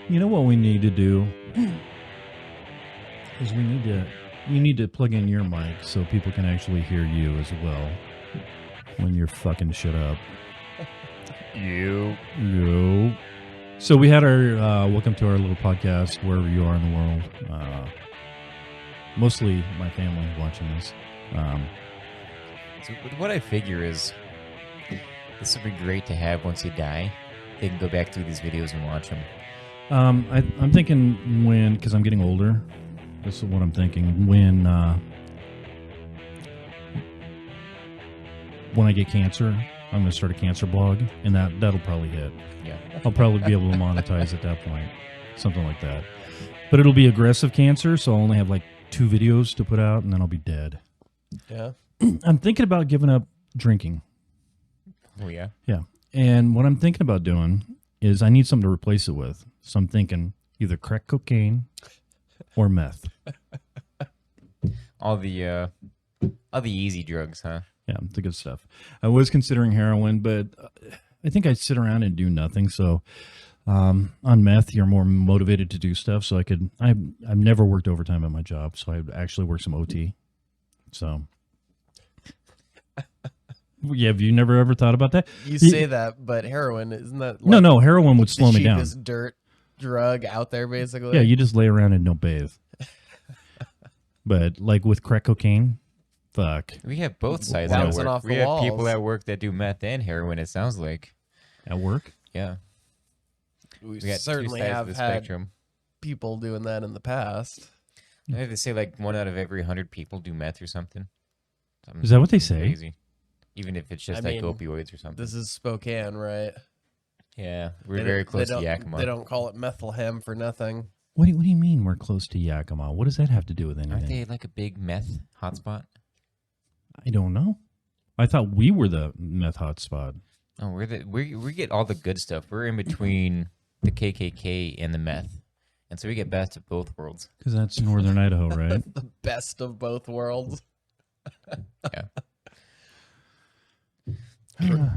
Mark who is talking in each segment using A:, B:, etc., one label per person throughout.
A: You know what we need to do is you need to plug in your mic so people can actually hear you as well when you're fucking shit up.
B: You.
A: So we had our welcome to our little podcast wherever you are in the world. Mostly my family watching this.
B: So what I figure is this would be great to have once you die. They can go back through these videos and watch them.
A: I'm thinking because I'm getting older, this is what I'm thinking, when I get cancer, I'm going to start a cancer blog, and that'll probably hit.
B: Yeah.
A: I'll probably be able to monetize at that point, something like that. But it'll be aggressive cancer, so I'll only have like 2 videos to put out, and then I'll be dead.
C: Yeah.
A: I'm thinking about giving up drinking.
B: Oh, yeah?
A: Yeah. And what I'm thinking about doing is I need something to replace it with. So I'm thinking either crack cocaine or meth.
B: All the easy drugs, huh?
A: Yeah, the good stuff. I was considering heroin, but I think I'd sit around and do nothing. So on meth, you're more motivated to do stuff. So I've never worked overtime at my job, so I actually work some OT. So yeah, have you never ever thought about that?
C: You say that, but heroin, isn't that
A: like no, heroin would slow me down.
C: The cheapest dirt drug out there, basically.
A: Yeah, you just lay around and don't bathe. But like with crack cocaine, fuck.
B: We have both sides
C: Bouncing
B: at work.
C: off the
B: We have
C: walls.
B: people at work that do meth and heroin, it sounds like.
A: At work?
B: Yeah.
C: We
B: got
C: certainly
B: two sides
C: have
B: of the
C: had
B: spectrum.
C: people doing that in the past.
B: I have to say like 1 out of every 100 people do meth or something.
A: Is that what they say?
B: Crazy. Even if it's just
C: I
B: like
C: mean,
B: opioids or something.
C: This is Spokane, right?
B: Yeah, we're very close to Yakima.
C: They don't call it methyl for nothing.
A: What do you mean we're close to Yakima? What does that have to do with anything?
B: Aren't they like a big meth hotspot?
A: I don't know. I thought we were the meth hotspot.
B: Oh, we get all the good stuff. We're in between the KKK and the meth, and so we get best of both worlds.
A: Because that's northern Idaho, right?
C: The best of both worlds.
B: Yeah.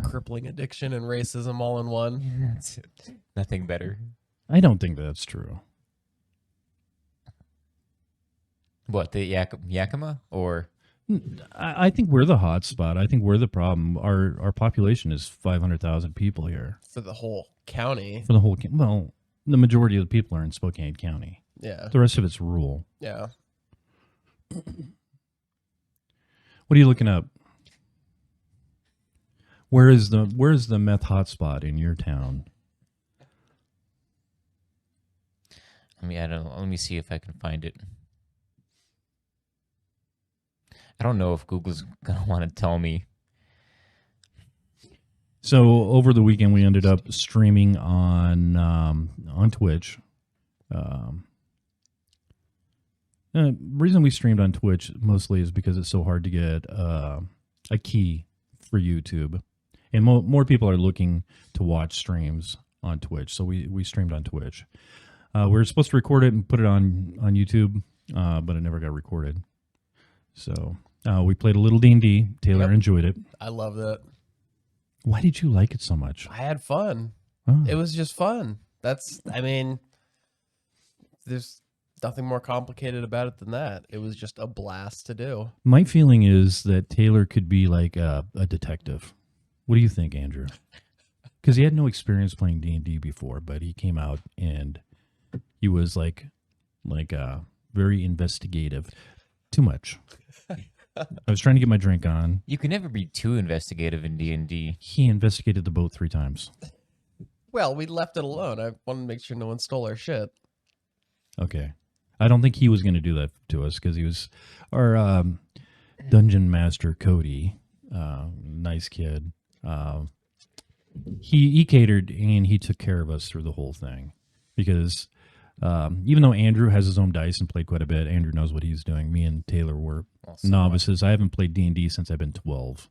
C: Crippling addiction and racism all in one.
B: That's it. Nothing better.
A: I don't think that's true.
B: What, the Yakima or?
A: I think we're the hotspot. I think we're the problem. Our population is 500,000 people here.
C: For the whole county.
A: For the whole well, the majority of the people are in Spokane County.
C: Yeah.
A: The rest of it's rural.
C: Yeah.
A: What are you looking up? Where's the meth hotspot in your town?
B: I mean, I don't know. Let me see if I can find it. I don't know if Google's gonna want to tell me.
A: So over the weekend, we ended up streaming on Twitch. The reason we streamed on Twitch mostly is because it's so hard to get a key for YouTube, and more people are looking to watch streams on Twitch. So we streamed on Twitch. We were supposed to record it and put it on YouTube, but it never got recorded. So we played a little D&D. Taylor enjoyed it.
C: I loved it.
A: Why did you like it so much?
C: I had fun.
A: Oh.
C: It was just fun. There's nothing more complicated about it than that. It was just a blast to do.
A: My feeling is that Taylor could be like a detective. What do you think, Andrew? Because he had no experience playing D&D before, but he came out and he was like very investigative. Too much. I was trying to get my drink on.
B: You can never be too investigative in D&D.
A: He investigated the boat 3 times.
C: Well, we left it alone. I wanted to make sure no one stole our shit.
A: Okay. I don't think he was going to do that to us because he was our dungeon master, Cody. Nice kid. He catered and he took care of us through the whole thing because even though Andrew has his own dice and played quite a bit, Andrew knows what he's doing. Me and Taylor were novices. I haven't played D&D since I've been 12.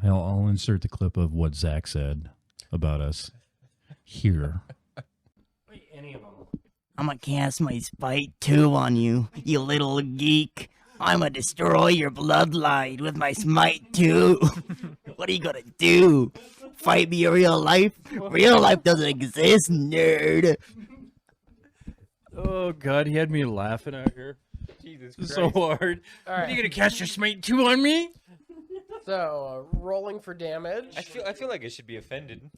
A: I'll insert the clip of what Zach said about us here.
D: I'm gonna cast my Spite 2 on you, you little geek. I'm gonna destroy your bloodline with my Smite 2. What are you gonna do? fight me in real life? Real life doesn't exist, nerd.
E: Oh God, he had me laughing out here.
B: Jesus
E: So hard.
C: All right.
E: Are you gonna cast your smite 2 on me?
C: So, rolling for damage.
B: I feel like I should be offended.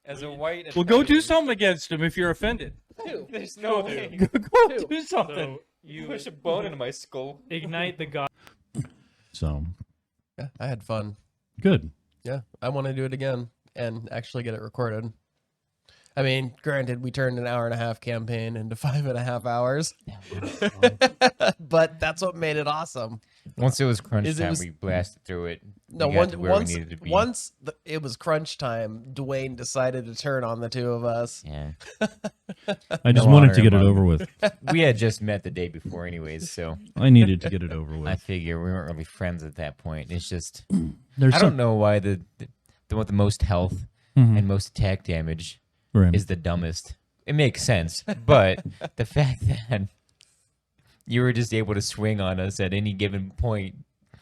B: As a white.
E: Well, go do something against him if you're offended.
C: Two.
B: There's no way.
E: Go do something.
B: You push a bone into my skull.
F: Ignite the god.
A: So
C: Yeah, I had fun.
A: good.
C: Yeah, I want to do it again and actually get it recorded. I mean, granted, we turned an 1.5-hour campaign into 5.5 hours, but that's what made it awesome.
B: Once it was crunch
C: Is it
B: time,
C: was-
B: we blasted through it.
C: No,
B: We got to where we
C: once
B: needed to be.
C: it was crunch time, Dwayne decided to turn on the two of us.
B: Yeah.
A: I just
B: No
A: wanted
B: honor
A: to get it
B: among-
A: over with.
B: We had just met the day before, anyways, so
A: I needed to get it over
B: I
A: with.
B: figure we weren't really friends at that point. It's just
A: There's
B: I
A: some
B: don't know why the one with the most health
A: Mhm.
B: and most attack damage
A: Right.
B: is the dumbest. It makes sense, but the fact that you were just able to swing on us at any given point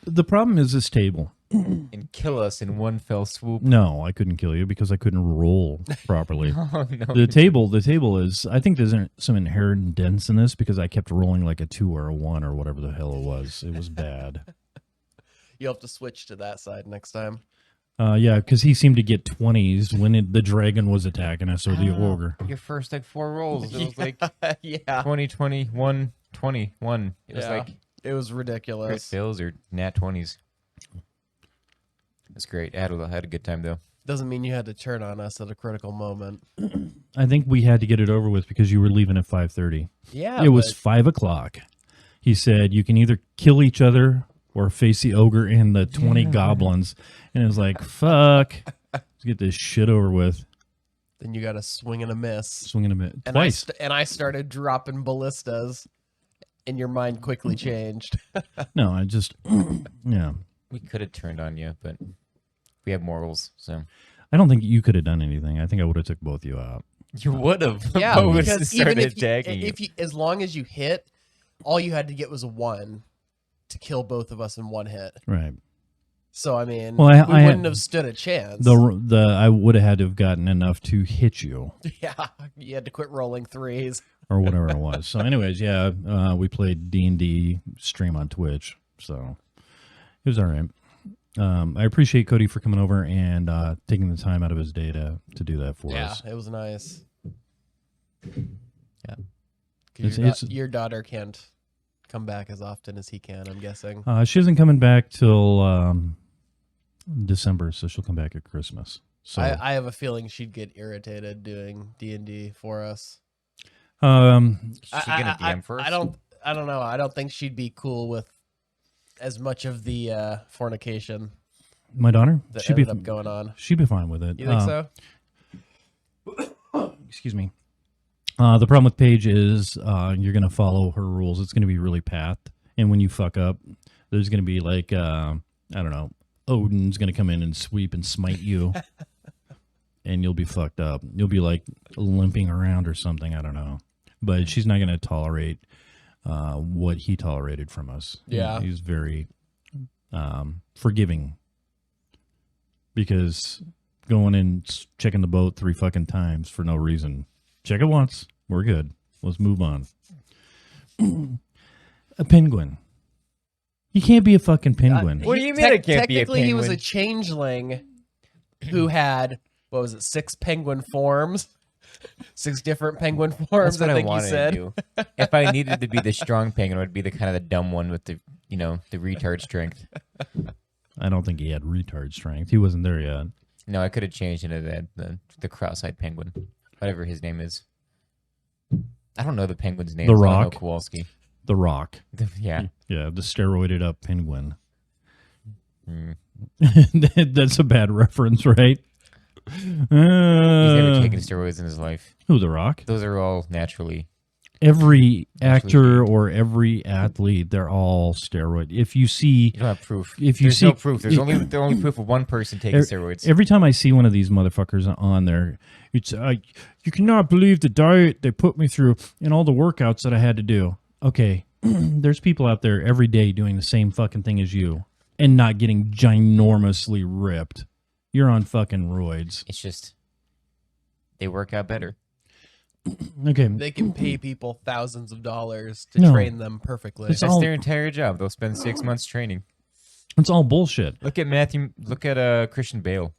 A: The problem is this table.
B: and kill us in one fell swoop.
A: No, I couldn't kill you because I couldn't roll properly.
B: Oh no!
A: The table is. I think there's some inherent dents in this because I kept rolling like a 2 or a 1 or whatever the hell it was. It was bad.
C: You'll have to switch to that side next time.
A: Yeah, because he seemed to get 20s when the dragon was attacking us or the ogre.
B: Your first like 4 rolls, it was like
C: Yeah,
B: 20, 21, 21. It was
C: Yeah.
B: like
C: it was
B: crit
C: ridiculous.
B: fails or nat 20s. That's great. I had a good time though.
C: Doesn't mean you had to turn on us at a critical moment.
A: I think we had to get it over with because you were leaving at 5:30.
C: Yeah,
A: It was
C: but
A: 5 o'clock. He said you can either kill each other or face the ogre and the 20 goblins. And it was like, fuck. Let's get this shit over with.
C: then you got a swing and a miss.
A: Swinging a bit.
C: And
A: Twice.
C: I started dropping ballistas, and your mind quickly changed.
A: No, I just, yeah.
B: We could have turned on you, but we have morals, so
A: I don't think you could have done anything. I think I would have took both of you out.
B: you would have.
C: Yeah,
B: Both
C: because
B: started
C: even
B: attacking
C: if you, as long as you hit, all you had to get was a 1 to kill both of us in one hit.
A: Right.
C: So I mean,
A: Well,
C: we
A: I
C: wouldn't
A: had-
C: have stood a chance.
A: I would have had to have gotten enough to hit you
C: Yeah, you had to quit rolling 3s.
A: or whatever it was. So anyways, yeah, we played D&D stream on Twitch. So it was all right. I appreciate Cody for coming over and taking the time out of his day to do that for
C: Yeah,
A: us.
C: it was nice.
B: Yeah.
C: 'Cause
A: It's-
C: your daughter can't come back as often as he can, I'm guessing.
A: She isn't coming back till December, so she'll come back at Christmas. So
C: I have a feeling she'd get irritated doing D&D for us.
B: Is she gonna DM first?
C: I don't know. I don't think she'd be cool with as much of the fornication
A: my daughter,
C: that
A: she'd be
C: ended up going on.
A: she'd be fine with it.
C: You think so?
A: Excuse me. The problem with Paige is you're going to follow her rules. It's going to be really pathed. And when you fuck up, there's going to be like, I don't know, Odin's going to come in and sweep and smite you. And you'll be fucked up. You'll be like limping around or something. I don't know. But she's not going to tolerate what he tolerated from us.
C: Yeah.
A: He's very forgiving. Because going and checking the boat 3 fucking times for no reason. Check it once. We're good. Let's move on. A penguin. You can't be a fucking penguin.
B: What do you mean I can't be a
C: Technically, he was a
B: penguin?
C: changeling who had, what was it, 6 penguin forms? 6 different penguin forms,
B: That's what
C: I
B: I
C: think you
B: wanted
C: said.
B: to do. If I needed to be the strong penguin, I would be the kind of the dumb one with the, the retard strength.
A: I don't think he had retard strength. He wasn't there yet.
B: No, I could have changed into the cross-eyed penguin, whatever his name is. I don't know the penguin's name.
A: The
B: I don't
A: Rock?
B: know Kowalski.
A: The Rock.
B: Yeah.
A: Yeah, the steroided up penguin.
B: Mm.
A: That's a bad reference, right?
B: He's never
A: Uh,
B: taken steroids in his life.
A: who, The Rock?
B: Those are all naturally.
A: Every actor
B: Actually,
A: or every athlete, they're all steroid. If you see,
B: You don't have proof.
A: If you
B: There's
A: see-
B: no proof. There's only proof of one person taking steroids.
A: every time I see one of these motherfuckers on there, it's you cannot believe the diet they put me through and all the workouts that I had to do. Okay, there's people out there every day doing the same fucking thing as you and not getting ginormously ripped. You're on fucking roids.
B: It's just they work out better.
A: Okay.
C: They can pay people thousands of dollars to
A: No.
C: train them perfectly.
A: It's
B: That's
A: all-
B: their entire job. They'll spend 6 months training.
A: It's all bullshit.
B: Look at Christian Bale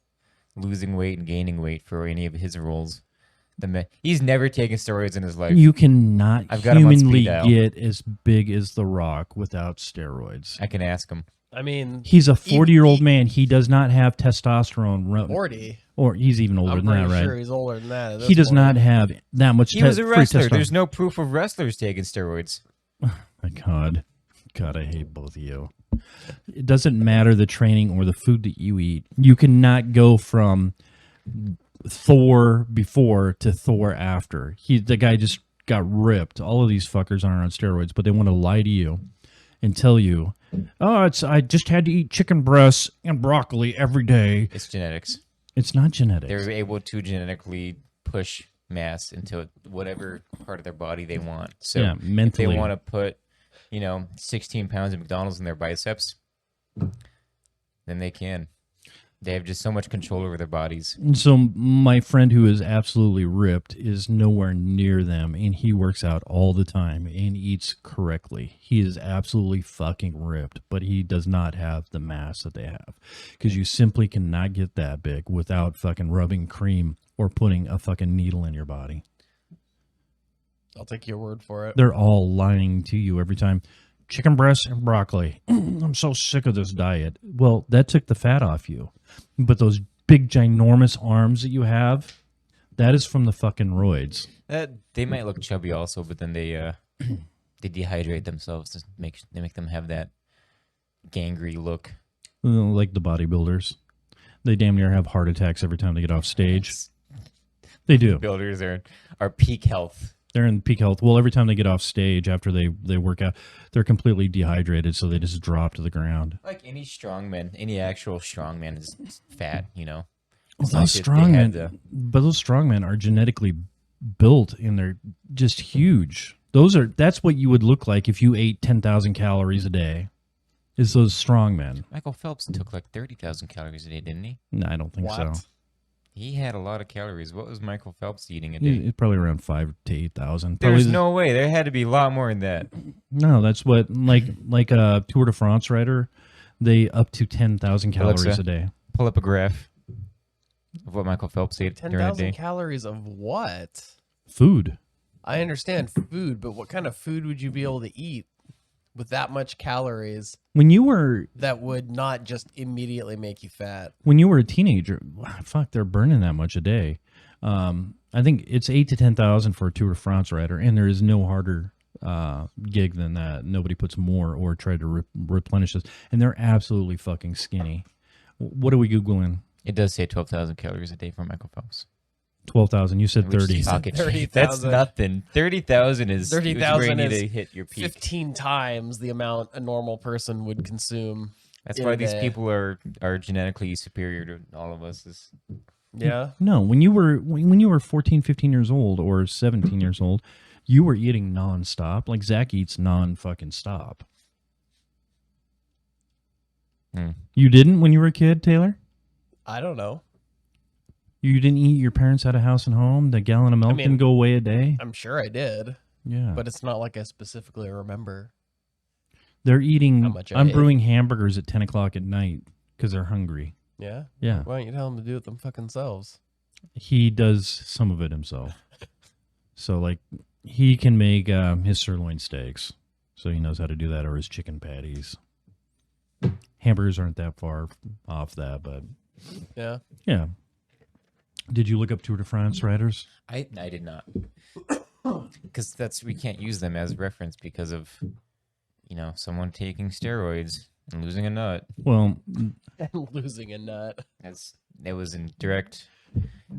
B: losing weight and gaining weight for any of his roles. He's never taken steroids in his life.
A: You cannot
B: I've got him on
A: humanly
B: speed dial.
A: get as big as The Rock without steroids.
B: I can ask him.
C: I mean,
A: He's a 40-year-old man. He does not have testosterone.
C: 40.
A: Or he's even older
C: I'm
A: than that,
C: pretty
A: right?
C: sure he's older than that. at
A: He
C: this
A: does
C: point.
A: not have that much
B: He was a
A: free
B: wrestler.
A: testosterone.
B: There's no proof of wrestlers taking steroids.
A: My God. God, I hate both of you. It doesn't matter the training or the food that you eat. You cannot go from Thor before to Thor after. The guy just got ripped. All of these fuckers aren't on steroids, but they want to lie to you and tell you, oh, I just had to eat chicken breasts and broccoli every day.
B: It's genetics.
A: It's not genetics.
B: They're able to genetically push mass into whatever part of their body they want. So
A: Yeah,
B: if
A: mentally.
B: they want to put, 16 pounds of McDonald's in their biceps, then they can. They have just so much control over their bodies.
A: And so my friend who is absolutely ripped is nowhere near them, and he works out all the time and eats correctly. He is absolutely fucking ripped, but he does not have the mass that they have, because you simply cannot get that big without fucking rubbing cream or putting a fucking needle in your body.
C: I'll take your word for it.
A: They're all lying to you every time. Chicken breasts and broccoli. I'm so sick of this diet. Well, that took the fat off you. But those big, ginormous arms that you have, that is from the fucking roids.
B: They might look chubby also, but then they dehydrate themselves to make them have that gangry look.
A: Like the bodybuilders. They damn near have heart attacks every time they get off stage. They do.
B: Builders are peak health.
A: They're in peak health. Well, every time they get off stage after they work out, they're completely dehydrated, so they just drop to the ground.
B: Like any strongman, any actual strongman is fat,
A: Well,
B: It's
A: those
B: like they had
A: those strongmen are genetically built, and they're just huge. That's what you would look like if you ate 10,000 calories a day. Is those strongmen?
B: Michael Phelps took like 30,000 calories a day, didn't he?
A: No, I don't think so.
C: What?
B: He had a lot of calories. What was Michael Phelps eating a day?
A: It's probably around 5,000 to 8,000.
B: There's no way. There had to be a lot more than that.
A: No, that's what like a Tour de France rider, they up to 10,000 calories
B: Alexa.
A: a day.
B: Pull up a graph of what Michael Phelps ate during a
C: 10,000
B: day.
C: calories of what?
A: Food.
C: I understand food, but what kind of food would you be able to eat with that much calories
A: When you were
C: that would not just immediately make you fat?
A: a teenager, fuck, they're burning that much a day. I think it's 8,000 to 10,000 for a Tour de France rider, and there is no harder gig than that. Nobody puts more or try to replenish this, and they're absolutely fucking skinny. What are we googling?
B: It does say 12,000 calories a day for Michael Phelps.
A: 12,000. You said
B: Which
A: 30.
B: is pocket change.
C: 30,000.
B: That's nothing. 30,000 is
C: 30,000
B: where you need
C: is
B: to hit your peak.
C: 15 times the amount a normal person would consume.
B: That's
C: in
B: why
C: a
B: these
C: day.
B: people are genetically superior to all of us.
C: Yeah.
A: No, when you were 14, 15 years old or 17 years old, you were eating nonstop. Like Zach eats non-fucking stop.
B: Hmm.
A: You didn't when you were a kid, Taylor?
C: I don't know.
A: You didn't eat your parents out of house and home? The gallon of milk
C: mean-
A: didn't go away a day?
C: I'm sure I did,
A: Yeah.
C: but it's not like I specifically remember.
A: They're eating,
C: How much I
A: I'm
C: ate.
A: brewing hamburgers at 10 o'clock at night because they're hungry.
C: Yeah.
A: Yeah.
C: Why don't you tell them to do it them fucking selves?
A: He does some of it himself. So, like, he can make his sirloin steaks. So he knows how to do that, or his chicken patties. Hamburgers aren't that far off that, but
C: Yeah.
A: yeah. Did you look up Tour de France riders?
B: I did not, because we can't use them as reference because of someone taking steroids and losing a nut.
A: Well,
C: And losing a nut.
B: It was in direct.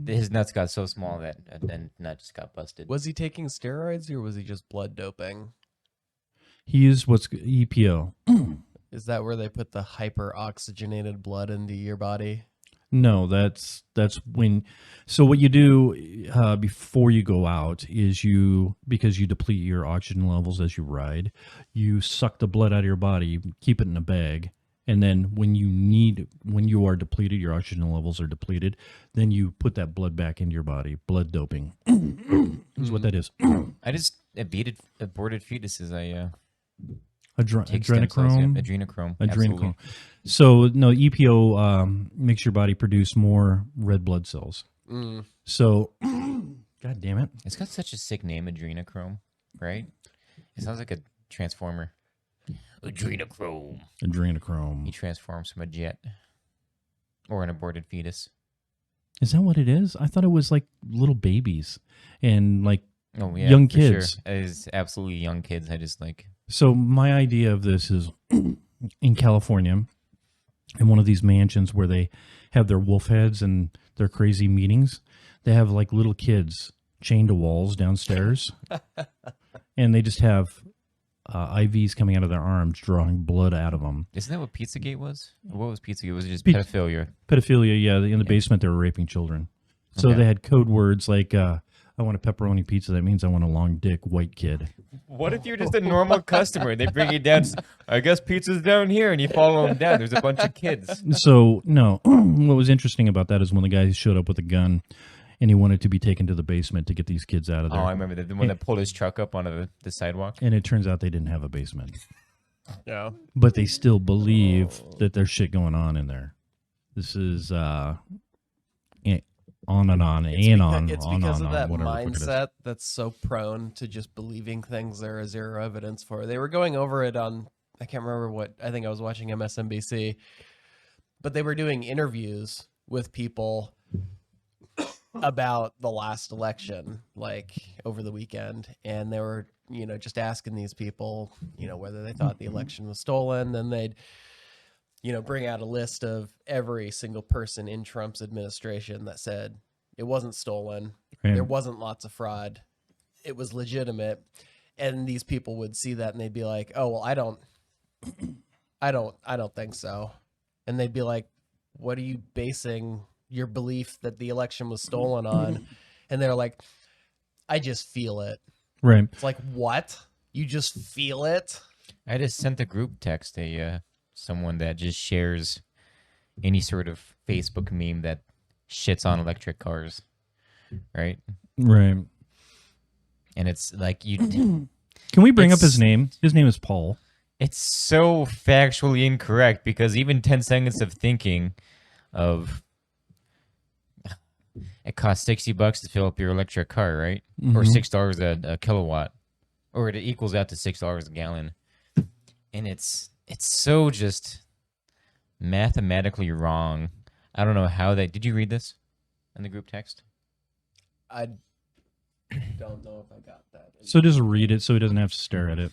B: His nuts got so small that then nut just got busted.
C: Was he taking steroids or was he just blood doping?
A: he used what's EPO.
C: Is that where they put the hyper oxygenated blood into your body?
A: No, that's when. So what you do before you go out is because you deplete your oxygen levels as you ride, you suck the blood out of your body, keep it in a bag, And then when you are depleted, your oxygen levels are depleted, then you put that blood back into your body. Blood doping is what that is.
B: I just aborted fetuses. I take
A: Adrenochrome.
B: adrenochrome.
A: Adrenochrome.
B: Absolutely.
A: So no, EPO makes your body produce more red blood cells. So, God damn it,
B: It's got such a sick name, adrenochrome, right? It sounds like a transformer. Adrenochrome. He
A: adrenochrome.
B: transforms from a jet or an aborted fetus.
A: Is that what it is? I thought it was like little babies and like
B: Oh yeah,
A: young
B: for sure.
A: kids.
B: It is absolutely young kids. I just like.
A: So my idea of this is in California, in one of these mansions where they have their wolf heads and their crazy meetings, they have like little kids chained to walls downstairs, and they just have IVs coming out of their arms, drawing blood out of them.
B: Isn't that what Pizzagate was? Or what was Pizzagate? Was it just
A: Pi-
B: pedophilia?
A: Pedophilia, yeah. In the basement, they were raping children. So
B: Okay.
A: they had code words like, I want a pepperoni pizza. That means I want a long dick white kid.
B: What if you're just a normal customer? They bring you down. I guess pizza's down here, and you follow them down. There's a bunch of kids.
A: So, no. What was interesting about that is when the guy showed up with a gun and he wanted to be taken to the basement to get these kids out of
B: Oh,
A: there.
B: I remember the one that pulled his truck up onto the sidewalk.
A: And it turns out they didn't have a basement.
C: Yeah.
A: But they still believe that there's shit going on in there. This is on and on, and on,
C: It's
A: on,
C: because
A: on,
C: of
A: on,
C: that
A: whatever the fuck it is.
C: mindset that's so prone to just believing things there is zero evidence for. They were going over it on, I can't remember what, I think I was watching MSNBC, but they were doing interviews with people about the last election, like over the weekend. And they were, just asking these people, whether they thought the election was stolen. Then they'd, bring out a list of every single person in Trump's administration that said it wasn't stolen.
A: Right.
C: There wasn't lots of fraud. It was legitimate. And these people would see that and they'd be like, "Oh, well, I don't think so." And they'd be like, "What are you basing your belief that the election was stolen on?" And they're like, "I just feel it."
A: Right.
C: It's like, "What? You just feel it?"
B: I just sent a group text someone that just shares any sort of Facebook meme that shits on electric cars, right?
A: Right.
B: And it's like you.
A: Can we bring up his
B: It's-
A: name? His name is Paul.
B: It's so factually incorrect because even 10 seconds of thinking of it costs $60 to fill up your electric car, right? Or
A: Mhm.
B: $6 a kilowatt, or it equals out to $6 a gallon. And it's so just mathematically wrong. I don't know how that. Did you read this in the group text?
C: I don't know if I got that.
A: So just read it so he doesn't have to stare at it.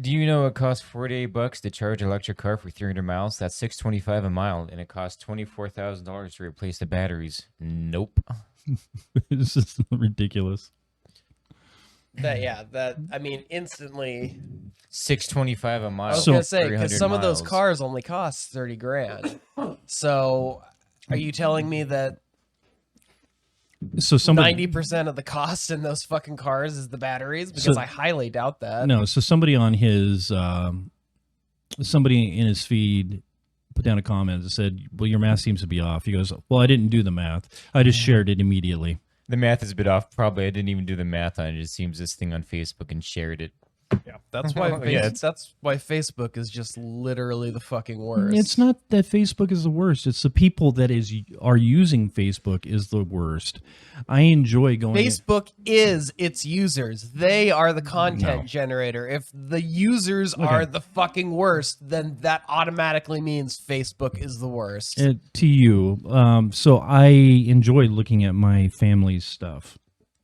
B: Do you know it costs $48 to charge an electric car for 300 miles? That's $625 a mile, and it costs $24,000 to replace the batteries. Nope.
A: This is ridiculous.
C: Instantly.
B: $625 a mile.
C: I was
A: So-
C: gonna say because
B: 300
C: some of those
B: miles.
C: cars only cost 30 grand. So, are you telling me that
A: So somebody
C: 90% of the cost in those fucking cars is the batteries? Because
A: So-
C: I highly doubt that.
A: No, so somebody on his somebody in his feed put down a comment that said, "Well, your math seems to be off." He goes, "Well, I didn't do the math. I just shared it immediately."
B: The math is a bit off. Probably I didn't even do the math on it. It just seems this thing on Facebook and shared it.
C: Yeah, that's why.
B: Yeah,
C: That's why Facebook is just literally the fucking worst.
A: It's not that Facebook is the worst. It's the people that are using Facebook is the worst. I enjoy going.
C: Facebook is its users. They are the content
A: No.
C: generator. If the users are the fucking worst, then that automatically means Facebook is the worst.
A: To you. So I enjoy looking at my family's stuff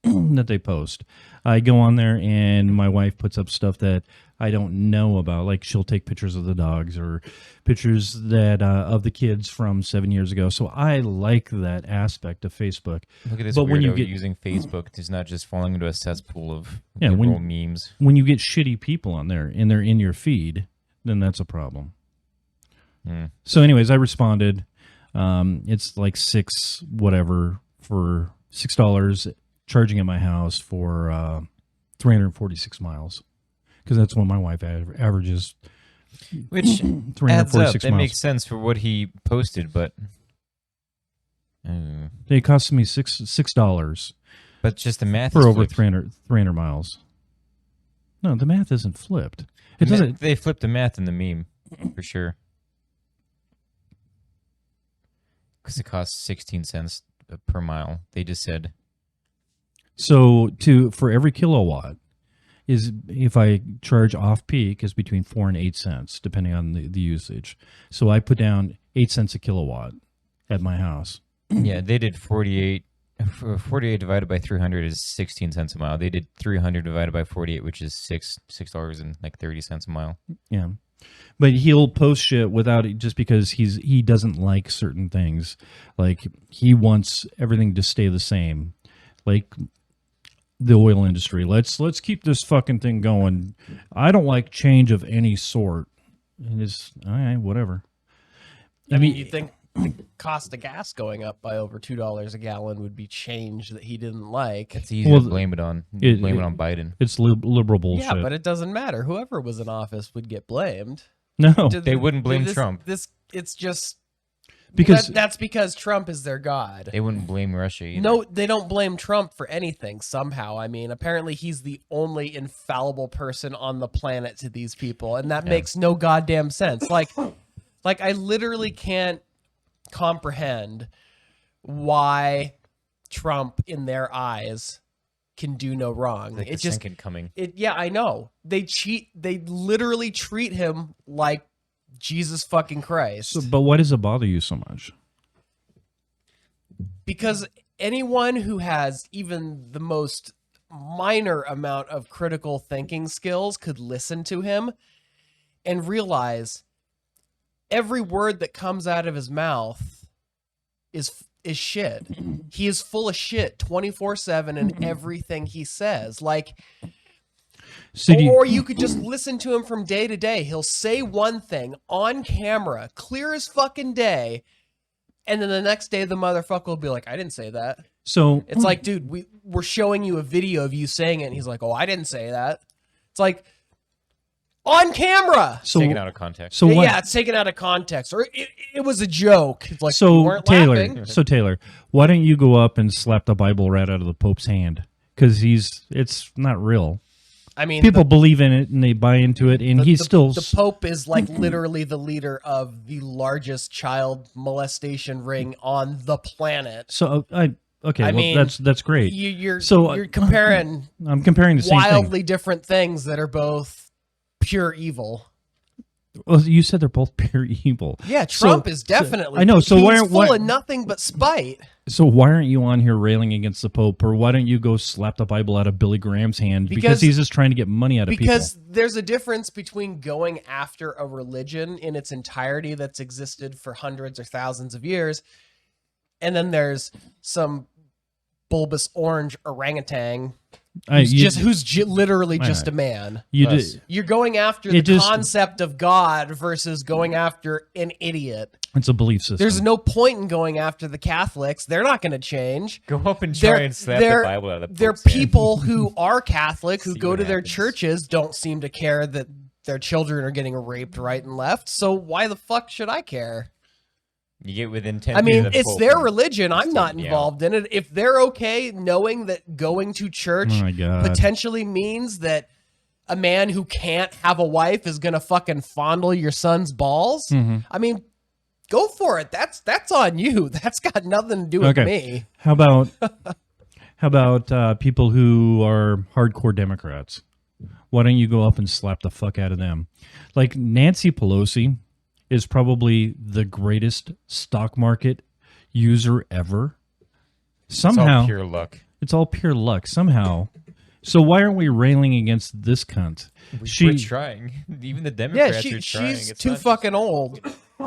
A: that they post. I go on there and my wife puts up stuff that I don't know about. Like she'll take pictures of the dogs or pictures that of the kids from 7 years ago. So I like that aspect of Facebook.
B: Look at this
A: But
B: weirdo
A: when you get-
B: using Facebook. He's not just falling into a cesspool of
A: Yeah, when-
B: liberal memes.
A: When you get shitty people on there and they're in your feed, then that's a problem. So anyways, I responded. It's like $6 charging at my house for 346 miles because that's what my wife averages
B: Which
A: 346
B: adds up. It
A: miles.
B: makes sense for what he posted, but
A: It cost me $6
B: but just the math
A: for
B: is
A: over
B: flipped.
A: 300 miles. No, the math isn't flipped. It doesn't.
B: They flipped the math in the meme for sure. Because it costs 16 cents per mile. They just said
A: So for every kilowatt is if I charge off peak is between 4 and 8 cents depending on the usage. So I put down 8 cents a kilowatt at my house.
B: yeah, they did 48 divided by 300 is 16 cents a mile. They did 300 divided by 48, which is $6 and like 30 cents a mile.
A: Yeah. But he'll post shit without it just because he doesn't like certain things. Like he wants everything to stay the same. Like the oil industry. Let's keep this fucking thing going. I don't like change of any sort. And it's all right, whatever.
C: I mean, you think the cost of gas going up by over $2 a gallon would be change that he didn't like?
B: It's easy
A: Well,
B: to blame it on
A: it
B: Biden.
A: It's liberal bullshit.
C: Yeah, but it doesn't matter. Whoever was in office would get blamed.
A: no,
B: They wouldn't blame Trump.
C: It's just
A: because
C: that's because Trump is their god.
B: They wouldn't blame Russia either.
C: No, they don't blame Trump for anything somehow. I mean, apparently he's the only infallible person on the planet to these people, and that makes no goddamn sense. Like I literally can't comprehend why Trump, in their eyes, can do no wrong.
B: Like
C: It
B: the
C: just
B: second coming.
C: yeah, I know. They literally treat him like Jesus fucking Christ.
A: but why does it bother you so much?
C: Because anyone who has even the most minor amount of critical thinking skills could listen to him and realize every word that comes out of his mouth is shit. He is full of shit 24/7 in everything he says. Like,
A: So do you-
C: or you could just listen to him from day to day. He'll say one thing on camera, clear as fucking day, and then the next day the motherfucker will be like, I didn't say that.
A: so
C: It's like, dude, we're showing you a video of you saying it, and he's like, oh, I didn't say that. It's like, on camera.
A: so
B: Taken out of context.
A: so what?
C: Yeah, it's taken out of context, or it was a joke. It's like, you
A: So
C: weren't
A: Taylor,
C: laughing.
A: why don't you go up and slap the Bible right out of the Pope's hand? Because it's not real.
C: I mean,
A: People believe in it and they buy into it, and he's still.
C: the Pope is like literally the leader of the largest child molestation ring on the planet.
A: So okay,
C: I
A: well,
C: mean,
A: that's great.
C: You're
A: So,
C: comparing
A: I'm comparing the same thing.
C: wildly different things that are both pure evil.
A: Well, you said they're both pure evil.
C: Yeah, Trump is definitely.
A: I know. So
C: he's
A: why
C: full of nothing but spite.
A: So why aren't you on here railing against the Pope, or why don't you go slap the Bible out of Billy Graham's hand? Because he's just trying to get money out of
C: Because there's a difference between going after a religion in its entirety that's existed for hundreds or thousands of years, and then there's some bulbous orange orangutan who's literally just a man. You're going after the concept of God versus going after an idiot.
A: It's a belief system.
C: There's no point in going after the Catholics. They're not going to change.
B: Go up and try and slap the Bible out of the
C: They're
B: Pope's hand.
C: people who are Catholic, who
B: See
C: go
B: what
C: to their
B: happens.
C: churches, don't seem to care that their children are getting raped right and left. So why the fuck should I care?
B: You get within 10
C: I
B: feet
C: mean,
B: of the
C: it's
B: Pope
C: their
B: and
C: religion. I'm not
B: taking you
C: involved in it. If they're okay knowing that going to church
A: Oh my God.
C: potentially means that a man who can't have a wife is going to fucking fondle your son's balls,
A: Mm-hmm.
C: I mean, go for it. That's on you. That's got nothing to do with me.
A: How about people who are hardcore Democrats? Why don't you go up and slap the fuck out of them? Like Nancy Pelosi is probably the greatest stock market user ever. Somehow,
B: all pure luck.
A: it's all pure luck. Somehow. So why aren't we railing against this cunt?
B: We're trying. Even the Democrats
C: Yeah,
B: are trying.
C: she's
B: It's
C: too
B: not
C: fucking old.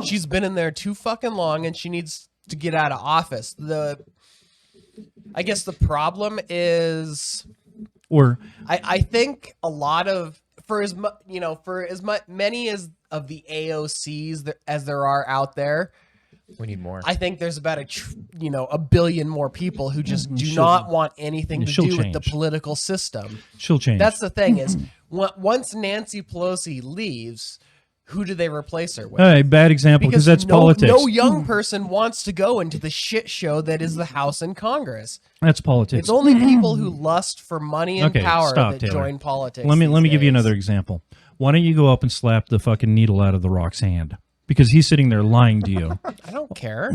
C: She's been in there too fucking long, and she needs to get out of office. I guess the problem is,
A: Or
C: I think a lot of for as many as of the AOCs as there are out there,
B: We need more.
C: I think there's about a billion more people who just do not want anything to
A: She'll
C: do with the
A: change.
C: political system.
A: she'll change.
C: That's the thing is, once Nancy Pelosi leaves, who do they replace her with?
A: All right, bad example because that's politics.
C: No young person wants to go into the shit show that is the House and Congress.
A: That's politics.
C: It's only people who lust for money and
A: Okay,
C: power
A: stop,
C: that
A: Taylor.
C: join politics.
A: Let me give you
C: these
A: another
C: days.
A: example. Why don't you go up and slap the fucking needle out of The Rock's hand? Because he's sitting there lying to you.
C: I don't care.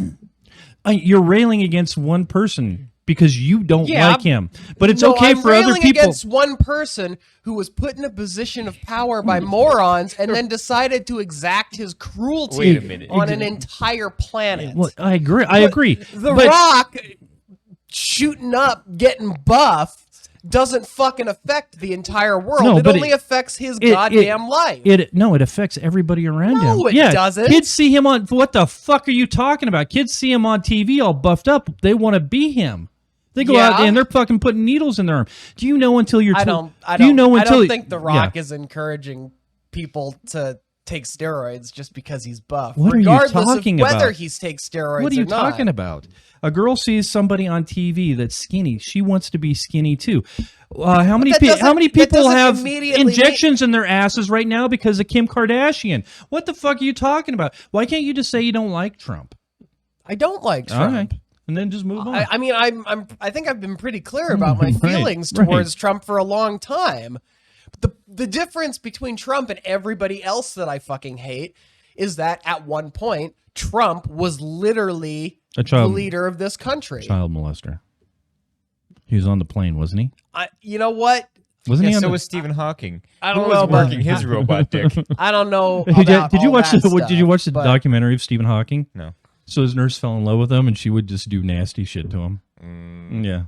A: You're railing against one person because you don't
C: Yeah,
A: like him. But it's
C: No,
A: okay
C: I'm
A: for other
C: railing
A: people.
C: against one person who was put in a position of power by morons and then decided to exact his cruelty
B: Wait a minute.
C: on an entire planet.
A: Well, I agree. I agree.
C: The
A: But-
C: Rock shooting up, getting buff, doesn't fucking affect the entire world.
A: No,
C: it
A: but
C: only
A: it-
C: affects his goddamn life.
A: It affects everybody around him.
C: No, it
A: yeah,
C: doesn't.
A: Kids see him on. What the fuck are you talking about? Kids see him on TV all buffed up. They want to be him. They go out
C: Yeah.
A: and they're fucking putting needles in their arm. Do you know until you're?
C: I
A: told-
C: don't.
A: Do you know
C: I
A: until?
C: don't think The Rock
A: Yeah.
C: is encouraging people to take steroids just because he's buff.
A: What are you
C: regardless
A: talking
C: of whether
A: about?
C: he takes steroids.
A: What are you
C: or not.
A: talking about? A girl sees somebody on TV that's skinny. She wants to be skinny too. How many
C: that
A: how
C: doesn't-
A: many
C: that
A: people
C: doesn't
A: have
C: immediately
A: injections in their asses right now because of Kim Kardashian? What the fuck are you talking about? Why can't you just say you don't like Trump?
C: I don't like Trump.
A: All right, and then just move on.
C: I mean, I think I've been pretty clear about my
A: Right,
C: feelings
A: right.
C: towards Trump for a long time. The difference between Trump and everybody else that I fucking hate is that at one point Trump was literally
A: A child-
C: the leader of this country.
A: Child molester. He was on the plane, wasn't he?
C: You know what?
A: Wasn't
B: Yeah,
A: he on
B: so
A: the?
B: was Stephen Hawking.
C: I
B: Who
C: don't
B: was
C: know about-
B: working his robot dick.
C: I don't know.
A: Did
C: about
A: you
C: all
A: watch
C: that
A: the? Did you
C: stuff,
A: watch the
C: but
A: documentary of Stephen Hawking?
B: No.
A: So his nurse fell in love with him, and she would just do nasty shit to him.
B: Mm,
A: Yeah,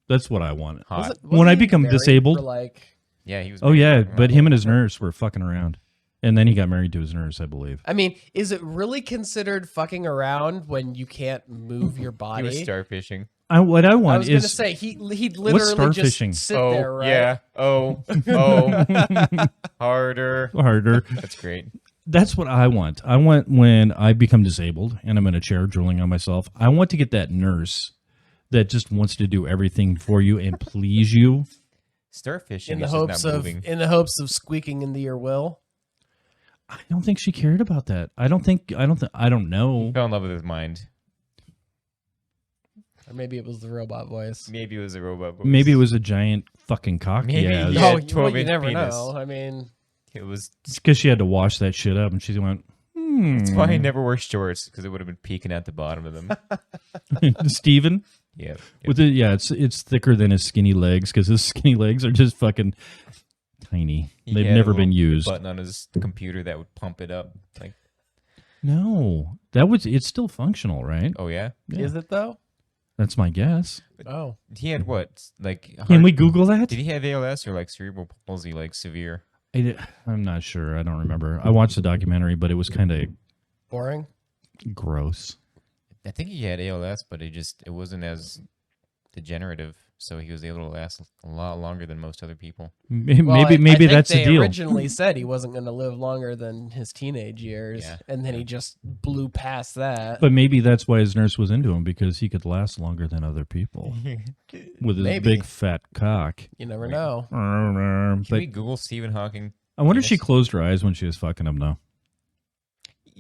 A: that's what I wanted.
B: hot.
C: wasn't
A: When I
C: he
A: become
C: married
A: disabled-
C: for, like,
B: Yeah, he was.
A: Oh yeah,
B: married.
A: but him and his nurse were fucking around, and then he got married to his nurse, I believe.
C: I mean, is it really considered fucking around when you can't move your body?
B: He was starfishing.
A: What I
C: I
A: want
C: was going to
A: is
C: say he'd literally
A: starfishing?
C: just sit
B: Oh
C: there, right?
B: yeah. Oh harder.
A: harder.
B: That's great.
A: That's what I want. I want when I become disabled and I'm in a chair drooling on myself. I want to get that nurse that just wants to do everything for you and please you.
B: Starfishing
C: In the
B: is
C: hopes
B: just not
C: of
B: moving.
C: squeaking into your will.
A: I don't think she cared about that. I don't know.
B: Fell in love with his mind.
C: Or maybe it was the robot voice.
B: Maybe it was a robot voice.
A: Maybe it was a giant fucking cock.
B: Maybe
A: Yeah,
B: he
C: No,
B: had
C: well,
B: 12
C: you
B: inch
C: never
B: penis.
C: know. I mean,
B: It was.
A: it's because she had to wash that shit up, and she went,
B: That's why he never wore shorts, because it would have been peeking at the bottom of them.
A: Steven.
B: Yeah.
A: With it, yeah, it's thicker than his skinny legs because his skinny legs are just fucking tiny.
B: He
A: They've
B: had a
A: never been
B: little
A: used.
B: Button on his computer that would pump it up. Like,
A: No, it's still functional, right?
B: oh yeah.
A: Yeah.
C: is it though?
A: That's my guess.
C: Oh,
B: He had what? Like,
A: Can we Google that?
B: Did he have ALS or like cerebral palsy, like severe?
A: I'm not sure. I don't remember. I watched the documentary, but it was kind of
C: boring.
A: gross.
B: I think he had ALS, but it wasn't as degenerative, so he was able to last a lot longer than most other people.
A: Maybe
C: Well, I
A: maybe
C: think
A: that's
C: they
A: the deal.
C: originally said he wasn't going to live longer than his teenage years,
B: Yeah.
C: and then he just blew past that.
A: But maybe that's why his nurse was into him because he could last longer than other people with his
C: Maybe.
A: big fat cock.
C: You never know.
B: Can
A: But
B: we Google Stephen Hawking?
A: I wonder if she
B: penis?
A: closed her eyes when she was fucking him, though.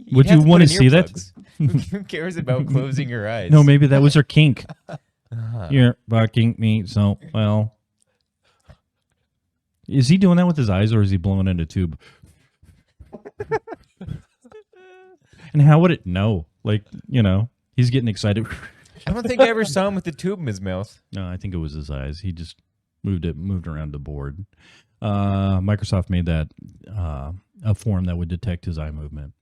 B: You'd
A: Would
B: have
A: you
B: put
A: wanna
B: in
A: see that?
B: earplugs. Who cares about closing your eyes?
A: No, maybe that was her kink.
B: Uh-huh.
A: You're fucking me, so, well. Is he doing that with his eyes or is he blowing in a tube? And how would it know? Like, he's getting excited.
B: I don't think I ever saw him with the tube in his mouth.
A: No, I think it was his eyes. He just moved around the board. Microsoft made that a form that would detect his eye movement.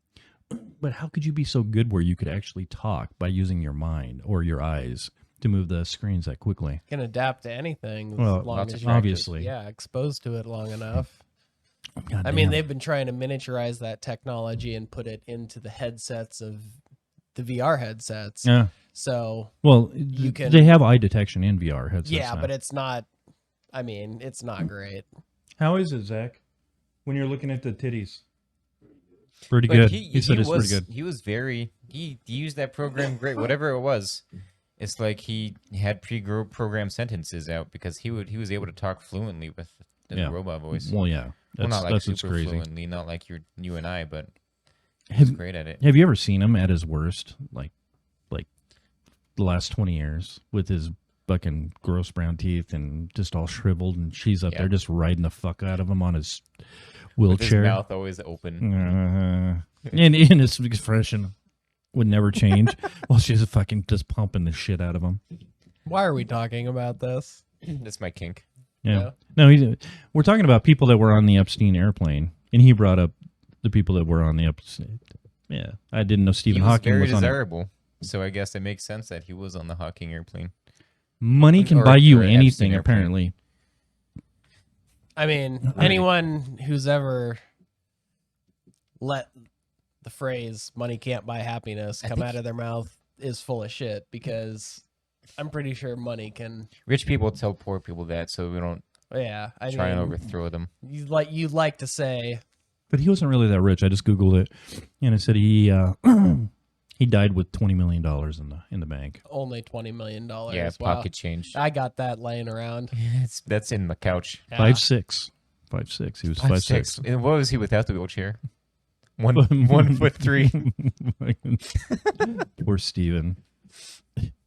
A: But how could you be so good where you could actually talk by using your mind or your eyes to move the screens that quickly?
C: Can adapt to anything as
A: Well,
C: long
B: lots
C: as
B: of
C: you're
A: obviously.
C: exposed to it long enough.
A: God
C: I mean,
A: damn.
C: they've been trying to miniaturize that technology and put it into the headsets of the VR headsets.
A: Yeah.
C: So
A: Well,
C: You can-
A: they have eye detection in VR headsets.
C: yeah,
A: now.
C: but it's not. I mean, it's not great.
A: How is it, Zach? When you're looking at the titties, pretty
B: But
A: good. He said it's
B: was,
A: pretty good.
B: He was very. He used that program great. Whatever it was, it's like he had pre-programmed sentences out because he was able to talk fluently with the
A: Yeah.
B: robot voice.
A: Well, yeah,
B: Well, not like
A: that's
B: super
A: what's crazy.
B: fluently, not like you and I, but He's great at it.
A: Have you ever seen him at his worst? Like the last 20 years with his fucking gross brown teeth and just all shriveled, and she's up
B: Yeah.
A: there just riding the fuck out of him on his
B: With his
A: wheelchair.
B: mouth always open.
A: And his expression would never change while she's fucking just pumping the shit out of him.
C: Why are we talking about this?
B: That's my kink.
A: Yeah. No, we're talking about people that were on the Epstein airplane, and he brought up the people that were on the Epstein. Yeah, I didn't know Stephen
B: He was
A: Hawking
B: very
A: was on it.
B: desirable, so I guess it makes sense that he was on the Hawking airplane.
A: Money can
B: Or-
A: buy you
B: or Epstein
A: anything,
B: airplane.
A: apparently.
C: I mean, anyone who's ever let the phrase "money can't buy happiness" come out of their mouth is full of shit, because I'm pretty sure money can.
B: Rich people tell poor people that, so we don't
C: Yeah, I
B: try and
C: mean,
B: overthrow them.
C: you'd like to say,
A: But he wasn't really that rich. I just Googled it, and it said he he died with $20 million in the bank.
C: only $20 million.
B: Yeah,
C: Wow.
B: pocket change.
C: I got that laying around.
B: That's in the couch.
C: Yeah.
A: 5'6". 5'6". He was 5'6".
B: And what was he without the wheelchair? 1'3".
A: Poor Steven.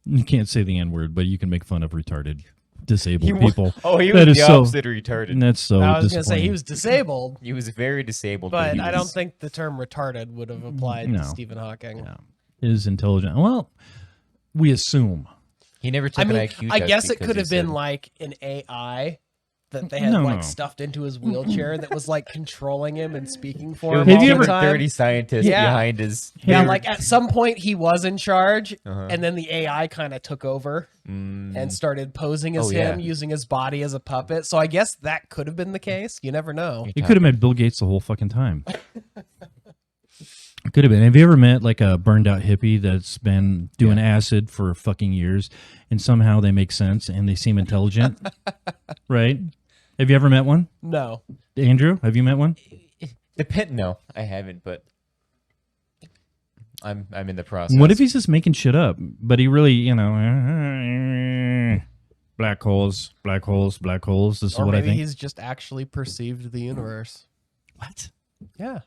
A: You can't say the N-word, but you can make fun of retarded, disabled
B: He wa-
A: people.
B: Oh, he
A: That
B: was
A: is
B: the
A: so-
B: opposite of retarded.
A: And that's so
C: I was going to say he
A: disappointing.
C: was disabled,
B: He was very disabled,
C: but
B: he
C: I don't
B: was-
C: think the term retarded would have applied
A: No.
C: to Stephen Hawking.
A: Yeah. Is intelligent. Well, we assume.
B: he never took
C: I mean,
B: an IQ
C: I
B: test
C: guess it
B: because
C: could
B: he
C: have been
B: said-
C: like an AI that they had
A: No.
C: stuffed into his wheelchair that was like controlling him and speaking for him
A: Have
C: all
A: you
C: the
A: ever-
C: time.
B: 30 scientists
C: Yeah.
B: behind his.
C: Yeah,
A: Have-
C: like at some point he was in charge,
B: Uh-huh.
C: and then the AI kind of took over and started posing as
B: Oh, yeah.
C: him, using his body as a puppet. So I guess that could have been the case. You never know.
A: It could have met Bill Gates the whole fucking time. It could have been. Have you ever met like a burned out hippie that's been doing acid for fucking years, and somehow they make sense and they seem intelligent? Right? Have you ever met one?
C: No.
A: Andrew, have you met one?
B: No, I haven't, but I'm in the process.
A: What if he's just making shit up, but he really, black holes, black holes, black holes. This is
C: Or
A: what I
C: maybe
A: think.
C: he's just actually perceived the universe.
A: What?
C: Yeah.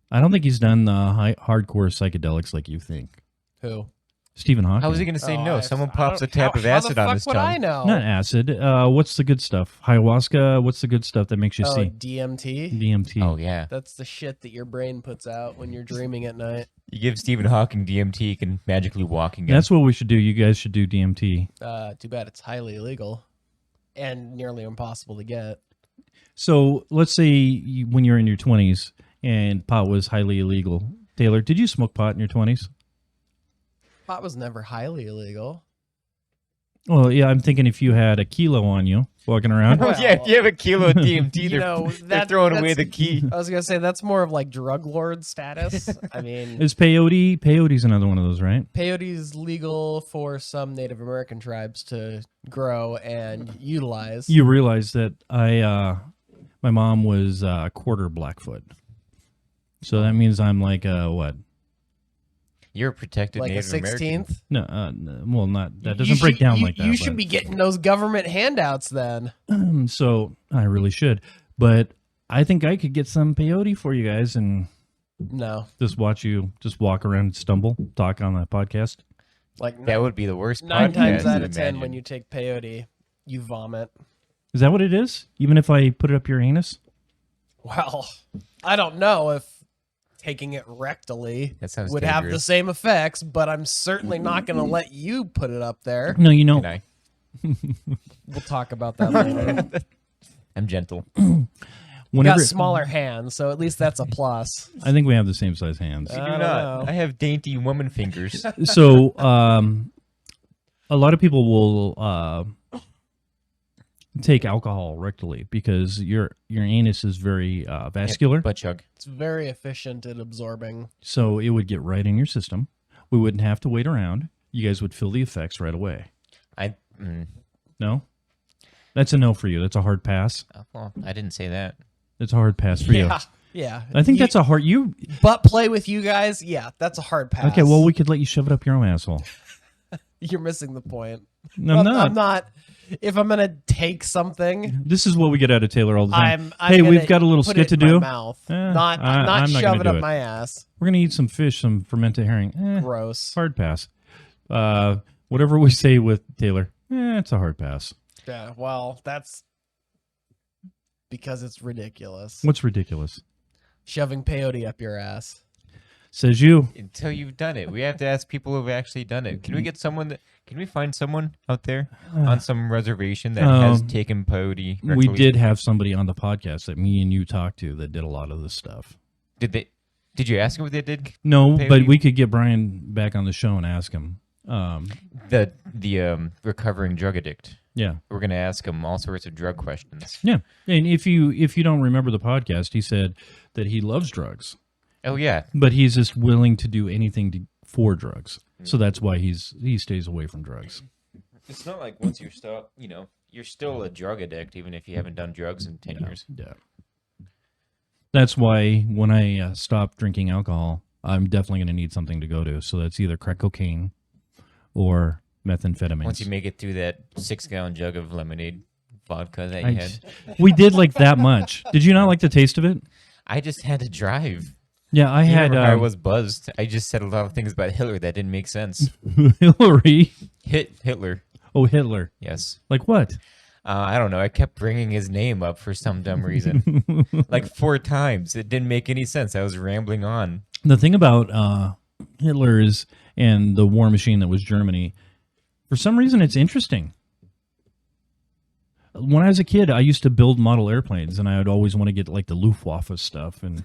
A: I don't think he's done the hardcore psychedelics like you think.
C: Who?
A: Stephen Hawking.
B: How was he going to say
C: Oh,
B: no?
C: I-
B: Someone
C: I
B: pops a
C: don't-
B: tap of
C: how
B: acid
C: the
B: on
C: fuck
B: his
C: would
B: tongue.
C: I know?
A: Not acid. What's the good stuff? Ayahuasca. What's the good stuff that makes you
C: Oh,
A: see?
C: DMT.
A: DMT.
B: Oh yeah,
C: That's the shit that your brain puts out when you're dreaming at night.
B: you give Stephen Hawking DMT, he can magically walk again.
A: That's what we should do. You guys should do DMT.
C: Too bad it's highly illegal and nearly impossible to get.
A: So let's say when you're in your 20s and pot was highly illegal. Taylor, did you smoke pot in your 20s?
C: Pot was never highly illegal.
A: Well, yeah, I'm thinking if you had a kilo on you walking around.
C: Well,
B: yeah, if you have a kilo of DMT,
C: You know,
B: they're throwing away the key.
C: I was gonna say that's more of like drug lord status. I mean,
A: Is peyote? Peyote's another one of those, right?
C: peyote's legal for some Native American tribes to grow and utilize.
A: You realize that my mom was quarter Blackfoot. So that means I'm like, what?
B: You're a protected
C: like a
B: Native American.
C: 16th.
A: No, well, not that doesn't break down like that.
C: You should
A: but-
C: be getting those government handouts then.
A: So I really should, but I think I could get some peyote for you guys and
C: No,
A: just watch you just walk around and stumble, talk on that podcast.
C: like
B: That would be the worst.
C: 9 times
B: podcast,
C: out of 10
B: imagine.
C: when you take peyote, you vomit.
A: Is that what it is? Even if I put it up your anus?
C: Well, I don't know if taking it rectally
B: That sounds
C: would have the
B: dangerous.
C: same effects, but I'm certainly not going to let you put it up there.
A: No, you know,
B: Can I?
C: We'll talk about that later.
B: I'm gentle.
C: You
A: whenever
C: got smaller hands, so at least that's a plus.
A: I think we have the same size hands.
B: I
C: I
B: do
C: don't
B: not.
C: know.
B: I have dainty woman fingers.
A: So, a lot of people will take alcohol rectally because your anus is very vascular.
B: Butt chug.
C: It's very efficient at absorbing.
A: So it would get right in your system. We wouldn't have to wait around. You guys would feel the effects right away. No? That's a no for you. That's a hard pass.
B: Well, I didn't say that.
A: It's a hard pass for you.
C: Yeah.
A: I think that's a hard you
C: butt play with you guys. Yeah, that's a hard pass.
A: okay, well we could let you shove it up your own asshole.
C: You're missing the point.
A: I'm not.
C: I'm not. If I'm gonna take something,
A: This is what we get out of Taylor all the time.
C: I'm
A: Hey,
C: gonna
A: we've got a little
C: put
A: skit
C: it in
A: to
C: my
A: do.
C: mouth,
A: I'm
C: not
A: not
C: shove
A: gonna
C: it
A: do
C: up
A: it.
C: my ass.
A: We're gonna eat some fish, some fermented herring.
C: Gross.
A: Hard pass. Whatever we say with Taylor, it's a hard pass.
C: Yeah. Well, that's because it's ridiculous.
A: What's ridiculous?
C: Shoving peyote up your ass.
A: Says you.
B: Until you've done it, we have to ask people who've actually done it. Can we get someone? Can we find someone out there on some reservation that has taken peyote?
A: We did have somebody on the podcast that me and you talked to that did a lot of this stuff.
B: Did they? Did you ask them what they did?
A: No,
B: Peyote?
A: but we could get Brian back on the show and ask him.
B: The recovering drug addict.
A: Yeah.
B: We're gonna ask him all sorts of drug questions.
A: Yeah. And if you don't remember the podcast, he said that he loves drugs,
B: Oh yeah,
A: but he's just willing to do anything for drugs. So that's why he stays away from drugs.
B: it's not like once you stop, you're still a drug addict even if you haven't done drugs in 10 years.
A: Yeah. That's why when I stop drinking alcohol, I'm definitely going to need something to go to. So that's either crack cocaine or methamphetamines.
B: Once you make it through that 6-gallon jug of lemonade vodka that you had,
A: We did like that much. Did you not like the taste of it?
B: I just had to drive.
A: Yeah, I had
B: I was buzzed. I just said a lot of things about Hitler that didn't make sense.
A: Hillary.
B: Hitler.
A: Oh, Hitler.
B: Yes.
A: Like what?
B: I don't know. I kept bringing his name up for some dumb reason. Like 4 times. It didn't make any sense. I was rambling on.
A: The thing about Hitler is, and the war machine that was Germany, for some reason it's interesting. When I was a kid, I used to build model airplanes, and I would always want to get like the Luftwaffe stuff. And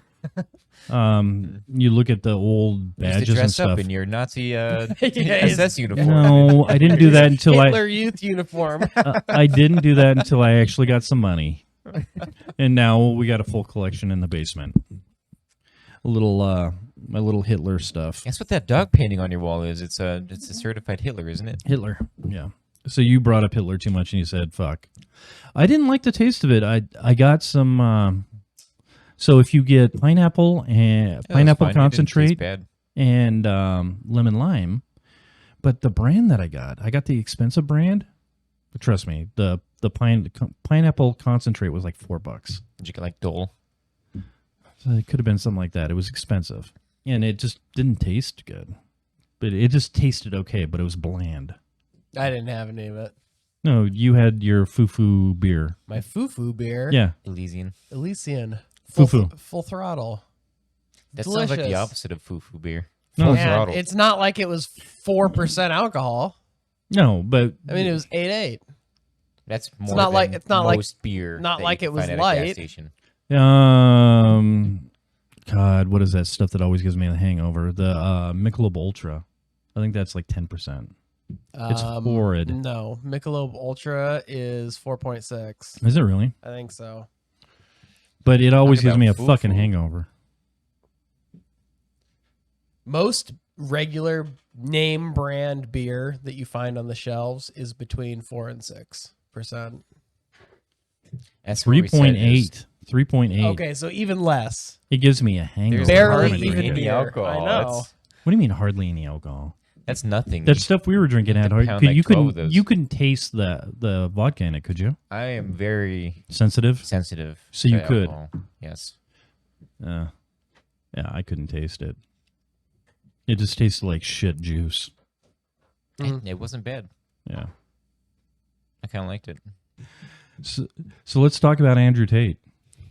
A: you look at the old
B: You used
A: badges
B: to
A: and
B: dress
A: stuff.
B: up in your Nazi
C: Yes.
B: SS uniform.
A: No, I didn't do that until
C: Hitler Youth uniform.
A: I didn't do that until I actually got some money, and now we got a full collection in the basement. A little, my little Hitler stuff.
B: That's what that dog painting on your wall is. It's a certified Hitler, isn't it?
A: Hitler, yeah. So you brought up Hitler too much, and you said "fuck." I didn't like the taste of it. I got some. So if you get pineapple and pineapple concentrate
B: Bad.
A: and lemon lime, but the brand that I got the expensive brand. But trust me, the pineapple concentrate was like $4.
B: Did you get like Dole?
A: So it could have been something like that. It was expensive, and it just didn't taste good. But it just tasted okay, but it was bland.
C: I didn't have any of it.
A: No, you had your foo-foo beer.
C: My foo-foo beer.
A: Yeah,
B: Elysian.
C: Elysian.
A: Foo-foo.
C: Full throttle.
B: That sounds like the
C: Delicious.
B: opposite of foo-foo beer.
A: No,
B: Full
A: it's-
C: Man,
B: throttle.
C: it's not like it was 4% alcohol.
A: no, but
C: I mean, it was 8.8.
B: That's more
C: not
B: than
C: like- it's not like-
B: most beer.
C: not
B: that
C: like
B: you
C: it
B: can
C: was
B: find at a gas
C: light.
B: station.
A: God, what is that stuff that always gives me a hangover? The Michelob Ultra. I think that's like 10%. It's horrid.
C: No, Michelob Ultra is 4.6.
A: Is it really?
C: I think so.
A: But it always
B: Talk
A: gives
B: about
A: me a
B: foo-foo.
A: fucking hangover.
C: Most regular name brand beer that you find on the shelves is between 4 and 6%.
B: That's what we said.
A: 3.8. 3.8.
C: Okay, so even less.
A: It gives me a hangover.
B: There's
C: Barely
A: when I drink
C: even
A: it.
B: any
C: beer.
B: alcohol.
C: I know.
B: That's-
A: What do you mean hardly any alcohol?
B: That's nothing.
A: That stuff we were drinking had
B: pound like
A: you
B: 12 of
A: couldn't
B: those.
A: you couldn't taste the vodka in it, could you?
B: I am very
A: Sensitive?
B: sensitive.
A: So you
B: to
A: could.
B: alcohol. Yes.
A: Yeah, I couldn't taste it. It just tasted like shit juice.
B: It wasn't bad.
A: Yeah.
B: I kind of liked it.
A: So let's talk about Andrew Tate.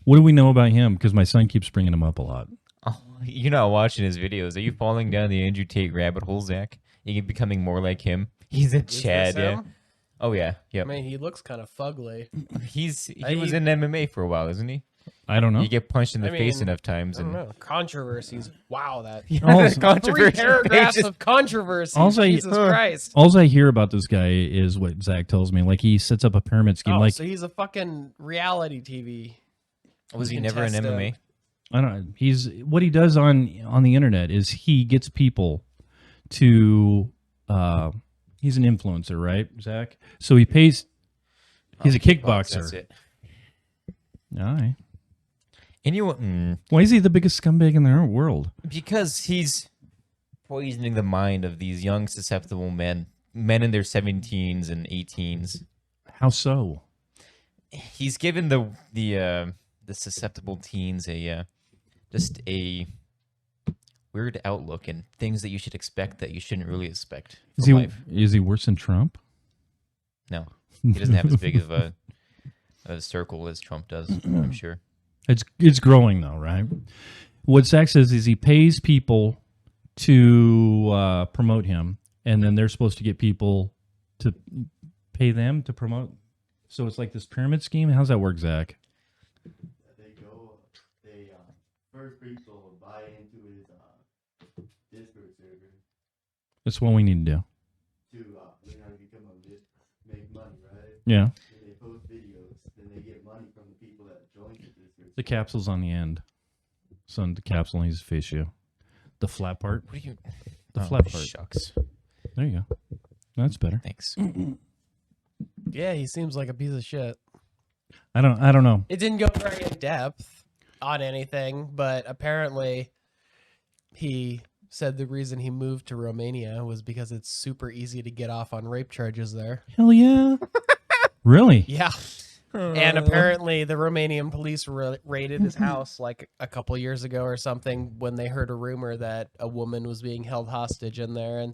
A: What do we know about him? Because my son keeps bringing him up a lot.
B: Oh, you're not watching his videos. Are you falling down the Andrew Tate rabbit hole, Zach? You're becoming more like him. He's a
C: Is this
B: Chad, yeah.
C: him?
B: Oh yeah,
C: I
B: yep.
C: mean, he looks kind of fugly.
B: He was in MMA for a while, isn't he?
A: I don't know.
B: You get punched in the
C: I
B: face
C: mean,
B: enough times,
C: I don't
B: and
C: know. Controversies. Wow, that.
A: Also-
C: 3
B: controversial
C: paragraphs
B: pages.
C: of controversies.
A: Also,
C: Jesus Christ.
A: All I hear about this guy is what Zach tells me. Like he sets up a pyramid scheme.
C: Oh,
A: like
C: so he's a fucking reality TV.
B: Was he never in
C: contestant.
B: MMA?
A: I don't know. He's what he does on the internet is he gets people to. He's an influencer, right, Zach? So he pays. He's a
B: That's
A: kickboxer.
B: it.
A: All right.
B: And you,
A: Why is he the biggest scumbag in the world?
B: because he's poisoning the mind of these young, susceptible men men in their 17s and 18s.
A: How so?
B: He's given the susceptible teens just a weird outlook and things that you should expect that you shouldn't really expect from life.
A: Is he worse than Trump?
B: No, he doesn't have as big of a circle as Trump does. I'm sure.
A: It's growing though, right? What Zach says is he pays people to promote him, and then they're supposed to get people to pay them to promote. So it's like this pyramid scheme. How's that work, Zach?
F: They first people buy into his Discord server
A: That's what we need to do.
F: to learn how to become make money, right?
A: Yeah.
F: And they post videos, then they get money from the people that join the Discord.
A: The capsule's on the end. So the capsule needs to face you. The flat part.
B: What do you?
A: The flat part.
B: Shucks.
A: There you go. That's better.
B: Thanks.
C: Yeah, he seems like a piece of shit.
A: I don't know.
C: It didn't go very in depth on anything, but apparently he said the reason he moved to Romania was because it's super easy to get off on rape charges there.
A: Hell yeah. Really?
C: Yeah. And apparently the Romanian police raided his house like a couple years ago or something when they heard a rumor that a woman was being held hostage in there, and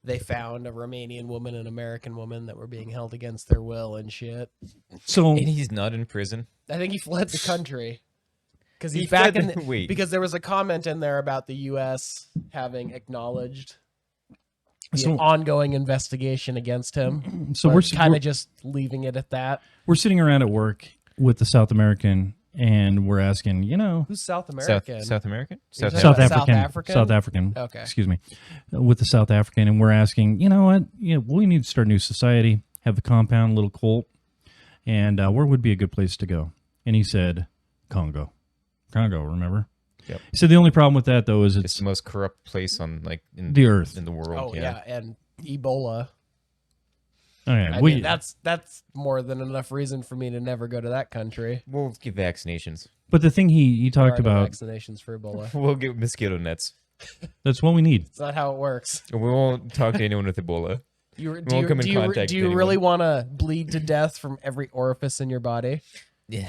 C: they found a Romanian woman and American woman that were being held against their will and shit.
A: So
B: And he's not in prison.
C: I think he fled the country because
B: He
C: he's back
B: fled
C: in.
B: wait.
C: Because there was a comment in there about the U.S. having acknowledged the
A: So-
C: ongoing investigation against him.
A: So
C: but
A: we're
C: kind of just leaving it at that.
A: we're sitting around at work with the South American, and we're asking,
C: Who's South American?
B: South American?
C: You're
A: South
C: talking about
A: African,
C: African?
A: South African.
C: Okay.
A: Excuse me, with the South African, and we're asking, you know what? We need to start a new society, have the compound, little cult, and where would be a good place to go? And he said, Congo. Remember?
B: Yep.
A: He said the only problem with that though is
B: It's
A: it's
B: the most corrupt place on in
A: the earth.
B: in the world.
C: Oh yeah, and Ebola.
A: Okay,
C: I mean, that's more than enough reason for me to never go to that country.
B: We'll get vaccinations.
A: but the thing he
C: There
A: talked
C: are no
A: about,
C: vaccinations for Ebola.
B: We'll get mosquito nets.
A: that's what we need.
C: It's not how it works.
B: We won't talk to anyone with Ebola.
C: You,
B: We won't come in contact
C: do
B: with
C: you really
B: anyone.
C: want to bleed to death from every orifice in your body?
B: Yeah.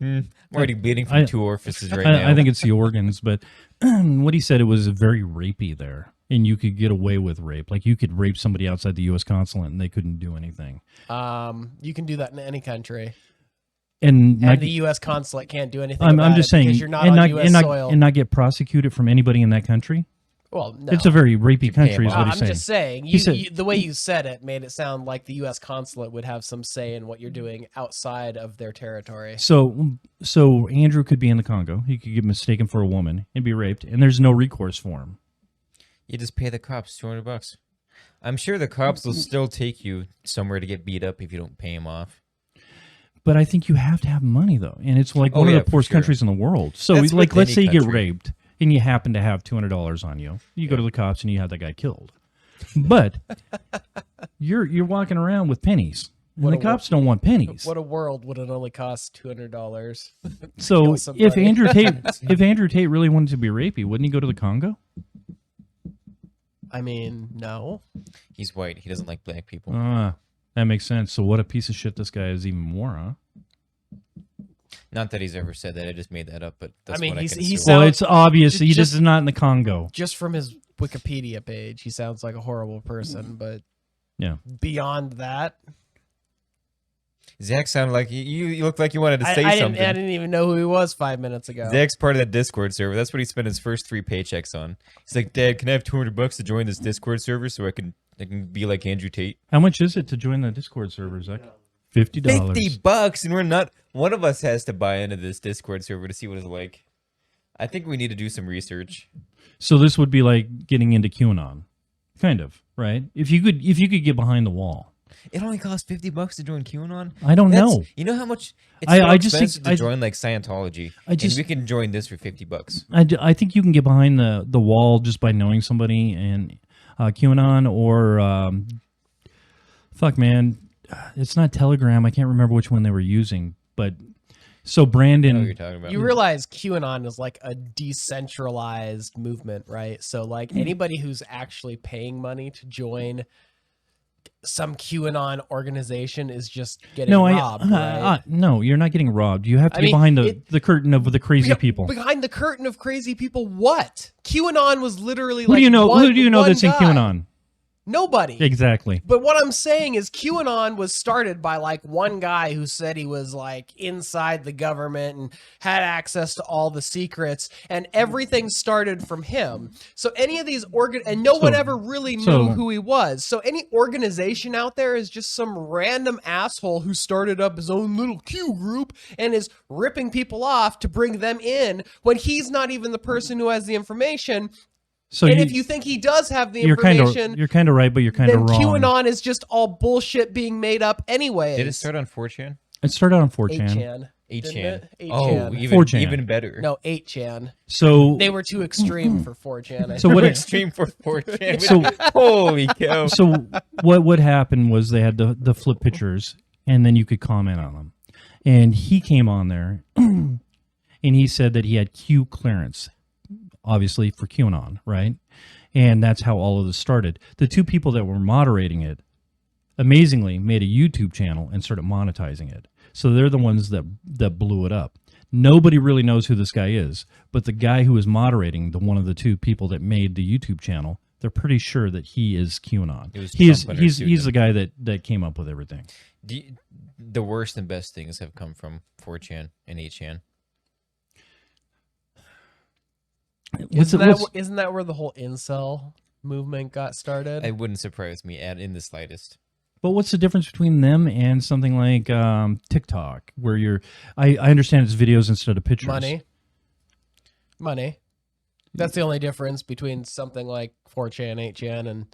B: I'm already bleeding from
A: I-
B: 2 orifices right now.
A: I think it's the organs, but what he said, it was very rapey there, and you could get away with rape. Like you could rape somebody outside the U.S. consulate, and they couldn't do anything.
C: You can do that in any country,
A: And
C: and the U.S. consulate can't do anything.
A: I'm
C: about
A: just
C: it
A: saying,
C: because you're not
A: and
C: on
A: not,
C: U.S.
A: and, not,
C: soil.
A: and not get prosecuted from anybody in that country.
C: Well, no.
A: It's a very rapey
B: pay
A: country,
B: him
A: is what
C: I'm
A: he's saying.
C: just saying.
A: He said-
C: The way you said it made it sound like the U.S. consulate would have some say in what you're doing outside of their territory.
A: So Andrew could be in the Congo. He could get mistaken for a woman and be raped, and there's no recourse for him.
B: You just pay the cops $200. I'm sure the cops will still take you somewhere to get beat up if you don't pay them off.
A: But I think you have to have money though, and it's like
B: Oh,
A: one
B: yeah,
A: of the
B: for
A: poorest
B: sure.
A: countries in the world. So
B: That's
A: like,
B: with
A: let's say
B: any
A: you get
B: country.
A: raped and you happen to have $200 on you. You go to the cops and you have that guy killed. But you're walking around with pennies, and
C: What
A: the
C: a
A: cops don't want pennies.
C: What a world would it only cost $200?
A: So
C: kill
A: if
C: somebody.
A: Andrew Tate really wanted to be rapey, wouldn't he go to the Congo?
C: I mean, no.
B: He's white. He doesn't like black people.
A: That makes sense. So what a piece of shit this guy is even more, huh?
B: Not that he's ever said that. I just made that up, but that's
C: I mean,
B: what
C: he's-
B: I can
C: he's
B: assume.
C: so-
A: Well, it's obvious he
C: just-
A: just is not in the Congo.
C: Just from his Wikipedia page, he sounds like a horrible person, but
A: Yeah.
C: beyond that,
B: Zach sounded like you looked like you wanted to say
C: I
B: something.
C: didn't even know who he was 5 minutes ago.
B: Zach's part of that Discord server. That's what he spent his first 3 paychecks on. He's like, Dad, can I have $200 to join this Discord server so I can be like Andrew Tate?
A: How much is it to join the Discord server, Zach? $50.
B: $50, and we're not. One of us has to buy into this Discord server to see what it's like. I think we need to do some research.
A: So this would be like getting into QAnon, kind of, right? If you could get behind the wall.
B: It only costs $50 to join QAnon.
A: I don't know.
B: You know how much it's
A: I
B: so
A: just think-
B: expensive to join like Scientology. And we can join this for $50.
A: I think you can get behind the wall just by knowing somebody and QAnon or fuck man, it's not Telegram. I can't remember which one they were using, but So
B: I know what
A: Brandon,
B: you're talking about.
C: You realize QAnon is like a decentralized movement, right? So like anybody who's actually paying money to join some QAnon organization is just getting robbed, right?
A: no, you're not getting robbed. You have to
C: I
A: get
C: mean,
A: behind
C: it-
A: the curtain of the crazy people.
C: Behind the curtain of crazy people, what? QAnon was literally
A: Who
C: like
A: do you know?
C: one-
A: Who do you know
C: one
A: that's in
C: guy.
A: QAnon?
C: Nobody.
A: Exactly.
C: But what I'm saying is QAnon was started by like one guy who said he was like inside the government and had access to all the secrets, and everything started from him. So any of these and no one ever really knew who he was. So any organization out there is just some random asshole who started up his own little Q group and is ripping people off to bring them in when he's not even the person who has the information.
A: So
C: And if you think he does have the
A: you're
C: information,
A: you're kind of right, but you're kind
C: then
A: of wrong.
C: QAnon is just all bullshit being made up anyway.
B: Did it start on 4chan?
A: It started on 4chan.
C: 8chan.
B: 8chan.
C: 8chan.
B: Oh,
A: 4chan.
B: even better.
C: No, 8chan.
A: So
C: They were too extreme for 4chan. I
A: So
C: think.
A: what?
B: Extreme for 4chan.
A: So
B: Holy cow.
A: so what happened was they had the flip pictures, and then you could comment on them. And he came on there, and he said that he had Q clearance, obviously for QAnon, right? And that's how all of this started. The two people that were moderating it, amazingly, made a YouTube channel and started monetizing it. So they're the ones that blew it up. Nobody really knows who this guy is, but the guy who is moderating, one of the two people that made the YouTube channel, they're pretty sure that he is QAnon.
B: It was
A: He's
B: Trump
A: he's
B: understood
A: the guy that came up with everything.
B: The worst and best things have come from 4chan and 8chan.
C: Isn't that where the whole incel movement got started?
B: It wouldn't surprise me in the slightest.
A: But what's the difference between them and something like TikTok, where I understand it's videos instead of pictures.
C: Money. That's the only difference between something like 4chan, 8chan, and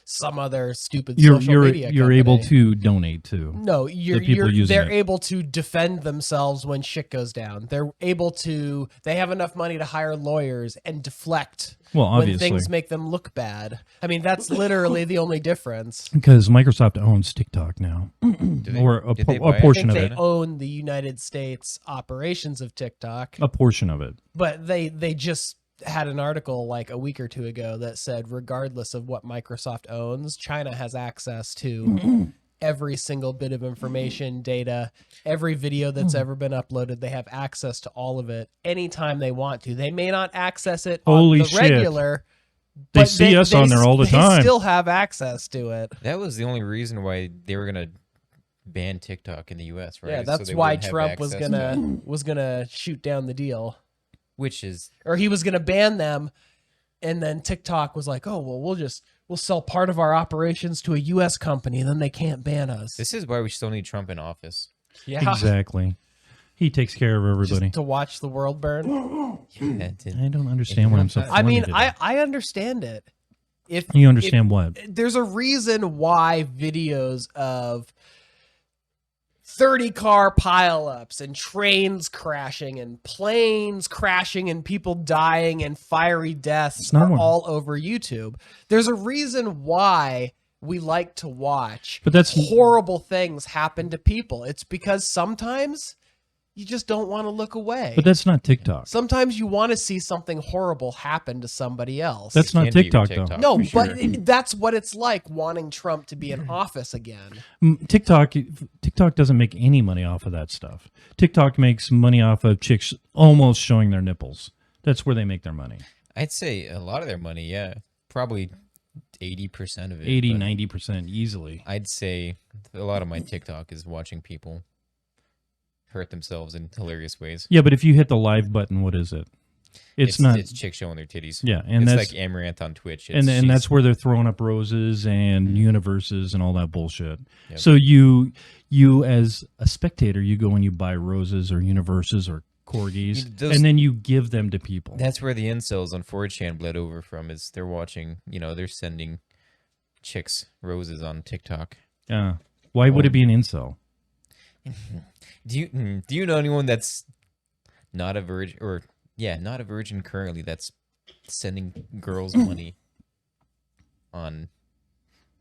C: some other stupid social media
A: You're
C: company.
A: able to donate to.
C: No,
A: people using
C: they're
A: it.
C: able to defend themselves when shit goes down. They have enough money to hire lawyers and deflect
A: Well,
C: when
A: obviously,
C: things make them look bad. I mean, that's literally the only difference.
A: because Microsoft owns TikTok now, or
B: did they
A: a
B: buy it?
C: I
A: portion
C: think
A: of
C: they
A: it.
C: own the United States operations of TikTok,
A: A portion of it.
C: but they just had an article like a week or two ago that said regardless of what Microsoft owns, China has access to every single bit of information, data, every video that's ever been uploaded. They have access to all of it anytime they want to. They may not access it
A: Holy
C: on the
A: shit.
C: regular.
A: They
C: but
A: see us on there all the time.
C: They still have access to it.
B: That was the only reason why they were gonna ban TikTok in the U.S. Right?
C: Yeah,
B: So
C: that's
B: they
C: why
B: wouldn't have
C: Trump was
B: access to it,
C: gonna shoot down the deal.
B: which is
C: Or he was gonna ban them, and then TikTok was like, "Oh well, we'll sell part of our operations to a U.S. company, and then they can't ban us."
B: this is why we still need Trump in office.
C: Yeah,
A: Exactly. He takes care of everybody.
C: just to watch the world burn.
A: I don't understand why I'm so.
C: I mean,
A: funny today.
C: I understand it. If
A: You understand what?
C: there's a reason why videos of 30-car pileups and trains crashing and planes crashing and people dying and fiery deaths
A: It's not
C: are
A: one.
C: all over YouTube. There's a reason why we like to watch
A: But that's
C: horrible things happen to people. It's because sometimes you just don't want to look away.
A: But that's not TikTok.
C: Sometimes you want to see something horrible happen to somebody else.
A: That's not
B: Can be your
A: TikTok, though.
C: No,
B: for sure.
C: but that's what it's like wanting Trump to be in office again.
A: TikTok doesn't make any money off of that stuff. TikTok makes money off of chicks almost showing their nipples. That's where they make their money.
B: I'd say a lot of their money, yeah, probably 80% of it.
A: 80,
B: but
A: 90% easily.
B: I'd say a lot of my TikTok is watching people hurt themselves in hilarious ways.
A: Yeah, but if you hit the live button, what is it? It's not.
B: It's chicks showing their titties.
A: Yeah, and
B: it's
A: that's
B: like Amaranth on Twitch.
A: and
B: She's-
A: that's where they're throwing up roses and universes and all that bullshit.
B: Yep.
A: So you as a spectator, you go and you buy roses or universes or corgis,
B: Those-
A: and then you give them to people.
B: That's where the incels on 4chan bled over from. Is they're watching, they're sending chicks roses on TikTok.
A: Why would it be an incel?
B: Do you know anyone that's not a virgin not a virgin currently that's sending girls money on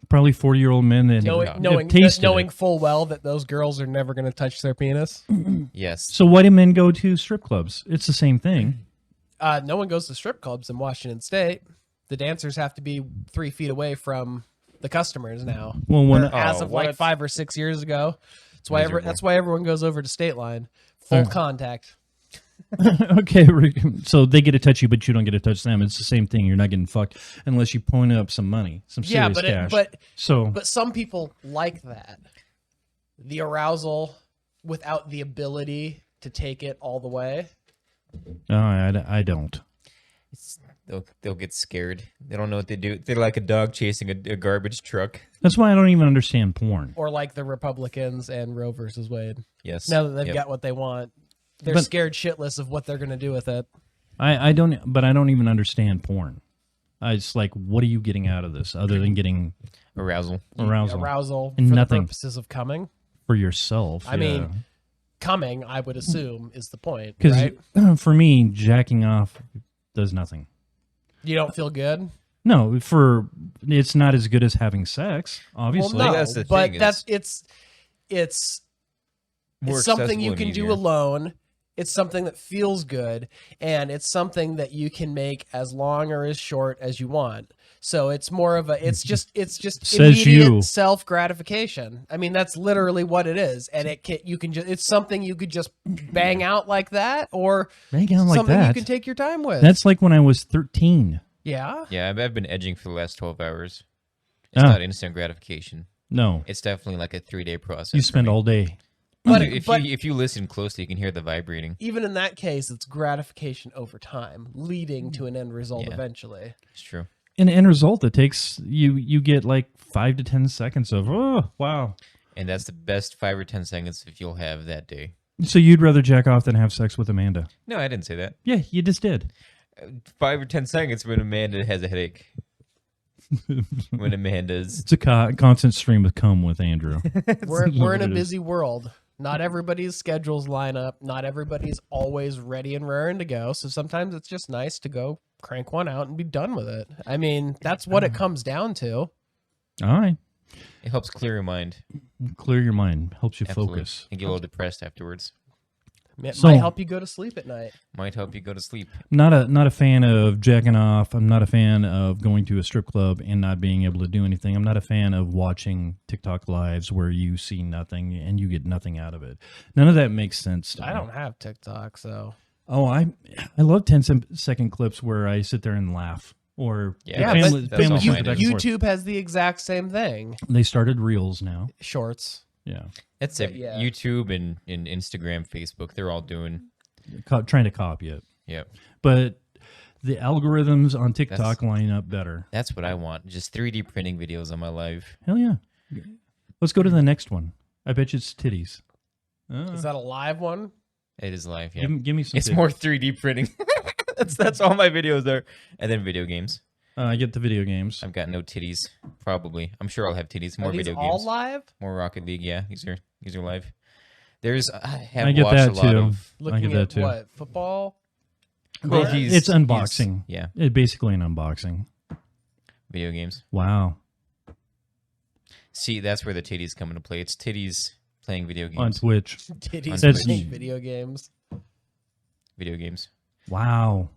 A: Probably 40-year-old men that have tasted
C: knowing
A: it.
C: full well that those girls are never going to touch their penis.
B: Yes.
A: So why do men go to strip clubs? It's the same thing.
C: No one goes to strip clubs in Washington State. The dancers have to be 3 feet away from the customers now.
A: Well, when
C: Or as of like
B: what?
C: 5 or 6 years ago.
B: Miserable.
C: That's why everyone goes over to State Line. Full contact.
A: okay, so they get to touch you, but you don't get to touch them. It's the same thing. You're not getting fucked unless you point up some money, some
C: Yeah,
A: serious cash.
C: but some people like that. The arousal without the ability to take it all the way.
A: No, I don't.
B: They'll get scared. They don't know what they do. They're like a dog chasing a garbage truck.
A: That's why I don't even understand porn.
C: Or like the Republicans and Roe versus Wade.
B: Yes.
C: Now that they've
B: Yep.
C: got what they want, they're
A: But-
C: scared shitless of what they're going to do with it.
A: I don't, but I don't even understand porn. It's like, what are you getting out of this other than getting
B: Arousal.
A: arousal
C: Arousal
A: And
C: for
A: nothing.
C: the purposes of coming.
A: for yourself?
C: I mean, coming, I would assume, is the point,
A: because
C: right?
A: for me, jacking off does nothing.
C: You don't feel good?
A: No, it's not as good as having sex, obviously.
C: Well, no,
B: That's the
C: but
B: thing,
C: it's
B: More
C: something
B: accessible
C: you
B: and
C: can do
B: easier.
C: alone. It's something that feels good, and it's something that you can make as long or as short as you want. So it's more of a it's just
A: Says
C: immediate
A: you.
C: self gratification. I mean, that's literally what it is, and it's something you could just bang out like that, or
A: Bang out like
C: something you
A: that.
C: can take your time with.
A: That's like when I was 13.
C: yeah.
B: Yeah, I've been edging for the last 12 hours. It's
A: Ah.
B: not instant gratification.
A: No,
B: It's definitely like a 3-day process.
A: you
B: for
A: spend
B: me.
A: all day.
C: But,
B: If you listen closely, you can hear the vibrating.
C: even in that case, it's gratification over time, leading to an end result
B: Yeah.
C: eventually.
B: It's true.
A: In the end result, it takes you get like 5 to 10 seconds of, oh, wow.
B: And that's the best 5 or 10 seconds if you'll have that day.
A: So you'd rather jack off than have sex with Amanda?
B: No, I didn't say that.
A: Yeah, you just did.
B: 5 or 10 seconds when Amanda has a headache. When Amanda's
A: It's a constant stream of cum with Andrew.
C: We're in
A: what
C: a
A: it is.
C: busy world. Not everybody's schedules line up. Not everybody's always ready and raring to go. So sometimes it's just nice to go crank one out and be done with it. I mean, that's what it comes down to.
A: All right.
B: it helps clear your mind.
A: Clear your mind. Helps you
B: Absolutely.
A: focus.
B: And get a little depressed afterwards.
C: It
A: So-
C: might help you go to sleep at night.
B: Might help you go to sleep.
A: Not a fan of jacking off. I'm not a fan of going to a strip club and not being able to do anything. I'm not a fan of watching TikTok lives where you see nothing and you get nothing out of it. None of that makes sense to me.
C: I don't have TikTok, so
A: Oh, I love 10-second clips where I sit there and laugh. Or
B: Yeah,
C: but
A: family,
B: that's
A: family
B: all
A: shit
B: mine
A: back
B: is.
A: and forth.
C: YouTube has the exact same thing.
A: They started reels now.
C: Shorts.
A: Yeah,
B: That's
C: But
B: it.
C: yeah.
B: YouTube and Instagram, Facebook, they're all doing.
A: trying to copy it.
B: Yeah,
A: But the algorithms on TikTok
B: That's-
A: line up better.
B: that's what I want. Just 3D printing videos on my live.
A: Hell yeah. Let's go to the next one. I bet you it's titties.
C: Is that a live one?
B: It is live. Yeah,
A: Give me some
B: it's
A: titties.
B: more 3D printing. that's all my videos are. And then video games.
A: I get the video games.
B: I've got no titties. Probably. I'm sure I'll have titties. More
C: Are these
B: video
C: all
B: games.
C: live?
B: More Rocket League. Yeah, these are live. There's I have
A: I get
B: watched
A: that
B: a lot
A: too.
B: of.
C: Looking
A: get that
C: at
A: too.
C: what? Football?
B: Well,
A: It's unboxing.
B: Yeah,
A: It's basically an unboxing.
B: video games.
A: Wow.
B: See, that's where the titties come into play. It's titties playing video
A: On
B: games.
A: Twitch.
C: Titties
A: That's-
C: playing video games.
B: Video games.
A: Wow.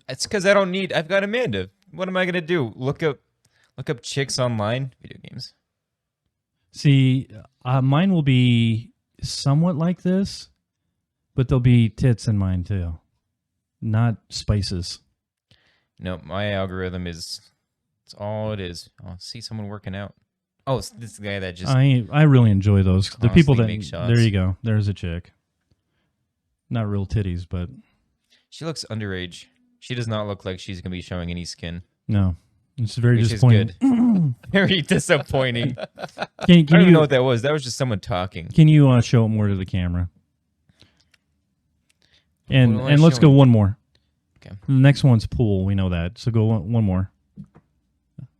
B: It's because I don't need. I've got Amanda. What am I gonna do? Look up chicks online. Video games.
A: See, mine will be somewhat like this, but there'll be tits in mine too. Not spices.
B: No, my algorithm is. It's all it is. Oh, see someone working out. Oh, it's this guy that just.
A: I really enjoy those. The people that
B: Constantly make shots.
A: there you go. There's a chick. Not real titties, but
B: She looks underage. She does not look like she's gonna be showing any skin.
A: no. It's very
B: Which is
A: disappointing.
B: Very disappointing.
A: Can,
B: I don't
A: can
B: even
A: you
B: know what that was. That was just someone talking.
A: can you show it more to the camera? And
B: What am I
A: let's go
B: showing?
A: one more.
B: Okay.
A: The next one's pool. We know that. So go one more.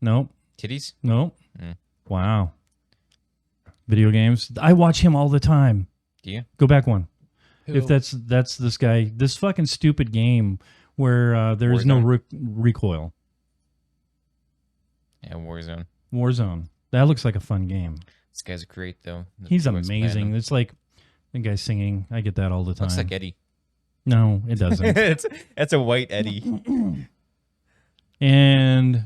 A: Nope.
B: Titties?
A: Nope.
B: Mm.
A: Wow. Video games. I watch him all the time.
B: Do you?
A: Go back one.
C: Who?
A: If that's this guy, this fucking stupid game where there is no
B: Warzone.
A: recoil.
B: Yeah, Warzone.
A: Warzone. That looks like a fun game.
B: This guy's great though.
A: He's
B: Who explained
A: amazing.
B: him.
A: It's like the guy singing. I get that all the time.
B: Looks like Eddie.
A: No, it doesn't.
B: That's a white Eddie.
A: And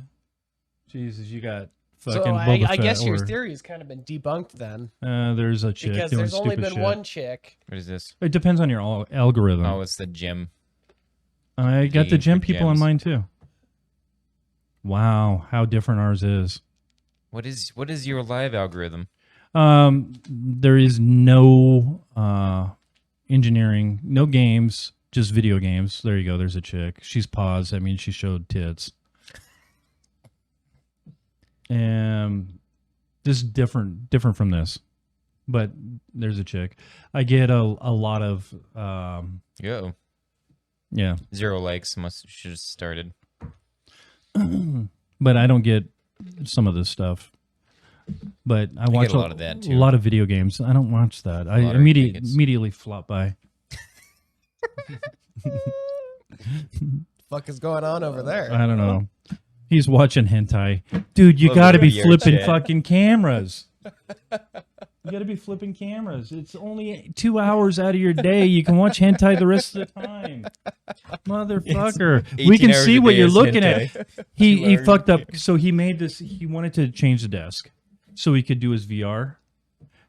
A: Jesus, you got fucking
C: So
A: Boba
C: I
A: Fett
C: guess your
A: or-
C: theory has kind of been debunked then,
A: there's a chick
C: because
A: doing
C: there's only
A: stupid
C: been
A: shit.
C: one chick.
B: What is this?
A: It depends on your algorithm.
B: Oh, it's the gym.
A: I got the
B: Game
A: gym
B: for
A: people on
B: gems.
A: mine too. Wow, how different ours is.
B: What is your live algorithm?
A: There is no engineering, no games, just video games. There you go. There's a chick. She's paused. I mean, she showed tits. This is different from this, but there's a chick. I get a lot of
B: Yo,
A: yeah,
B: 0 likes. Should have started.
A: but I don't get some of this stuff. But I watch
B: get a lot of that, too.
A: A lot of video games. I don't watch that. I
B: lot of tickets.
A: immediately flop by.
C: Fuck is going on over there?
A: I don't know. He's watching hentai. Dude, you
B: Love
A: got to
B: it
A: be
B: VR
A: flipping
B: chat.
A: fucking cameras. You got to be flipping cameras. It's only 2 hours out of your day. You can watch hentai the rest of the time. Motherfucker. We
B: 18
A: can
B: hours
A: see
B: a
A: what
B: day
A: you're
B: is
A: looking
B: hentai.
A: at. He
B: 2 hours
A: fucked
B: a
A: up. So he made this. He wanted to change the desk so he could do his VR.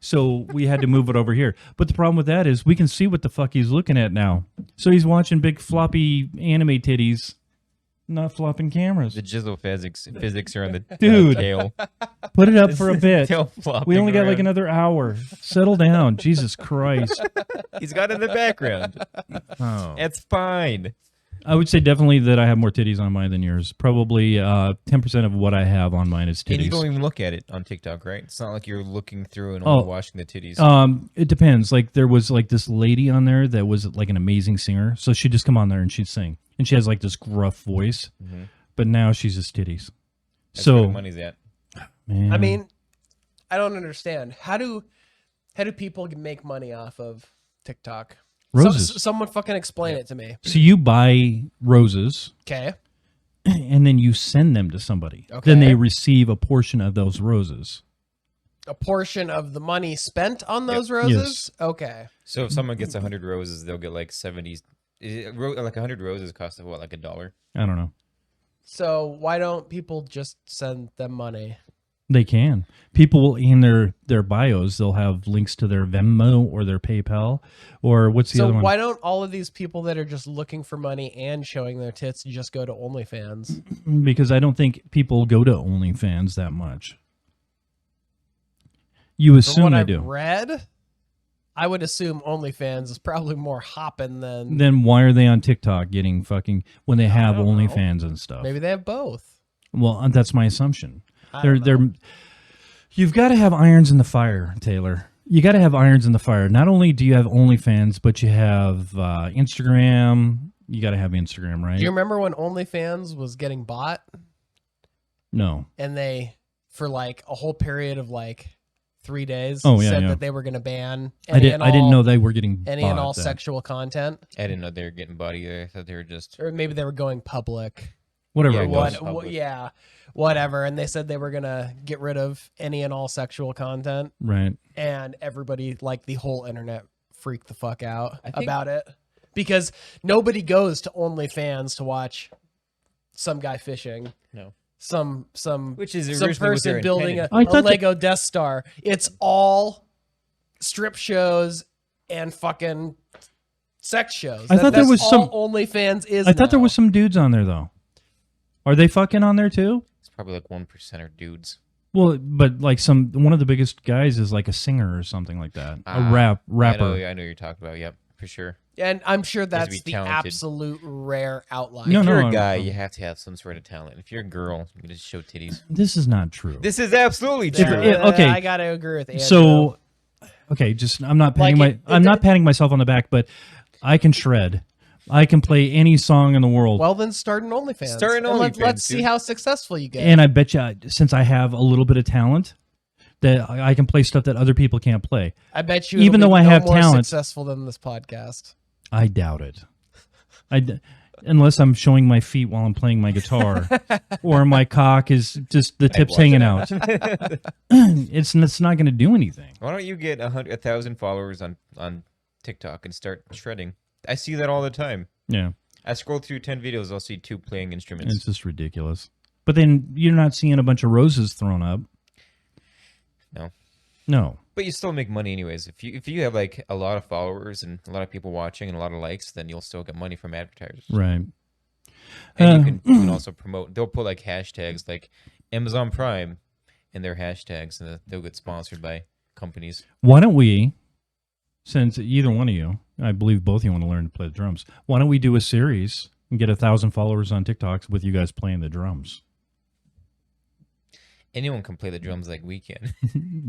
A: So we had to move it over here. But the problem with that is we can see what the fuck he's looking at now. So he's watching big floppy anime titties, not flopping cameras.
B: The jizzle physics are on the
A: Dude.
B: tail.
A: Put it up for a bit.
B: Tail flopping
A: We only got like
B: around.
A: another hour. Settle down. Jesus Christ.
B: He's got it in the background.
A: Oh.
B: It's fine.
A: I would say definitely that I have more titties on mine than yours. Probably 10% of what I have on mine is
B: And you
A: titties.
B: don't even look at it on TikTok, right? It's not like you're looking through and
A: Oh.
B: only watching the titties.
A: It depends. Like there was like this lady on there that was like an amazing singer. So she'd just come on there and she'd sing. And she has like this gruff voice. But now she's just titties.
B: That's where the
A: So
B: money's at.
A: man,
C: I mean, I don't understand. How do people make money off of TikTok?
A: roses.
C: Someone fucking explain it to me.
A: So you buy roses
C: Okay.
A: and then you send them to somebody.
C: Okay.
A: Then they receive a portion of those roses.
C: A portion of the money spent on those roses? Okay.
B: So if someone gets 100 roses, they'll get like 70. Like 100 roses cost what, like $1?
A: I don't know.
C: So why don't people just send them money?
A: They can. People will in their bios, they'll have links to their Venmo or their PayPal or what's the
C: So
A: other one?
C: why don't all of these people that are just looking for money and showing their tits just go to OnlyFans?
A: Because I don't think people go to OnlyFans that much. You
C: From
A: assume
C: what
A: they
C: I've
A: do.
C: read, I would assume OnlyFans is probably more hopping than
A: Then why are they on TikTok getting fucking when they have
C: don't know.
A: OnlyFans and stuff?
C: maybe they have both.
A: Well, that's my assumption.
C: I
A: They're
C: don't know.
A: you've got to have irons in the fire, Taylor. You got to have irons in the fire. Not only do you have OnlyFans, but you have Instagram. You got to have Instagram, right?
C: Do you remember when OnlyFans was getting bought
A: No.
C: and they, for like a whole period of like 3 days,
A: Oh, yeah,
C: said
A: yeah.
C: that they were going to ban
A: I didn't know they were getting
C: any
A: bought
C: and all
A: then.
C: sexual content,
B: I didn't know they were getting bought either. I thought they were just.
C: or maybe they were going public.
A: Whatever
B: Yeah,
A: it
B: go
A: was.
B: on. public.
C: Yeah, whatever. And they said they were going to get rid of any and all sexual content.
A: Right.
C: And everybody, like the whole internet, freaked the fuck out
B: I think-
C: about it because nobody goes to OnlyFans to watch some guy fishing.
B: No.
C: Some
B: Which is
C: some
B: originally what they
C: person
B: were
C: building a,
B: intended
A: I
C: a
A: thought that-
C: Lego Death Star. It's all strip shows and fucking sex shows.
A: I thought there
C: that's
A: was
C: all
A: some-
C: OnlyFans is.
A: I thought there
C: now.
A: was some dudes on there though. Are they fucking on there too?
B: It's probably like 1% are dudes.
A: Well, but like one of the biggest guys is like a singer or something like that. A rapper.
B: I know you're talking about. Yep, for sure.
C: And I'm sure that's
B: be
C: the
B: talented.
C: absolute rare outlier.
A: No,
B: If you're
A: no,
B: a guy,
A: no.
B: you have to have some sort of talent. If you're a girl, you can just show titties.
A: This is not true.
B: This is absolutely
A: If-
B: true.
A: okay.
C: I gotta agree with Andrew.
A: So, okay, just I'm not patting
C: Like
A: I'm not patting myself on the back, but I can shred. I can play any song in the world,
C: well, then start an OnlyFans.
B: Start an
C: And
B: OnlyFans,
C: let's see
B: dude.
C: how successful you get.
A: and I bet you, since I have a little bit of talent, that I can play stuff that other people can't play.
C: I bet you,
A: even
C: it'll
A: though
C: be
A: I
C: no
A: have
C: more
A: talent-
C: successful than this podcast.
A: I doubt it. unless I'm showing my feet while I'm playing my guitar, or my cock is just the tips hanging out. It's not going to do anything.
B: Why don't you get 1,000 followers on TikTok and start shredding? I see that all the time.
A: Yeah,
B: I scroll through 10 videos, I'll see 2 playing instruments.
A: it's just ridiculous. But then you're not seeing a bunch of roses thrown up. No.
B: But you still make money anyways. If you have like a lot of followers and a lot of people watching and a lot of likes, then you'll still get money from advertisers.
A: Right.
B: And you can also promote. They'll put like hashtags like Amazon Prime in their hashtags, and they'll get sponsored by companies.
A: Why don't we, since either one of you, I believe both of you want to learn to play the drums, why don't we do a series and get 1,000 followers on TikToks with you guys playing the drums?
B: Anyone can play the drums like we can.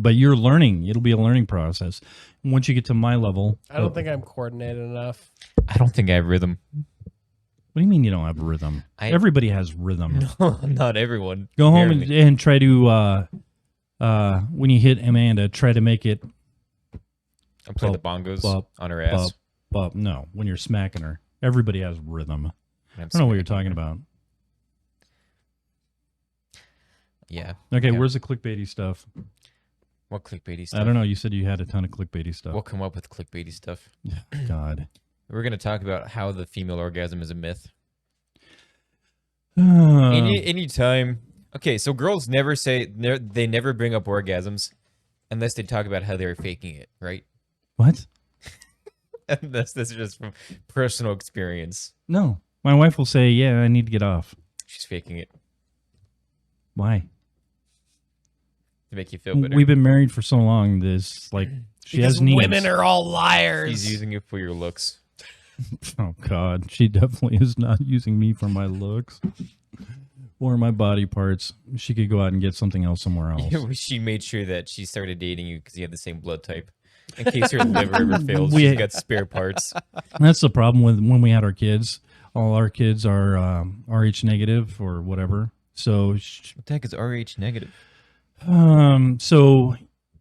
A: But you're learning. It'll be a learning process. Once you get to my level.
C: I don't think I'm coordinated enough.
B: I don't think I have rhythm.
A: What do you mean you don't have rhythm? Everybody has rhythm.
B: No, not everyone.
A: Go home
B: Apparently.
A: and try to, when you hit Amanda, try to make it.
B: I'll play the
A: Bop,
B: bongos
A: bop,
B: on her ass.
A: Bop. No, when you're smacking her. Everybody has rhythm. I don't know what you're talking about.
B: Yeah.
A: Okay, where's the clickbaity stuff?
B: What clickbaity stuff?
A: I don't know. You said you had a ton of clickbaity stuff.
B: We'll come up with clickbaity stuff.
A: God.
B: We're going to talk about how the female orgasm is a myth.
A: Uh,
B: Anytime. Okay, so girls never say, they never bring up orgasms unless they talk about how they're faking it, right?
A: What?
B: That's just from personal experience.
A: No. My wife will say, yeah, I need to get off.
B: She's faking it
A: Why?
B: to make you feel better.
A: We've been married for so long. This, like, she
C: Because
A: has needs.
C: women are all liars.
B: She's using it for your looks.
A: Oh, God. She definitely is not using me for my looks or my body parts. She could go out and get something else somewhere else.
B: She made sure that she started dating you because you had the same blood type. In case your liver ever fails,
A: We-
B: she's got spare parts.
A: That's the problem with when we had our kids. All our kids are RH negative or whatever. So,
B: What the heck is RH negative?
A: so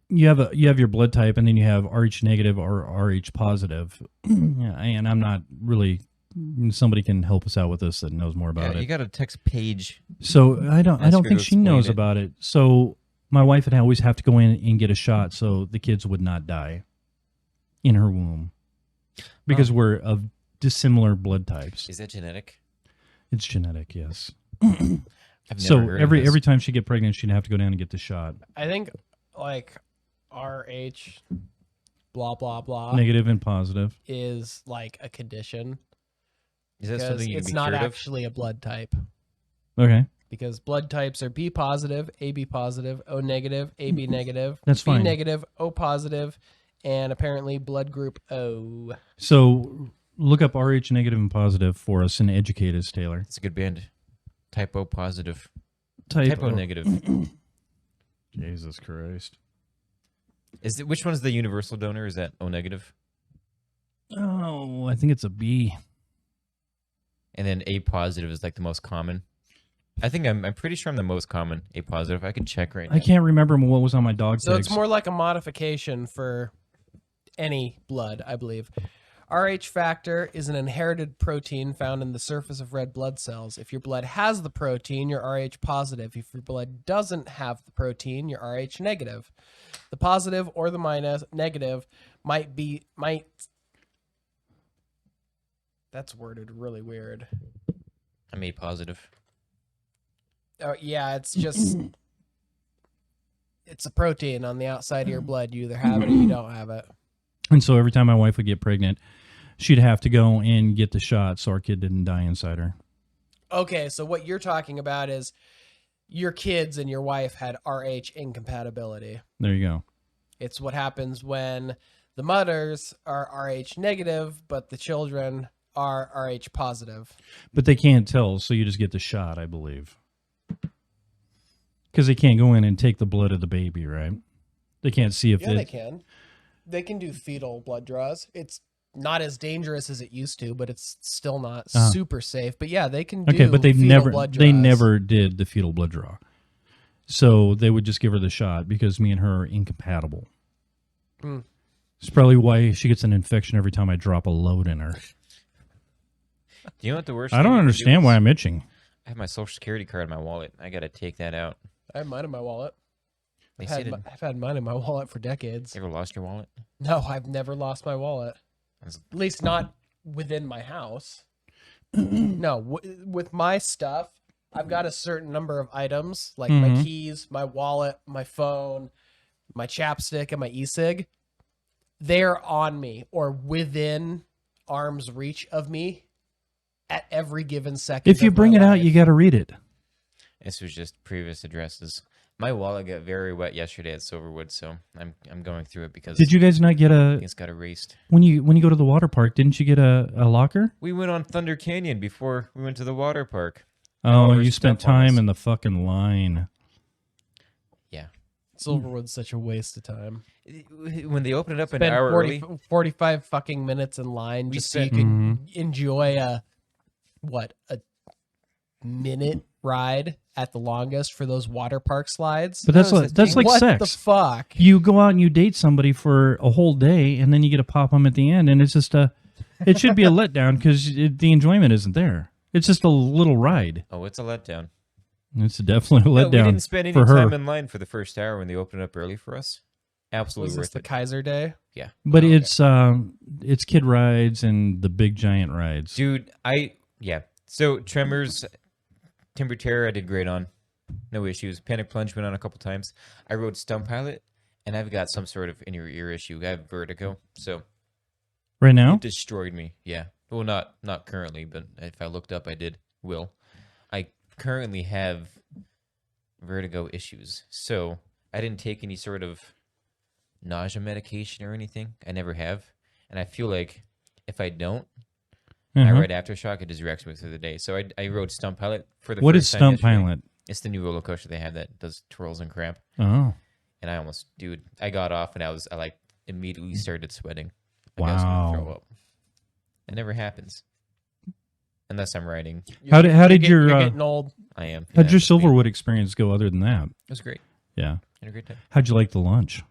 A: you have your blood type, and then you have RH negative or RH positive. Yeah, and I'm not really. Somebody can help us out with this that knows more about
B: You
A: it.
B: got to text Paige.
A: So I don't
B: Ask her
A: think
B: to
A: she knows
B: explain it.
A: about it. So my wife would always have to go in and get a shot so the kids would not die in her womb because we're of dissimilar blood types.
B: Is that genetic?
A: It's genetic, yes.
B: I've never
A: So
B: heard of this.
A: every time she'd get pregnant, she'd have to go down and get the shot.
C: I think like RH blah blah blah
A: Negative and positive.
C: is like a condition
B: Is that
C: because
B: something you can
C: it's
B: be
C: not
B: cured of?
C: actually a blood type.
A: Okay.
C: Because blood types are B positive, AB positive, O negative, AB negative,
A: That's
C: B
A: fine.
C: negative, O positive, and apparently blood group O.
A: So look up RH negative and positive for us and educate us, Taylor.
B: It's a good band. Typo positive.
A: Type
B: Typo negative.
A: Jesus Christ.
B: Which one's the universal donor? Is that O negative?
A: Oh, I think it's a B.
B: And then A positive is like the most common. I think I'm pretty sure I'm the most common A positive. I can check right now.
A: I can't remember what was on my dog
C: So
A: tags.
C: it's more like a modification for any blood, I believe. Rh factor is an inherited protein found in the surface of red blood cells. If your blood has the protein, you're Rh positive. If your blood doesn't have the protein, you're Rh negative. The positive or the negative might. That's worded really weird.
B: I'm A positive.
C: Oh yeah, it's just it's a protein on the outside of your blood. You either have it or you don't have it.
A: And so every time my wife would get pregnant, she'd have to go and get the shot so our kid didn't die inside her.
C: Okay, so what you're talking about is your kids and your wife had Rh incompatibility.
A: There you go.
C: It's what happens when the mothers are Rh negative, but the children are Rh positive.
A: But they can't tell, so you just get the shot, I believe. Because they can't go in and take the blood of the baby, right? They can't see if
C: Yeah, they can. They can do fetal blood draws. It's not as dangerous as it used to, but it's still not super safe. But yeah, they can do
A: Okay, but they
C: fetal blood draws.
A: never did the fetal blood draw. So they would just give her the shot because me and her are incompatible. It's probably why she gets an infection every time I drop a load in her.
B: Do you know what the worst?
A: I
B: thing
A: don't
B: you can do
A: understand
B: is-
A: why I'm itching.
B: I have my social security card in my wallet. I gotta take that out.
C: I have mine in my wallet.
B: They
C: I've
B: said
C: had, I've had mine in my wallet for decades.
B: you ever lost your wallet?
C: No, I've never lost my wallet.
B: That's-
C: At least not within my house. No, with my stuff, I've got a certain number of items, like my
A: Mhm.
C: keys, my wallet, my phone, my chapstick, and my e-cig. They're on me or within arm's reach of me at every given second.
A: If you
C: of
A: bring
C: my
A: it out,
C: life.
A: you got to read it.
B: This was just previous addresses. My wallet got very wet yesterday at Silverwood, so I'm going through it because
A: Did you guys not get a
B: it's got erased.
A: when you go to the water park? Didn't you get a locker?
B: We went on Thunder Canyon before we went to the water park.
A: Oh,
B: our
A: you spent
B: stuff on
A: time
B: us.
A: in the fucking line.
B: Yeah.
C: Silverwood's such a waste of time.
B: When they opened it up an
C: Spend
B: hour
C: 40,
B: early,
C: 45 fucking minutes in line
B: We
C: just so you
B: spent-
C: can enjoy a minute ride at the longest for those water park slides.
A: But that's
B: That was
A: like
B: the
A: that's
B: thing.
A: like
C: what
A: sex.
C: the fuck?
A: You go out and you date somebody for a whole day, and then you get to pop them at the end, and it's just it should be a letdown because the enjoyment isn't there. It's just a little ride.
B: oh, it's a letdown.
A: It's definitely a
B: No, we
A: letdown
B: didn't spend any
A: for her.
B: time in line for the first hour when they opened up early for us. Absolutely
C: Was this
B: worth
C: the
B: it.
C: Kaiser Day?
B: Yeah,
A: But
C: Oh, okay.
A: it's kid rides and the big giant rides.
B: dude. So Tremors, Timber Terror, I did great on. No issues. Panic Plunge went on a couple times. I rode Stump Pilot, and I've got some sort of inner ear issue. I have vertigo, so
A: Right now,
B: it destroyed me. Yeah. Well, not currently, but if I looked up, I will. I currently have vertigo issues, so I didn't take any sort of nausea medication or anything. I never have, and I feel like if I don't, I
A: Uh-huh.
B: ride Aftershock, it just wrecks me through the day. So I rode Stump Pilot for the
A: What
B: first
A: is
B: time
A: Stump
B: yesterday.
A: Pilot?
B: It's the new roller coaster they have that does twirls and cramp.
A: Oh,
B: And I got off and I like immediately started sweating. Like I was gonna throw
A: wow.
B: up. It never happens. Unless I'm riding.
A: How did your
C: you're getting old?
B: I am.
A: how'd
B: Yeah,
A: your
B: it's me.
A: Silverwood experience go? Other than that,
B: It was great.
A: yeah.
B: Had a great time.
A: How'd you like the lunch?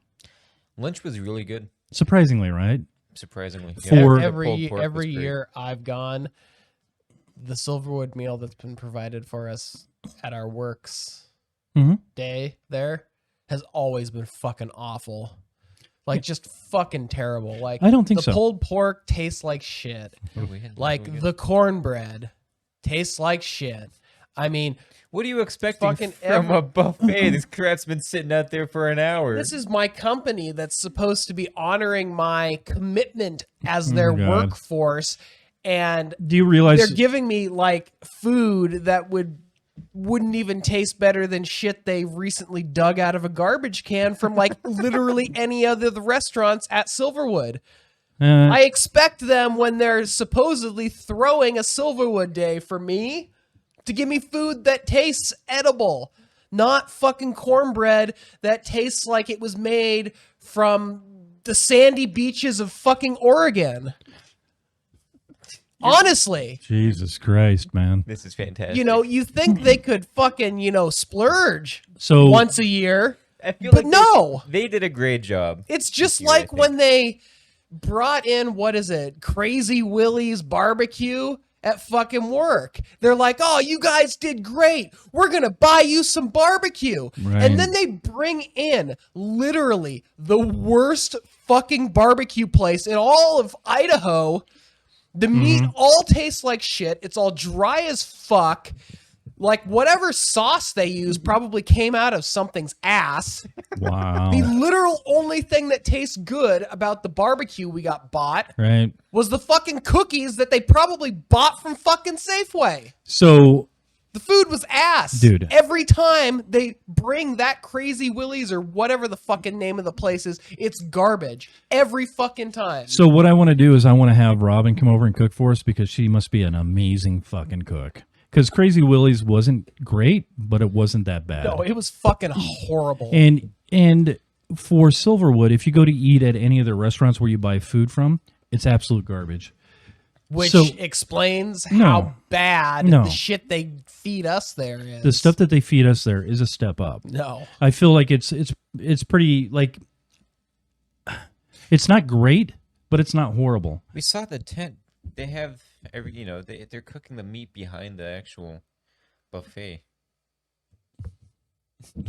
B: Lunch was really good,
A: Surprisingly, right?
B: surprisingly.
A: For-
B: the
C: every
B: pulled pork was
C: every
B: great.
C: year I've gone, the Silverwood meal that's been provided for us at our works
A: Mhm.
C: day there has always been fucking awful. Like just fucking terrible. Like
A: I don't think
C: the
A: so.
C: pulled pork tastes like shit.
B: What we had-
C: Like
B: what we
C: the cornbread tastes like shit. I mean,
B: What are you expecting
C: fucking
B: from a buffet? This crap's been sitting out there for an hour.
C: this is my company that's supposed to be honoring my commitment as their
A: God.
C: workforce, and
A: Do you realize?
C: they're giving me like food that wouldn't even taste better than shit they recently dug out of a garbage can from like literally any other of the restaurants at Silverwood. I expect them when they're supposedly throwing a Silverwood day for me to give me food that tastes edible, not fucking cornbread that tastes like it was made from the sandy beaches of fucking Oregon. Honestly,
A: Jesus Christ, man.
B: This is fantastic.
C: you think they could fucking, splurge
A: So
C: once a year,
B: I feel
C: but
B: like
C: no.
B: they did a great job.
C: It's just
B: year, I
C: like
B: think.
C: when they brought in, what is it, Crazy Willie's barbecue at fucking work. They're like, oh, you guys did great. We're going to buy you some barbecue.
A: Right.
C: And then they bring in literally the worst fucking barbecue place in all of Idaho. The meat all tastes like shit. It's all dry as fuck. Like whatever sauce they use probably came out of something's ass.
A: wow,
C: The literal only thing that tastes good about the barbecue we got bought
A: right?
C: was the fucking cookies that they probably bought from fucking Safeway.
A: So
C: The food was ass.
A: Dude.
C: Every time they bring that Crazy Willie's or whatever the fucking name of the place is, it's garbage. Every fucking time.
A: So what I want to do is I want to have Robin come over and cook for us because she must be an amazing fucking cook. Because Crazy Willie's wasn't great, but it wasn't that bad.
C: No, it was fucking horrible.
A: And for Silverwood, if you go to eat at any of the restaurants where you buy food from, it's absolute garbage.
C: Which
A: so-
C: explains
A: No.
C: how bad
A: No.
C: the shit they feed us there is.
A: The stuff that they feed us there is a step up.
C: No.
A: I feel like it's pretty like it's not great, but it's not horrible.
B: We saw the tent. They have they're cooking the meat behind the actual buffet.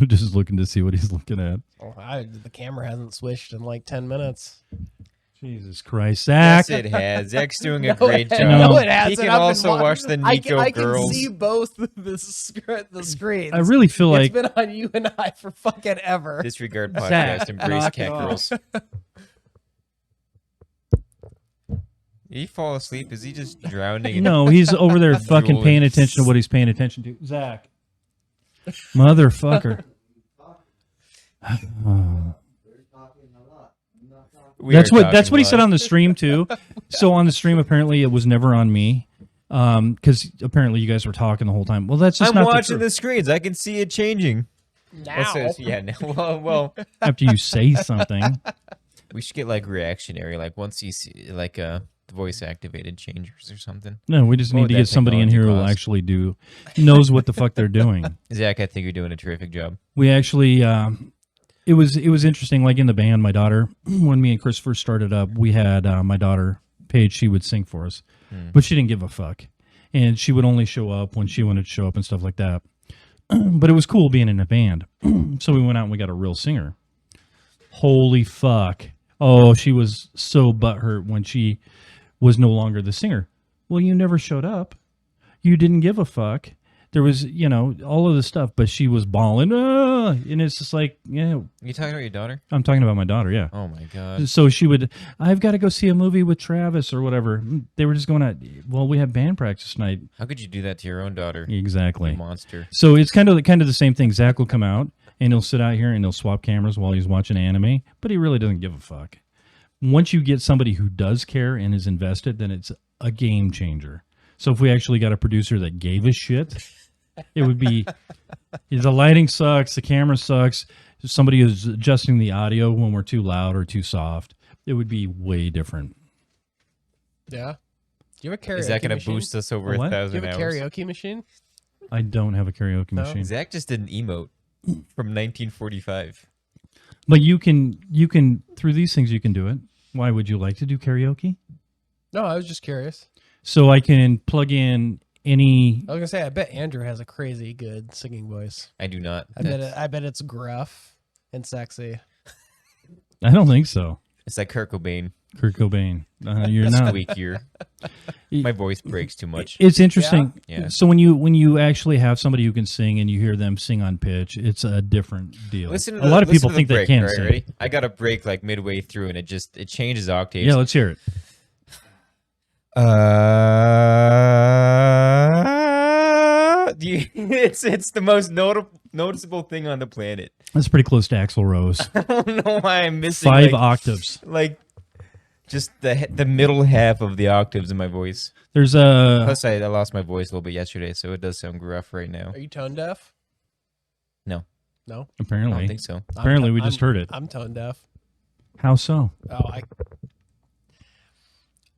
A: Just looking to see what he's looking at.
C: Oh, the camera hasn't switched in like 10 minutes.
A: Jesus Christ, Zach.
B: Yes, it has. Zach's doing a
C: No,
B: great
C: it-
B: job.
C: no, it hasn't.
B: He can
C: I've been
B: also
C: wa-
B: watch the Nico
C: I
B: girls.
C: can see both the screens.
A: I really feel
C: It's
A: like
C: been on you and I for fucking ever.
B: Disregard
A: Zach,
B: podcast. Embrace
A: knock
B: cat
A: it off.
B: girls. Did he fall asleep? Is he just drowning? in
A: no, he's over there fucking
B: drooling?
A: paying attention to what he's paying attention to. Zach, motherfucker.
F: They're talking a lot. I'm not talking.
B: We
A: That's
B: are
A: what
B: talking
A: he
B: a
A: said
B: lot.
A: on the stream too. So on the stream, apparently it was never on me, because apparently you guys were talking the whole time. Well, that's just
B: I'm
A: not
B: watching
A: the
B: the screens. I can see it changing.
C: Now.
B: Yeah. Well,
A: after you say something.
B: we should get like reactionary. Like once you see like voice activated changers or something.
A: No, we just
B: What
A: need
B: would
A: to
B: that
A: get somebody in here who will
B: technology
A: actually knows what the fuck they're doing.
B: Zach, I think you're doing a terrific job.
A: We actually, it was interesting. Like in the band, my daughter, when me and Chris first started up, we had my daughter Paige. She would sing for us, but she didn't give a fuck, and she would only show up when she wanted to show up and stuff like that. But it was cool being in a band, so we went out and we got a real singer. Holy fuck! Oh, she was so butthurt when she was no longer the singer. Well, you never showed up. You didn't give a fuck. There was, all of the stuff, but she was bawling, and it's just like,
B: You talking about your daughter?
A: I'm talking about my daughter, yeah.
B: Oh my god.
A: So she would, I've got to go see a movie with Travis or whatever. They were just going out, well, we have band practice tonight.
B: How could you do that to your own daughter?
A: Exactly.
B: You monster.
A: So it's kind of the same thing. Zach will come out and he'll sit out here and he'll swap cameras while he's watching anime, but he really doesn't give a fuck. Once you get somebody who does care and is invested, then it's a game changer. So if we actually got a producer that gave a shit, it would be the lighting sucks, the camera sucks. Somebody is adjusting the audio when we're too loud or too soft. It would be way different.
C: Yeah. Do you have a karaoke
B: Is that going to
C: machine?
B: boost us over
A: A what?
C: Do
B: 1,000
C: you have a
B: hours?
C: karaoke machine?
A: I don't have a karaoke
C: No.
A: machine,
B: Zach just did an emote from 1945.
A: but you can through these things you can do it. Why would you like to do karaoke?
C: No, I was just curious.
A: So I can plug in any.
C: I was gonna say, I bet Andrew has a crazy good singing voice.
B: I do not.
C: I bet it's gruff and sexy.
A: I don't think so.
B: It's like Kurt Cobain.
A: Kurt Cobain. You're not.
B: Squeakier. My voice breaks too much.
A: It's interesting.
B: Yeah? Yeah.
A: So when you actually have somebody who can sing and you hear them sing on pitch, it's a different deal.
B: Listen to
A: a lot of
B: listen
A: people
B: to the
A: think they
B: break.
A: can
B: All right,
A: sing.
B: ready? I got a break like midway through, and it changes octaves.
A: Yeah, let's hear it.
B: It's the most noticeable thing on the planet.
A: That's pretty close to Axl Rose.
B: I don't know why I'm missing
A: 5
B: like,
A: octaves.
B: like just the middle half of the octaves in my voice.
A: There's a
B: Plus, I lost my voice a little bit yesterday, so it does sound gruff right now.
C: Are you tone deaf?
B: No,
C: No.
B: I
A: apparently.
B: don't think so.
A: Apparently, we just heard it.
C: I'm tone deaf.
A: How so?
C: Oh,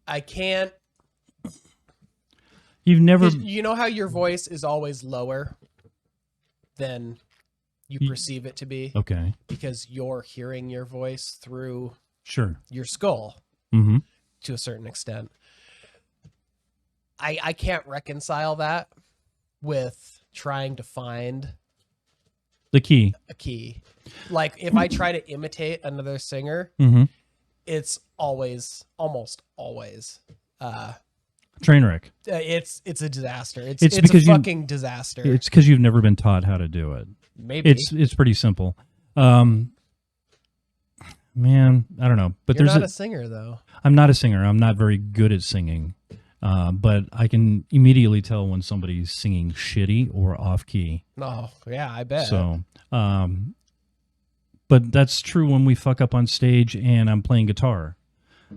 C: I can't.
A: You've never.
C: You know how your voice is always lower than you
A: Ye-
C: perceive it to be
A: Okay,
C: because you're hearing your voice through
A: sure.
C: your skull
A: Mm-hmm.
C: to a certain extent. I can't reconcile that with trying to find
A: The key.
C: a key. Like if I try to imitate another singer,
A: Mm-hmm.
C: it's almost always
A: Train wreck.
C: it's a disaster. It's
A: It's
C: a
A: because you-
C: fucking disaster.
A: It's because you've never been taught how to do it.
C: Maybe
A: It's pretty simple. Man, I don't know, but
C: you're
A: there's
C: not a singer though.
A: I'm not a singer. I'm not very good at singing, but I can immediately tell when somebody's singing shitty or off key.
C: Oh yeah, I bet.
A: So, but that's true when we fuck up on stage and I'm playing guitar.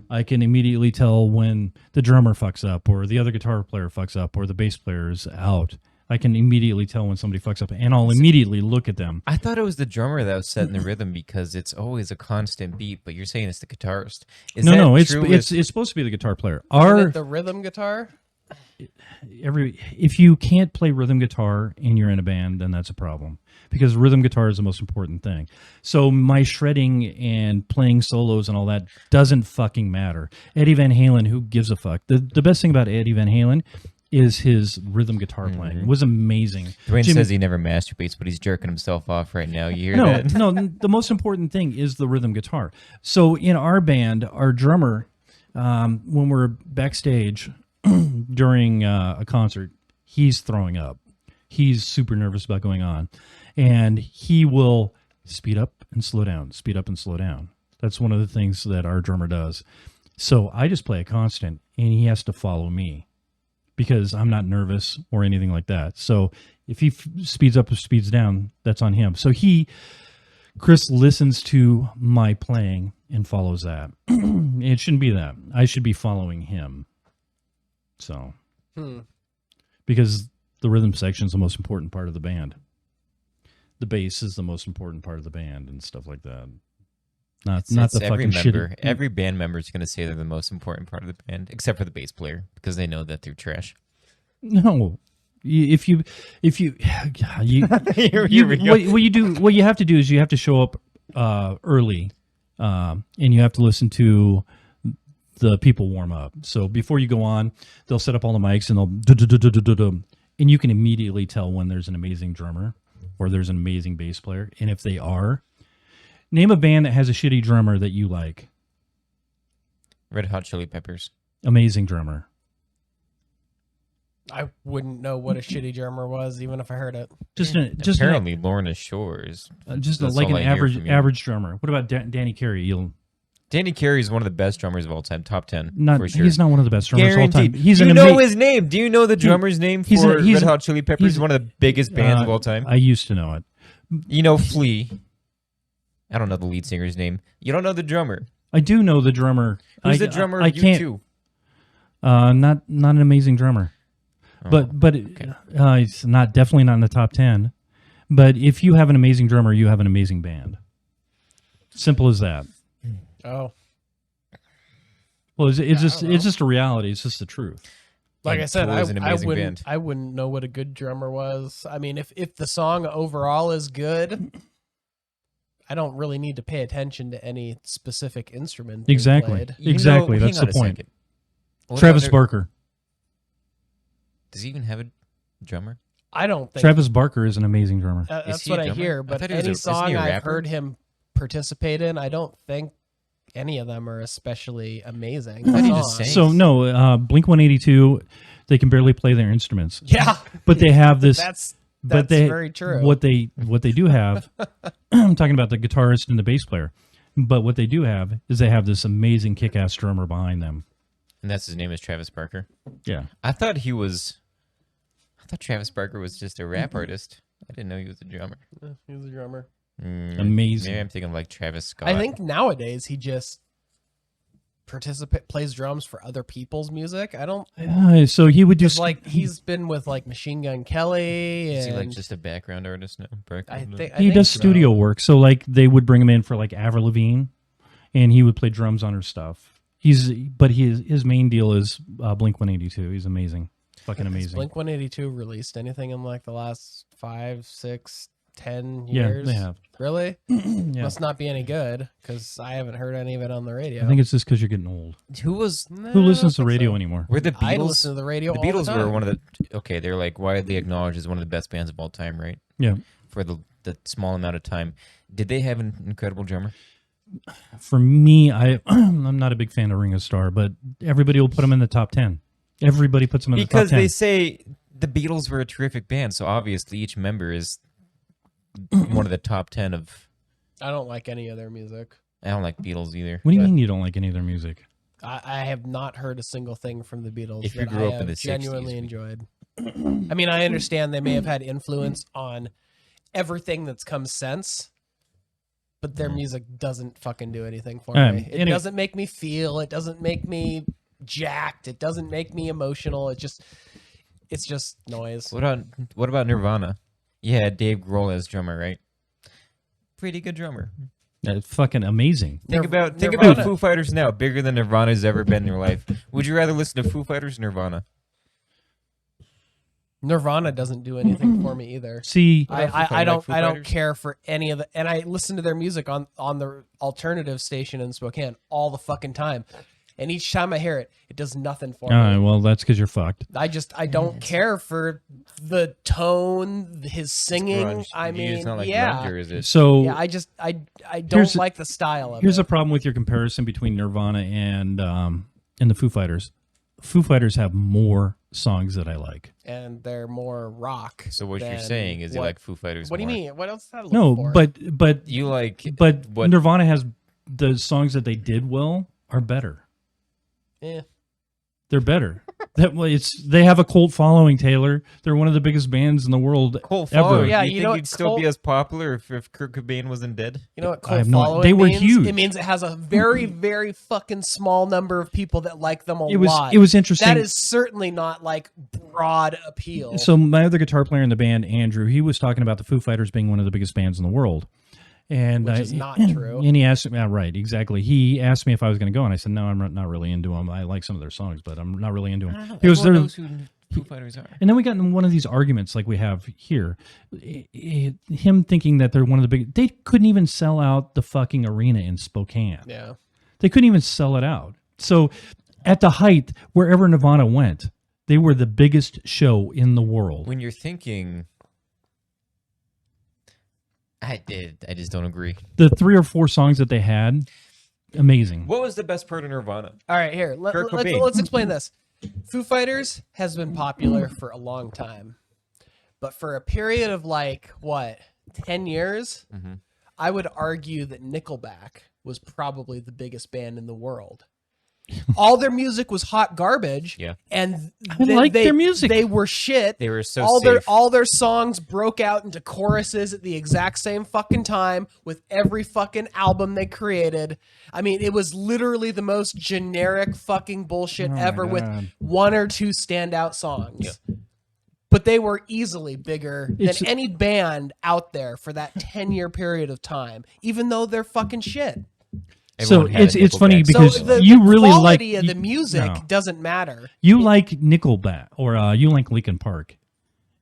A: I can immediately tell when the drummer fucks up or the other guitar player fucks up or the bass player is out. I can immediately tell when somebody fucks up and I'll immediately look at them.
B: I thought it was the drummer that was setting the rhythm because it's always a constant beat, but you're saying it's the guitarist. Is that
A: No, it's
B: true
A: it's supposed to be the guitar player.
C: Isn't
A: Our
C: it the rhythm guitar?
A: if you can't play rhythm guitar and you're in a band, then that's a problem, because rhythm guitar is the most important thing. So my shredding and playing solos and all that doesn't fucking matter. Eddie Van Halen, who gives a fuck? The best thing about Eddie Van Halen is his rhythm guitar playing. It was amazing.
B: Dwayne says he never masturbates, but he's jerking himself off right now. You hear
A: No,
B: that?
A: no, the most important thing is the rhythm guitar. So in our band, our drummer, when we're backstage during a concert, he's throwing up. He's super nervous about going on. And he will speed up and slow down, speed up and slow down. That's one of the things that our drummer does. So I just play a constant, and he has to follow me because I'm not nervous or anything like that. So if he speeds up or speeds down, that's on him. So Chris listens to my playing and follows that. It shouldn't be that. I should be following him. So, because the rhythm section is the most important part of the band. The bass is the most important part of the band and stuff like that. Not the
B: every
A: fucking
B: member.
A: shit.
B: Every band member is going to say they're the most important part of the band, except for the bass player, because they know that they're trash.
A: No, if you
B: Here we go.
A: what you have to do is you have to show up early, and you have to listen to the people warm up. So before you go on, they'll set up all the mics and they'll and you can immediately tell when there's an amazing drummer or there's an amazing bass player. And if they are, name a band that has a shitty drummer that you like.
B: Red Hot Chili Peppers.
A: Amazing drummer.
C: I wouldn't know what a shitty drummer was, even if I heard it.
B: Apparently, Lorna Shore is
A: just
B: that's
A: like
B: all
A: an
B: I hear from you.
A: average drummer. What about Danny Carey?
B: Danny Carey is one of the best drummers of all time, top 10
A: Not
B: for sure.
A: he's not one of the best drummers of all time.
B: Guaranteed.
A: He's
B: Do you
A: an
B: know his name? Do you know the drummer's name
A: he's
B: for
A: a- he's
B: Red
A: a-
B: Hot Chili Peppers?
A: he's-
B: One of the biggest bands of all time.
A: I used to know it.
B: You know Flea. I don't know the lead singer's name. You don't know the drummer.
A: I do know the drummer.
B: Who's the drummer
A: I
B: of
A: can't.
B: U2?
A: Not an amazing drummer, but
B: okay.
A: It's definitely not in the top 10. But if you have an amazing drummer, you have an amazing band. Simple as that.
C: Oh,
A: Well, it's
C: I
A: just
C: don't know.
A: it's just a reality. It's just the truth.
C: like
B: And
C: I said,
B: Tool is an amazing band.
C: I wouldn't know what a good drummer was. I mean, if the song overall is good, I don't really need to pay attention to any specific instrument. being
A: Exactly.
C: played.
A: Exactly,
B: hang
A: that's
B: on
A: the
B: a
A: point.
B: second. What
A: Travis
B: other-
A: Barker.
B: Does he even have a drummer?
C: I don't think
A: Travis Barker is an amazing drummer.
C: that's
B: he
C: what
B: a
C: I
B: drummer?
C: hear.
B: I
C: But
B: thought he was
C: any
B: isn't he
C: song
B: a
C: I've
B: rapper?
C: heard him participate in, I don't think any of them are especially amazing.
B: thought he just
C: songs.
B: sang.
A: So no, Blink 182, they can barely play their instruments.
C: Yeah,
A: But they have this.
C: that's
A: but they
C: very true.
A: What they do have, I'm talking about the guitarist and the bass player. But what they do have is they have this amazing kick-ass drummer behind them.
B: And that's his name is Travis Barker.
A: Yeah.
B: I thought Travis Barker was just a rap artist. I didn't know he was a drummer.
C: He's a drummer.
A: Amazing.
B: Maybe I'm thinking like Travis Scott.
C: I think nowadays he just plays drums for other people's music. I don't
A: So he would
C: just
A: just
C: like he's been with like Machine Gun Kelly
B: is
C: and
B: he like just a background artist now?
C: I think
A: he does studio work. So like they would bring him in for like Avril Lavigne, and he would play drums on her stuff. His main deal is Blink 182. He's amazing, fucking amazing.
C: Blink 182 released anything in like the last 5, 6, 10
A: Yeah,
C: years?
A: they have.
C: Really?
A: Yeah.
C: Must not be any good because I haven't heard any of it on the radio.
A: I think it's just because you're getting old.
B: Who
A: Who listens to radio anymore?
B: were the Beatles?
C: I listen to the radio.
B: The
C: all
B: Beatles
C: time.
B: were one of the they're like widely acknowledged as one of the best bands of all time, right?
A: Yeah.
B: For the small amount of time. Did they have an incredible drummer?
A: For me, I'm not a big fan of Ringo Starr, but everybody will put him in the top 10. Everybody puts him in
B: Because
A: the top 10.
B: they say the Beatles were a terrific band, so obviously each member is one of the top 10 of.
C: I don't like any of their music.
B: I don't like Beatles either.
A: What do you
B: but
A: mean you don't like any of their music?
C: I have not heard a single thing from the Beatles
B: If you
C: that
B: grew
C: I
B: up in
C: have
B: the 60s,
C: genuinely
B: we-
C: enjoyed. I mean, I understand they may have had influence on everything that's come since, but their music doesn't fucking do anything for me. It
A: anyway.
C: doesn't make me feel. It doesn't make me jacked. It doesn't make me emotional. It's just noise.
B: What about Nirvana? Yeah, Dave Grohl as drummer, right? Pretty good drummer.
A: Fucking amazing.
B: Think about
C: Nirvana-
B: Foo Fighters now, bigger than Nirvana's ever been in their life. Would you rather listen to Foo Fighters or Nirvana?
C: Nirvana doesn't do anything for me either.
A: See,
C: I don't
B: Foo
C: I don't
B: Fighters?
C: care for any of the, and I listen to their music on the alternative station in Spokane all the fucking time, and each time I hear it, it does nothing for me.
A: well, that's because you're fucked.
C: I don't care for the tone, his singing.
B: Grunge.
C: I
B: Do you use
C: mean,
B: not like
C: yeah,
B: grunge, or is it?
A: So
C: yeah. I don't
A: Here's-
C: like the style of
A: here's
C: it.
A: a problem with your comparison between Nirvana and the Foo Fighters. Foo Fighters have more songs that I like.
C: And they're more rock.
B: So what you're
C: than
B: saying is you
C: what-
B: like Foo Fighters
C: What do you
B: more.
C: mean? What else? Is that
A: No,
C: for?
A: but
B: You like what?
A: Nirvana has the songs that they did well are better.
C: Eh.
A: They're better. They have a cult following, Taylor. They're one of the biggest bands in the world
B: Cult
A: ever.
B: following.
C: Yeah,
B: you
C: you
B: think
C: know
B: you'd
C: what
B: still be
C: cult-
B: as popular if Kurt Cobain wasn't dead?
C: You know what
A: I
C: cult
A: have no-
C: following
A: they were
C: means?
A: huge.
C: It means it has a very, very fucking small number of people that like them a
A: It was
C: lot.
A: it was interesting.
C: That is certainly not like broad appeal.
A: So my other guitar player in the band, Andrew, he was talking about the Foo Fighters being one of the biggest bands in the world. And
C: Which is not true.
A: And he asked me, right, exactly. He asked me if I was going to go, and I said, no, I'm not really into them. I like some of their songs, but I'm not really into them. He was there.
B: Everyone knows who Foo Fighters are.
A: And then we got in one of these arguments like we have here. Him thinking that they're one of the big. They couldn't even sell out the fucking arena in Spokane.
C: yeah.
A: They couldn't even sell it out. So at the height, wherever Nirvana went, they were the biggest show in the world.
B: When you're thinking, I just don't agree.
A: The 3 or 4 songs that they had, amazing.
B: What was the best part of Nirvana?
C: All right, here.
B: Kurt Cobain.
C: Let's explain this. Foo Fighters has been popular for a long time. But for a period of like, what, 10 years,
B: Mhm.
C: I would argue that Nickelback was probably the biggest band in the world. All their music was hot garbage.
B: Yeah.
C: And
A: I like their music.
C: They were shit.
B: They were so
C: all
B: safe.
C: their songs broke out into choruses at the exact same fucking time with every fucking album they created. I mean, it was literally the most generic fucking bullshit
A: Oh my
C: ever with
A: God.
C: 1 or 2 standout songs. But they were easily bigger
A: It's-
C: than any band out there for that 10-year period of time, even though they're fucking shit.
B: Everyone had a
A: it's funny
B: Nickelback
A: because
C: So the,
A: you
C: the
A: really like
C: quality of the music
A: no.
C: doesn't matter.
A: You like Nickelback or you like Linkin Park.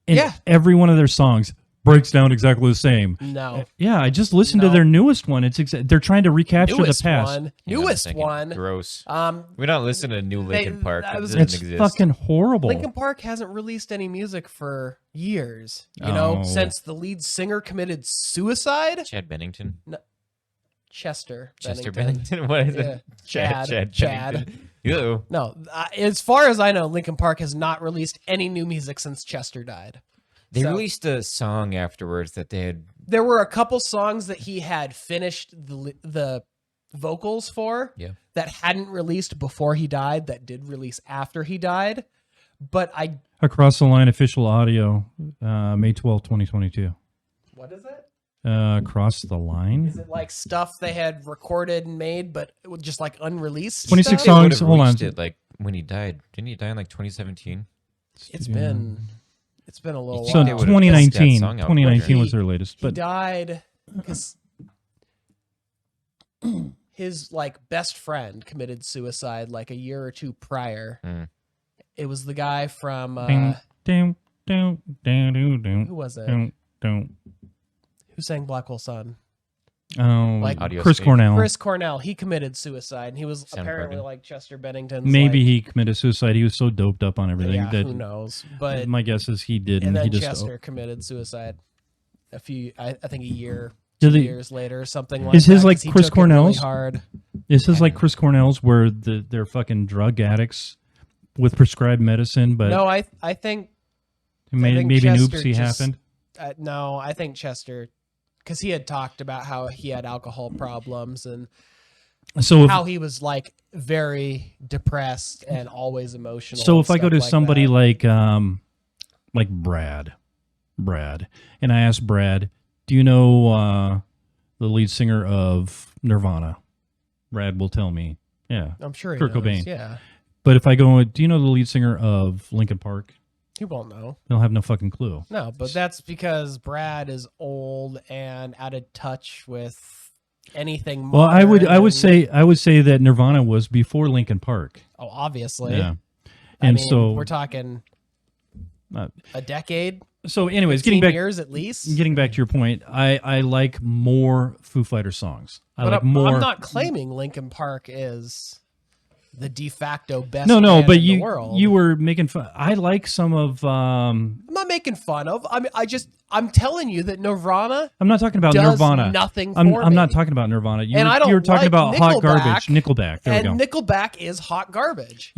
A: And
C: Yeah.
A: every one of their songs breaks down exactly the same.
C: No.
A: Yeah, I just listened to
C: No.
A: their newest one. They're trying to recapture
C: Newest
A: the past.
C: one.
B: Hang on a
C: Newest
B: second.
C: one.
B: Gross.
C: Um,
B: We're not listening to New Linkin Park.
C: that
B: That
C: was-
B: doesn't
A: It's
B: exist.
A: fucking horrible.
C: Linkin Park hasn't released any music for years. You know,
A: Oh.
C: since the lead singer committed suicide.
B: Chad Bennington.
C: Chester.
B: Chester
C: Bennington.
B: Bennington. What is
C: Yeah.
B: it?
C: Chad.
B: Bennington. Ew.
C: No, as far as I know, Linkin Park has not released any new music since Chester died.
B: They
C: So-
B: released a song afterwards that they had.
C: There were a couple songs that he had finished the vocals for
B: Yeah.
C: that hadn't released before he died, that did release after he died. But
A: Across the Line official audio, May 12th, 2022.
C: what is it?
A: Across the Line?
C: Is it like stuff they had recorded and made, but it was just like unreleased?
A: 26
C: stuff?
B: They would
A: songs.
B: have
A: Hold on.
B: released it like when he died. Didn't he die in like 2017?
C: It's been a little
A: So
B: Wow. They
C: while.
B: would've
A: 2019.
B: pissed that song out
A: 2019
C: quicker.
A: was their latest.
C: He
A: But
C: died because his like best friend committed suicide like a year or 2 prior.
B: Mm.
C: It was the guy from
A: ding, ding, ding, ding, ding, ding,
C: who was it?
A: ding, ding.
C: Who sang Black Hole Sun?
A: Oh,
C: Like-
A: Chris
B: Audioscape.
A: Cornell.
C: Chris Cornell. He committed suicide, and he was
B: Sound
C: apparently
B: recording.
C: like Chester Bennington's.
A: Maybe
C: like,
A: he committed suicide. He was so doped up on everything
C: Yeah,
A: that
C: who knows? But
A: my guess is he did,
C: and
A: and he
C: then
A: just
C: Chester committed suicide I think a year,
A: Did
C: 2
A: they-
C: years later, or something like
A: Is
C: that.
A: his like
C: 'cause he
A: Chris
C: took it really
A: Cornell's?
C: hard.
A: This is like Chris Cornell's, where they're fucking drug addicts with prescribed medicine, but
C: No, I think
A: maybe an
C: Chester
A: oopsie
C: just-
A: happened.
C: no, I think Chester, because he had talked about how he had alcohol problems and
A: So if,
C: how he was like very depressed and always emotional.
A: so
C: and
A: if I go
C: stuff
A: to
C: like
A: somebody
C: that.
A: like Brad, and I ask Brad, do you know the lead singer of Nirvana? Brad will tell me, yeah.
C: I'm sure he
A: Kurt
C: knows,
A: Cobain.
C: Yeah,
A: But if I go, do you know the lead singer of Linkin Park?
C: he won't know.
A: They'll have no fucking clue.
C: No, but that's because Brad is old and out of touch with anything.
A: Well, I would
C: modern
A: say that Nirvana was before Linkin Park.
C: Oh, obviously.
A: Yeah.
C: I
A: And
C: mean,
A: so
C: we're talking A decade,
A: So, anyways,
C: 15
A: getting back
C: years at least.
A: getting back to your point, I like more Foo Fighters songs. I
C: But
A: like
C: I'm
A: more.
C: not claiming Linkin Park is the de facto best.
A: No,
C: band
A: but
C: in the world.
A: you were making fun. I like some of.
C: I'm not making fun of. I'm telling you that Nirvana
A: I'm not talking about
C: does
A: Nirvana.
C: nothing
A: I'm
C: for
A: not
C: me.
A: talking about Nirvana. You
C: And
A: were,
C: I don't
A: you were talking
C: like
A: about hot
C: Nickelback,
A: garbage. Nickelback. There
C: and
A: we go.
C: Nickelback is hot garbage.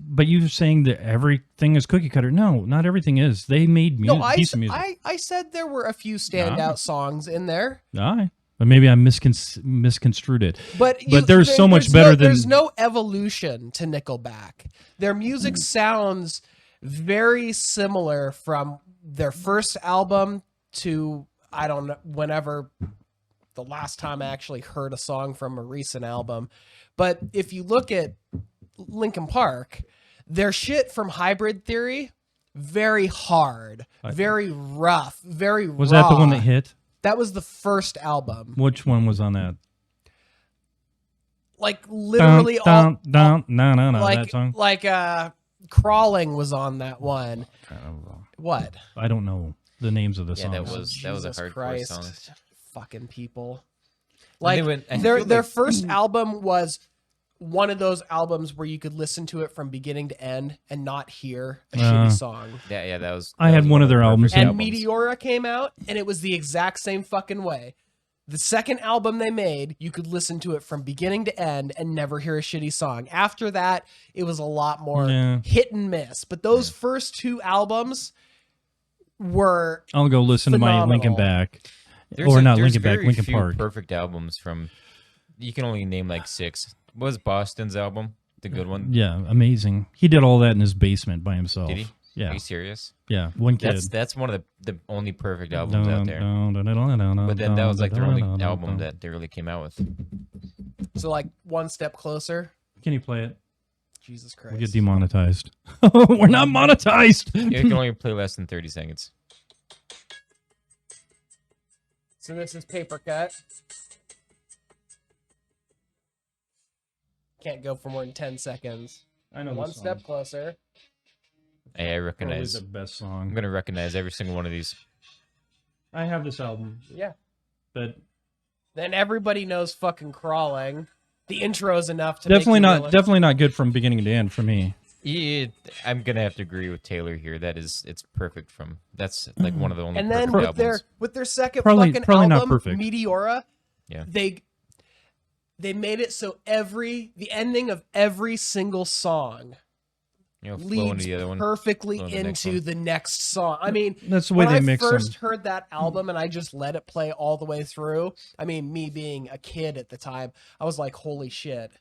A: But you're saying that everything is cookie cutter. No, not everything is. They made
C: No, I
A: piece of music.
C: I said there were a few standout songs in there.
A: Aye. But maybe I misconstrued it.
C: But
A: there's so much better than.
C: There's no evolution to Nickelback. Their music sounds very similar from their first album to, I don't know, whenever the last time I actually heard a song from a recent album. But if you look at Linkin Park, their shit from Hybrid Theory, very hard, very rough, very
A: Was
C: raw.
A: that the one that hit?
C: That was the first album.
A: Which one was on that?
C: Like literally all
A: No,
C: like
A: that song.
C: Crawling was on that one. What?
A: I don't know the names of the
B: Yeah,
A: songs.
B: that was a
C: Jesus
B: hardcore
C: Christ.
B: song.
C: Fucking people.
B: And
C: Like
B: they went- I
C: their
B: feel
C: their
B: like-
C: first album was one of those albums where you could listen to it from beginning to end and not hear a shitty song.
B: Yeah, that was.
A: I
B: that
A: had
B: was
A: one of their
B: the
A: albums,
B: perfect
C: And Meteora came out and it was the exact same fucking way. The second album they made, you could listen to it from beginning to end and never hear a shitty song. After that, it was a lot more
A: Yeah.
C: hit and miss. But those first two albums were
A: I'll go listen to my
C: phenomenal.
A: Linkin Back.
B: There's
A: Or not
B: there's
A: Linkin Back,
B: very
A: Linkin
B: few
A: Park.
B: Perfect albums from. You can only name like 6. What was Boston's album? The good one.
A: Yeah, amazing. He did all that in his basement by himself.
B: Did he?
A: Yeah,
B: Are you serious?
A: yeah. One kid.
B: That's one of the only perfect albums out there. But then that was like their only album that they really came out with.
C: so like one step closer.
A: Can you play it?
C: Jesus
A: We
C: Christ.
A: get demonetized. We're not monetized.
B: You can only play less than 30 seconds.
C: So this is Paper Cut. Can't go for more than 10 seconds.
A: I know
C: One step closer.
B: Hey, I
A: Probably
B: recognize.
A: the best
B: I'm
A: song.
B: gonna recognize every single one of these.
A: I have this album,
C: Yeah.
A: but
C: Then everybody knows fucking Crawling. The intro is enough to
A: definitely
C: make you
A: not
C: realize-
A: definitely not good from beginning to end for me.
B: Yeah, I'm gonna have to agree with Taylor here. It's perfect from. That's like one of the only.
C: And then
B: perfect albums.
C: with their second
A: Probably
C: fucking
A: not
C: album,
A: perfect.
C: Meteora,
B: Yeah.
C: they made it so the ending of every single song
B: Flow into
C: leads
B: the other one.
C: perfectly
B: Flow into the next
C: into
B: one.
C: the next song. I mean,
A: That's the way
C: when
A: they
C: I
A: mix
C: first
A: them.
C: heard that album and I just let it play all the way through, I mean, me being a kid at the time, I was like, holy shit.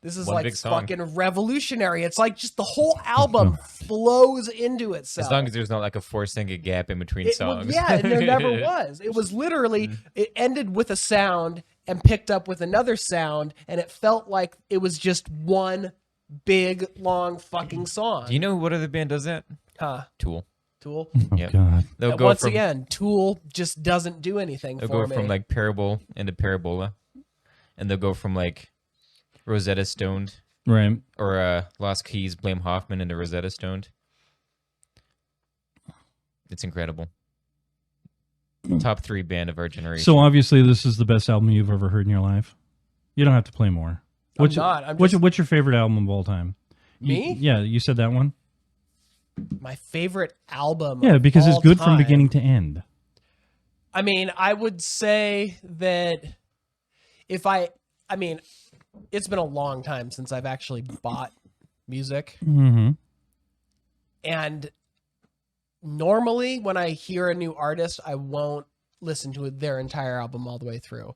C: This is
B: One
C: like
B: big song.
C: fucking revolutionary. It's like just the whole album flows into itself.
B: As long as there's not like a 4-second gap in between songs.
C: Yeah, and there never was. It was literally, it ended with a sound and picked up with another sound, and it felt like it was just one big, long fucking song.
B: Do you know what other band does that?
C: Huh.
B: Tool.
C: Tool?
A: Oh
B: Yep.
A: God.
B: They'll
C: And
B: go
C: once
B: from
C: again, Tool just doesn't do anything
B: they'll
C: for
B: go
C: me.
B: from like Parable into Parabola, and they'll go from like Rosetta Stoned
A: Right.
B: or Lost Keys, Blame Hoffman into Rosetta Stoned. It's incredible. Top 3 band of our generation.
A: So obviously, this is the best album you've ever heard in your life. You don't have to play more.
C: I'm not. I'm
A: What's
C: just,
A: what's your favorite album of all time?
C: Me?
A: Yeah, you said that one.
C: my favorite album.
A: Yeah,
C: of
A: because it's
C: all
A: good from
C: time.
A: beginning to end.
C: I mean, I would say that I mean, it's been a long time since I've actually bought music.
A: Mm-hmm.
C: And normally when I hear a new artist, I won't listen to their entire album all the way through.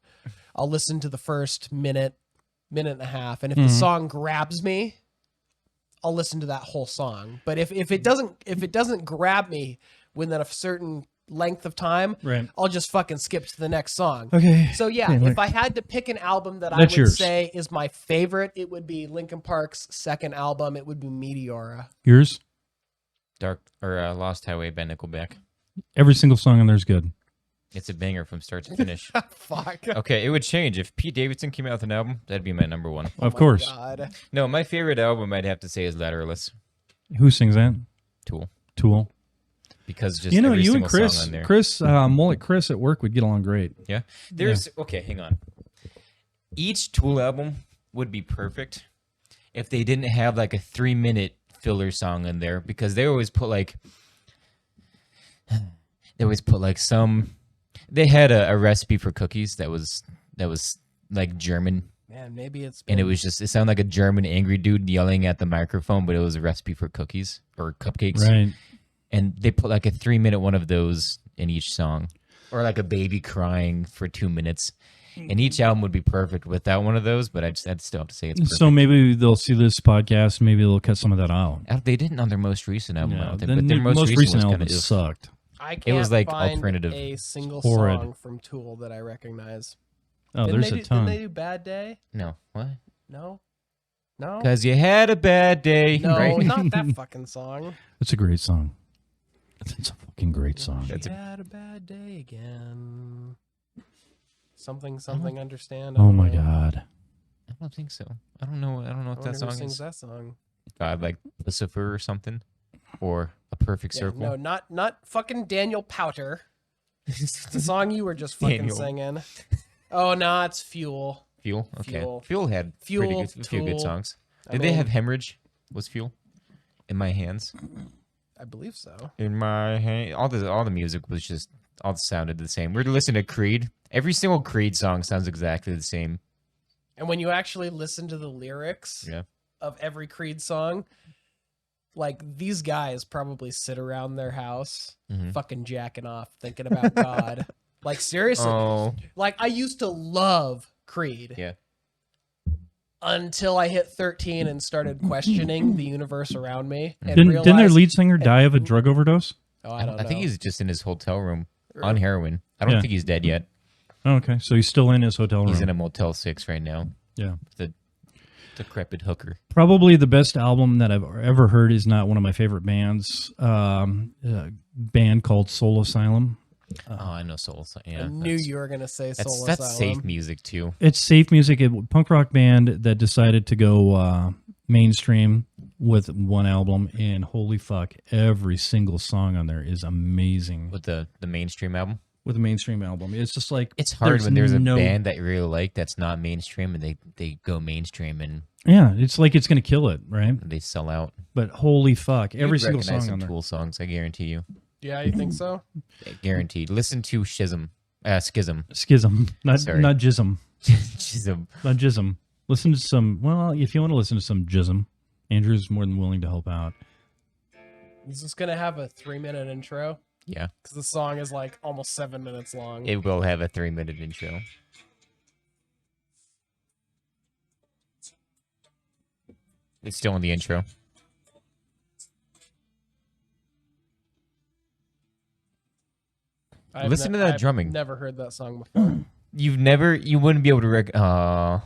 C: I'll listen to the first minute and a half. And if the song grabs me, I'll listen to that whole song. But if it doesn't grab me within a certain length of time,
A: Right.
C: I'll just fucking skip to the next song.
A: Okay.
C: So yeah,
A: Okay,
C: if I had to pick an album that I
A: That's
C: would
A: yours.
C: say is my favorite, it would be Linkin Park's second album. It would be Meteora.
A: Yours?
B: Dark or Lost Highway by Nickelback.
A: Every single song on there is good.
B: It's a banger from start to finish.
C: Fuck.
B: Okay, it would change if Pete Davidson came out with an album. That'd be my number 1.
A: Of course.
C: God.
B: No, my favorite album I'd have to say is Lateralus.
A: Who sings that?
B: Tool.
A: Tool.
B: because just
A: You know,
B: every
A: you and
B: single song
A: Chris,
B: on there.
A: Mullet Chris at work would get along great.
B: Yeah. There's okay, hang on. Each Tool album would be perfect if they didn't have like a 3-minute filler song in there, because they always put like some. They had a recipe for cookies that was like German,
C: Man, maybe it's
B: and
C: been,
B: it sounded like a German angry dude yelling at the microphone, but it was a recipe for cookies or cupcakes.
A: Right.
B: And they put like a 3-minute one of those in each song, or like a baby crying for 2 minutes. And each album would be perfect without one of those, but I'd still have to say it's perfect.
A: So maybe they'll see this podcast. Maybe they'll cut some of that out.
B: They didn't on their most recent album, I don't think,
A: the
B: but their most recent was
A: album
B: kind of
A: sucked.
C: I can't
B: was like
C: find
B: alternative.
C: a single
A: Horrid.
C: song from Tool that I recognize.
A: Oh,
C: Didn't
A: there's
C: they
A: a
C: do,
A: ton.
C: Didn't they do Bad Day?
B: No, what?
C: No? No?
B: Because you had a bad day,
C: No,
B: right?
C: not that fucking song.
A: It's a great song. It's a fucking great song.
B: That's
C: She had a bad day again. Something, understand.
A: Oh my God.
B: I don't think so. I don't know what that song
C: sings
B: is.
C: that song.
B: God, like Lucifer or something, or A Perfect
C: Yeah,
B: Circle.
C: no, not fucking Daniel Powter. The song you were just fucking
B: Daniel.
C: singing. Oh no, it's Fuel.
B: Fuel. Okay.
C: Fuel.
B: Fuel had
C: Fuel,
B: pretty good, a few good
C: Tool.
B: songs.
C: I
B: Did they
C: mean-
B: have Hemorrhage? Was Fuel in my hands?
C: I believe so.
B: In my hand, all the music was just all sounded the same. We're listening to Creed. Every single Creed song sounds exactly the same.
C: And when you actually listen to the lyrics
B: Yeah.
C: of every Creed song, like these guys probably sit around their house
B: Mhm.
C: fucking jacking off thinking about God. Like seriously.
B: Oh,
C: Like I used to love Creed.
B: yeah.
C: Until I hit 13 and started questioning the universe around me. And
A: Didn't their
C: realized-
A: lead singer die of a drug overdose?
C: Oh, I don't know.
B: I think he's just in his hotel room on heroin. I don't
A: Yeah.
B: think he's dead yet.
A: Oh, okay, so he's still in his hotel room.
B: He's in a Motel 6 right now.
A: Yeah.
B: The decrepit hooker.
A: Probably the best album that I've ever heard is not one of my favorite bands. A band called Soul Asylum.
B: Oh, I know Soul. Yeah,
C: I knew you were gonna say Soul
B: that's
C: Asylum.
B: safe music too.
A: It's safe music, a punk rock band that decided to go mainstream with one album, and holy fuck, every single song on there is amazing.
B: With the mainstream album,
A: With a mainstream album, it's just like
B: it's hard when there's a
A: no-
B: band that you really like that's not mainstream and they go mainstream and
A: Yeah, it's like it's gonna kill it, right?
B: they sell out.
A: But holy fuck, every
B: You'd
A: single
B: recognize
A: song
B: some
A: on there.
B: Tool songs, I guarantee you.
C: Yeah, you think so?
B: Guaranteed. Listen to Schism.
A: Schism, not
B: Sorry.
A: not jism,
B: Schism.
A: not jism. Listen to some. Well, if you want to listen to some jism, Andrew's more than willing to help out.
C: He's just gonna have a 3-minute intro
B: Yeah,
C: because the song is like almost 7 minutes long.
B: it will have a 3-minute intro. It's still in the intro. Listen to that drumming.
C: Never heard that song before.
B: You wouldn't be able to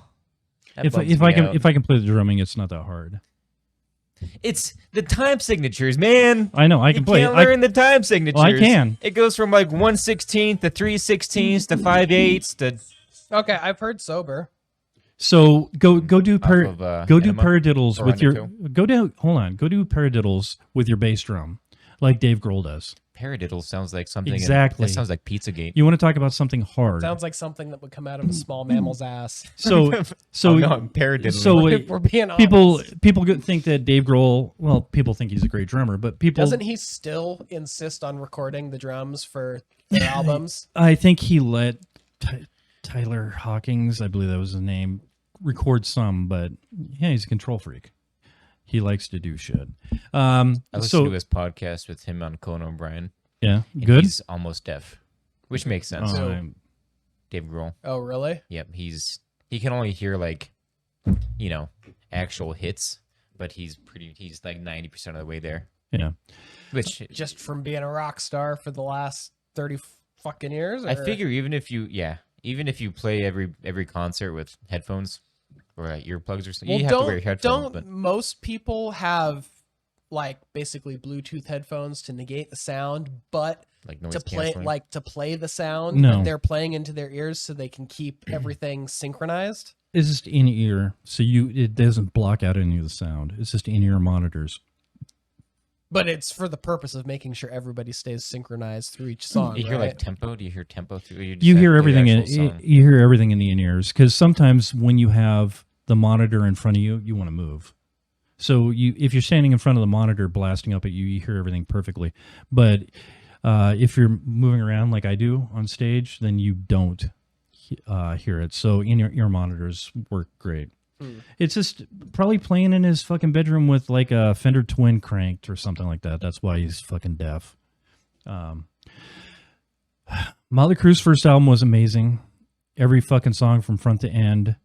A: If I can play the drumming, it's not that hard.
B: It's the time signatures, man.
A: I know I can
B: You
A: play.
B: can't learn the time signatures.
A: I can.
B: It goes from like 1/16 to 3/16 to 5/8 to
C: Okay, I've heard Sober.
A: So go do
B: of,
A: go do
B: Enema
A: paradiddles
B: or
A: with your
B: Undertow.
A: go do paradiddles with your bass drum, like Dave Grohl does.
B: Paradiddle sounds like something.
A: Exactly.
B: That sounds like Pizzagate.
A: You want to talk about something hard?
C: Sounds like something that would come out of a small mammal's ass.
A: So
B: Oh, no, I'm paradiddling.
A: so
C: If we're being honest.
A: people think that Dave Grohl. Well, people think he's a great drummer, but people
C: Doesn't he still insist on recording the drums for their albums?
A: I think he let Tyler Hawkins, I believe that was his name, record some, but yeah, he's a control freak. He likes to do shit.
B: I listened
A: So
B: to his podcast with him on Conan O'Brien.
A: yeah,
B: And
A: good.
B: He's almost deaf, which makes sense.
A: Um,
B: Dave Grohl.
C: Oh, really?
B: Yep, he can only hear like, actual hits, but he's like 90% of the way there.
A: yeah.
B: Which
C: Just from being a rock star for the last 30 fucking years?
B: I
C: or-
B: figure even if you play every concert with headphones or earplugs or something,
C: Well,
B: you have to wear headphones.
C: don't
B: But
C: most people have like basically Bluetooth headphones to negate the sound, but
B: like noise
C: to play
B: canceling.
C: to play the sound
A: No.
C: that they're playing into their ears so they can keep everything synchronized?
A: It's just in ear, so it doesn't block out any of the sound. It's just in ear monitors.
C: But it's for the purpose of making sure everybody stays synchronized through each song.
B: You hear
C: right?
B: like tempo? Do you hear tempo through? Or just
A: You
B: have
A: hear
B: the
A: everything in
B: actual song?
A: you hear everything in the in-ears, because sometimes when you have the monitor in front of you, you want to move. So if you're standing in front of the monitor blasting up at you, you hear everything perfectly. But if you're moving around like I do on stage, then you don't hear it. So in-ear monitors work great. It's just probably playing in his fucking bedroom with like a Fender Twin cranked or something like that. That's why he's fucking deaf. Motley Crue's first album was amazing. Every fucking song from front to end.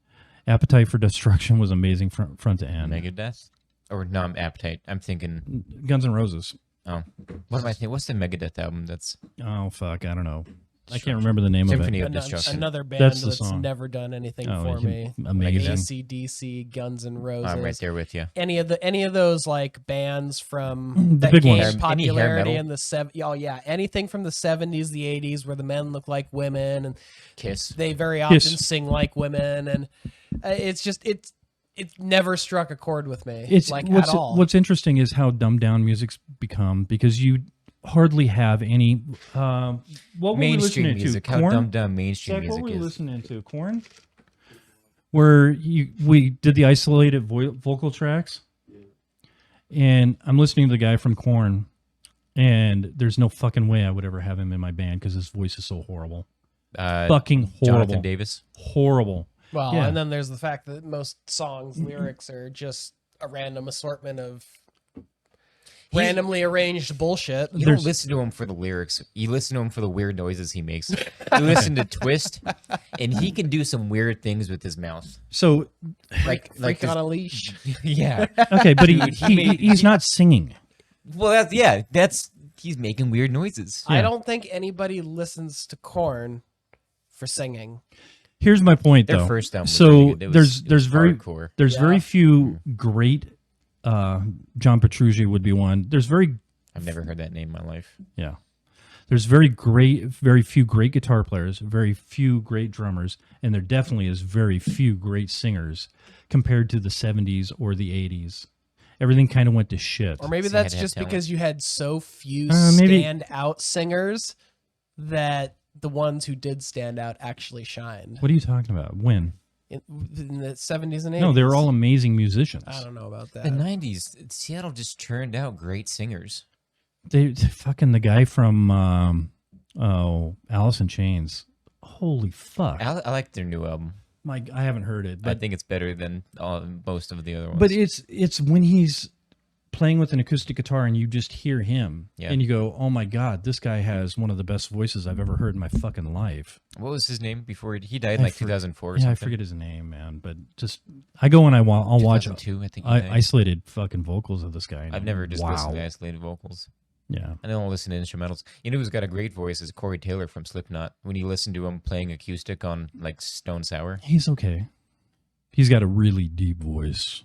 A: Appetite for Destruction was amazing from front to end.
B: Megadeth? Or no, I'm Appetite. I'm thinking.
A: Guns N' Roses.
B: Oh, what am I thinking? What's the Megadeth album? That's
A: Oh fuck, I don't know. I can't remember the name
B: Symphony
A: of
B: of Destruction.
C: Another band
A: That's
C: that's,
A: the song.
C: never done anything
A: Oh,
C: for me.
A: amazing.
C: Like AC/DC, Guns N' Roses.
B: I'm right there with you.
C: Any of those like bands from
A: The
C: that
A: big
C: gained
A: ones.
B: Any hair
C: popularity
B: metal?
C: in the oh yeah, anything from the 70s, the 80s, where the men look like women and
B: Kiss.
C: they very often
A: Kiss.
C: sing like women, and it's just it never struck a chord with me.
A: It's
C: like
A: what's
C: at all.
A: what's interesting is how dumbed down music's become, because you hardly have any what were we
B: Mainstream
A: listening
B: music.
A: to?
B: How
A: Korn?
B: dumbed down mainstream
A: Zach, what
B: music
A: were we
B: is.
A: listening to? Korn? Where we did the isolated vocal tracks, and I'm listening to the guy from Korn, and there's no fucking way I would ever have him in my band because his voice is so horrible. Fucking horrible.
B: Jonathan Davis.
A: Horrible.
C: Well,
A: Yeah.
C: and then there's the fact that most songs lyrics are just a random assortment of randomly arranged bullshit.
B: You don't listen to him for the lyrics. You listen to him for the weird noises he makes. You listen to Twist, and he can do some weird things with his mouth.
A: So,
B: Like
C: Freak on a leash.
B: yeah.
A: okay, but
B: Dude,
A: he's not singing.
B: Well, he's making weird noises.
C: I don't think anybody listens to Korn for singing.
A: Here's my point,
B: Their
A: though.
B: first album was
A: So
B: pretty good. It was
A: there's very
B: hardcore.
A: there's
C: Yeah.
A: very few great. John Petrucci would be one. There's very
B: I've never heard that name in my life.
A: yeah. There's very few great guitar players, very few great drummers, and there definitely is very few great singers compared to the 70s or the 80s. Everything kind of went to shit.
C: Or maybe
B: So you had
C: that's
B: to have
C: just
B: talent.
C: because you had so few
A: Maybe-
C: stand-out singers that the ones who did stand out actually shined.
A: What are you talking about? When?
C: In the 70s and 80s.
A: No, they were all amazing musicians.
C: I don't know about that.
B: The 90s, Seattle just turned out great singers.
A: They fucking the guy from Alice in Chains. Holy fuck!
B: I like their new album.
A: I haven't heard it,
B: I
A: but
B: think it's better than most of the other ones.
A: but it's when he's playing with an acoustic guitar and you just hear him
B: Yeah.
A: and you go, oh my god, this guy has one of the best voices I've ever heard in my fucking life.
B: What was his name before he died? In like 2004 or
A: Yeah,
B: something.
A: I forget his name, man. But just I go and I'll watch
B: 2002, I think. He died.
A: isolated fucking vocals of this guy. and
B: I've never just listened to
A: wow.
B: isolated vocals.
A: Yeah,
B: I don't listen to instrumentals. You know who's got a great voice is Corey Taylor from Slipknot. When you listen to him playing acoustic on like Stone Sour,
A: he's okay. He's got a really deep voice.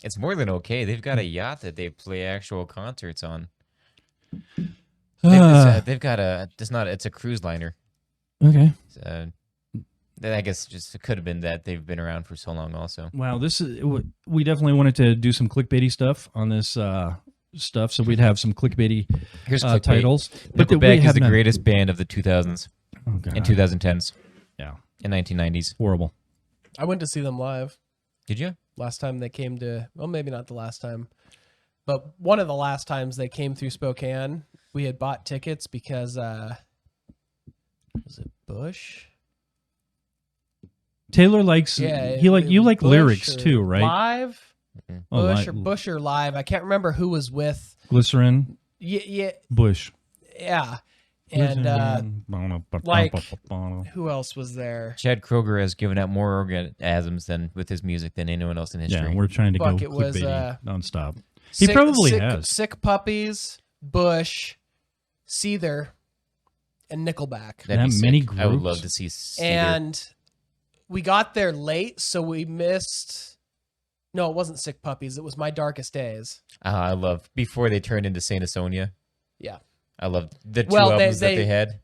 B: it's more than okay. They've got a yacht that they play actual concerts on. They've got a. It's a cruise liner.
A: Okay.
B: I guess just it could have been that they've been around for so long. Also,
A: Wow, we definitely wanted to do some clickbaity stuff on this stuff, so we'd have some clickbaity
B: here's clickbait.
A: titles.
B: But
A: we
B: Nickelback is
A: have
B: the
A: none.
B: greatest band of the 2000s
A: Oh, God.
B: and 2010s
A: Yeah,
B: and 1990s.
A: horrible.
C: I went to see them live
B: Did you?
C: last time they came to, well, maybe not the last time, but one of the last times they came through Spokane. We had bought tickets because, was it Bush?
A: Taylor likes
C: Yeah.
A: you like
C: Bush
A: lyrics
C: or
A: too, right?
C: Live?
A: Oh,
C: Bush or Live. I can't remember who was with.
A: Glycerin,
C: Yeah.
A: Bush,
C: Yeah. And like, who else was there?
B: Chad Kroger has given out more orgasms than with his music than anyone else in history.
A: yeah, we're trying to
C: Fuck,
A: go
C: it was,
A: clickbaity nonstop. He probably has.
C: Sick Puppies, Bush, Seether, and Nickelback.
B: That'd be
A: That many
B: sick. I would
A: groups?
B: love to see. Seether.
C: And we got there late, so we missed. No, it wasn't Sick Puppies. It was My Darkest Days.
B: I love before they turned into Saint Asonia.
C: Yeah.
B: I love the two
C: Well,
B: albums that
C: they-
B: they had.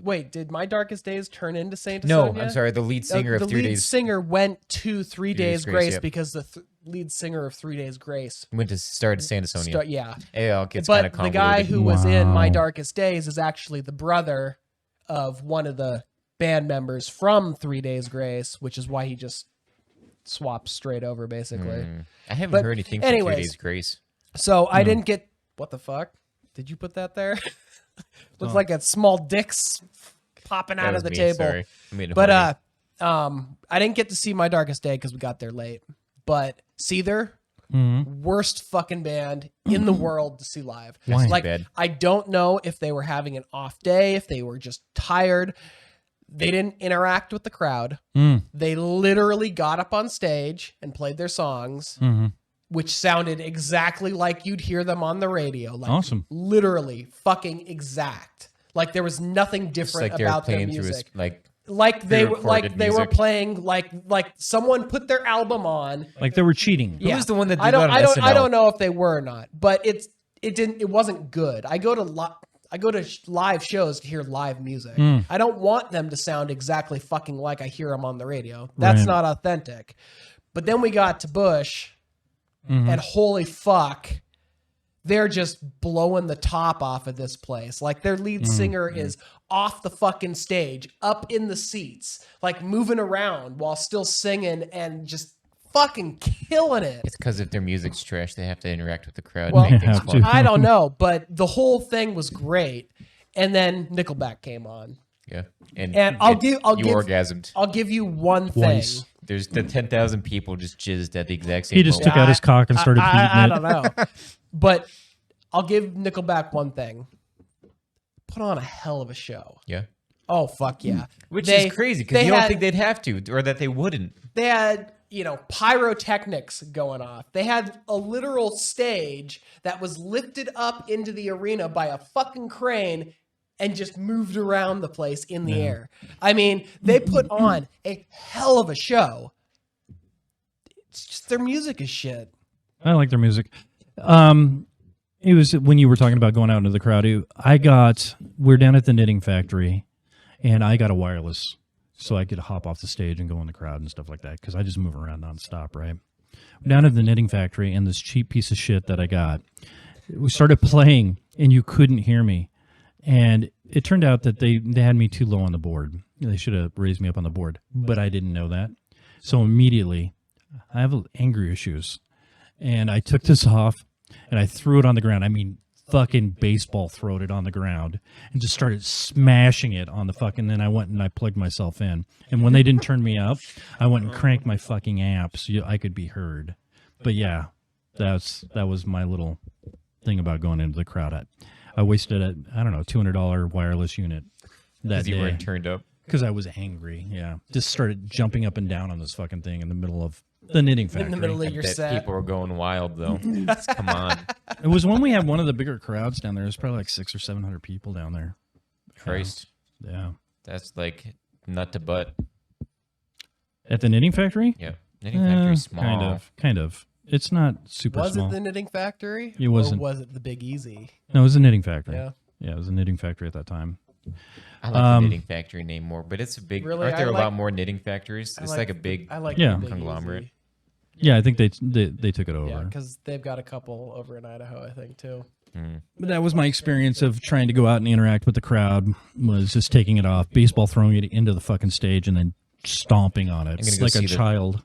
C: Wait, did My Darkest Days turn into Saint
B: No,
C: Asonia?
B: I'm sorry. The lead singer
C: the
B: of 3
C: lead
B: Days
C: singer went to 3 Days Grace
B: yep.
C: because the lead singer of 3 Days Grace.
B: went to start Saint Asonia.
C: Yeah.
B: Yeah, it's kind
C: But
B: of
C: the guy who was in
A: Wow.
C: My Darkest Days is actually the brother of one of the band members from 3 Days Grace, which is why he just swapped straight over, basically.
B: I haven't
C: But
B: heard anything from 3
C: anyways.
B: Days Grace.
C: So I didn't get... What the fuck? Did you put that there? Looks like a small dick's popping
B: That
C: out
B: was
C: of the
B: me,
C: table.
B: Sorry. I made it
C: But
B: horny.
C: I didn't get to see My Darkest Day because we got there late. But Seether, worst fucking band in the world to see live.
A: Why?
C: Like,
B: Bad.
C: I don't know if they were having an off day, if they were just tired. They didn't interact with the crowd. They literally got up on stage and played their songs, which sounded exactly like you'd hear them on the radio. Like,
A: Awesome.
C: literally fucking exact. Like there was nothing
B: Just
C: different
B: like they were
C: about their
B: playing through
C: music.
B: like
C: Like they were
B: music.
C: playing like someone put their album on.
A: Like they were cheating.
B: Who was the one that did
C: I don't
B: that on SNL?
C: I don't know if they were or not, but it wasn't good. I go to live shows to hear live music. I don't want them to sound exactly fucking like I hear them on the radio. That's
A: Right.
C: not authentic. But then we got to Bush, and holy fuck, they're just blowing the top off of this place. Like their lead singer is off the fucking stage, up in the seats, like moving around while still singing and just fucking killing it.
B: It's because if their music's trash, they have to interact with the crowd.
C: Well,
B: and make things
A: have
B: fun.
A: to.
C: I don't know, but the whole thing was great. And then Nickelback came on.
B: Yeah,
C: And I'll give
B: orgasmed.
C: I'll give you one thing.
A: Twice.
B: There's the 10,000 people just jizzed at the exact same
A: He just
B: moment.
A: took out his cock and started beating
C: I
A: it.
C: don't know. But I'll give Nickelback one thing. Put on a hell of a show.
B: Yeah,
C: Oh fuck yeah.
B: which
C: They-
B: is crazy
C: they
B: because you don't
C: had-
B: think they'd have to, or that they wouldn't.
C: They had, pyrotechnics going off. They had a literal stage that was lifted up into the arena by a fucking crane and just moved around the place in the air. I mean, they put on a hell of a show. It's just their music is shit.
A: I like their music. It was when you were talking about going out into the crowd. We're down at the Knitting Factory, and I got a wireless, so I could hop off the stage and go in the crowd and stuff like that because I just move around nonstop, right? Down at the Knitting Factory, and this cheap piece of shit that I got, we started playing, and you couldn't hear me. And it turned out that they had me too low on the board. They should have raised me up on the board, but I didn't know that. So immediately, I have angry issues. And I took this off, and I threw it on the ground. I mean, fucking baseball throwed it on the ground and just started smashing it on the fucking... Then I went and I plugged myself in. And when they didn't turn me up, I went and cranked my fucking amp so I could be heard. But yeah, that was my little thing about going into the crowd. I wasted a $200 wireless unit that
B: Because you
A: day
B: weren't turned up.
A: because I was angry. Yeah, just started jumping up and down on this fucking thing in the middle of the Knitting Factory.
C: In the middle of your
B: That
C: set.
B: people were going wild though. Come on,
A: It was when we had one of the bigger crowds down there. It was probably like 600 or 700 people down there.
B: Christ,
A: Yeah,
B: that's like nut to butt.
A: at the Knitting Factory.
B: Yeah, knitting factory's small.
A: Kind of. It's not super
C: Was
A: small.
C: it the Knitting Factory?
A: It wasn't.
C: Or was it the Big Easy?
A: No, it was a Knitting Factory.
C: Yeah.
A: Yeah, it was a Knitting Factory at that time.
B: I like the knitting factory name more, but it's a big.
C: Really?
B: Aren't there
C: I
B: a
C: like-
B: lot more knitting factories? It's like a big.
C: I like
A: Yeah.
C: the Big
B: Conglomerate.
C: Easy.
A: Yeah, I think they took it over.
C: Yeah, because they've got a couple over in Idaho, I think, too.
A: But that was my experience of trying to go out and interact with the crowd, was just taking it off, baseball throwing it into the fucking stage and then stomping on it.
B: gonna
A: It's
B: go
A: like a
B: see the-
A: child.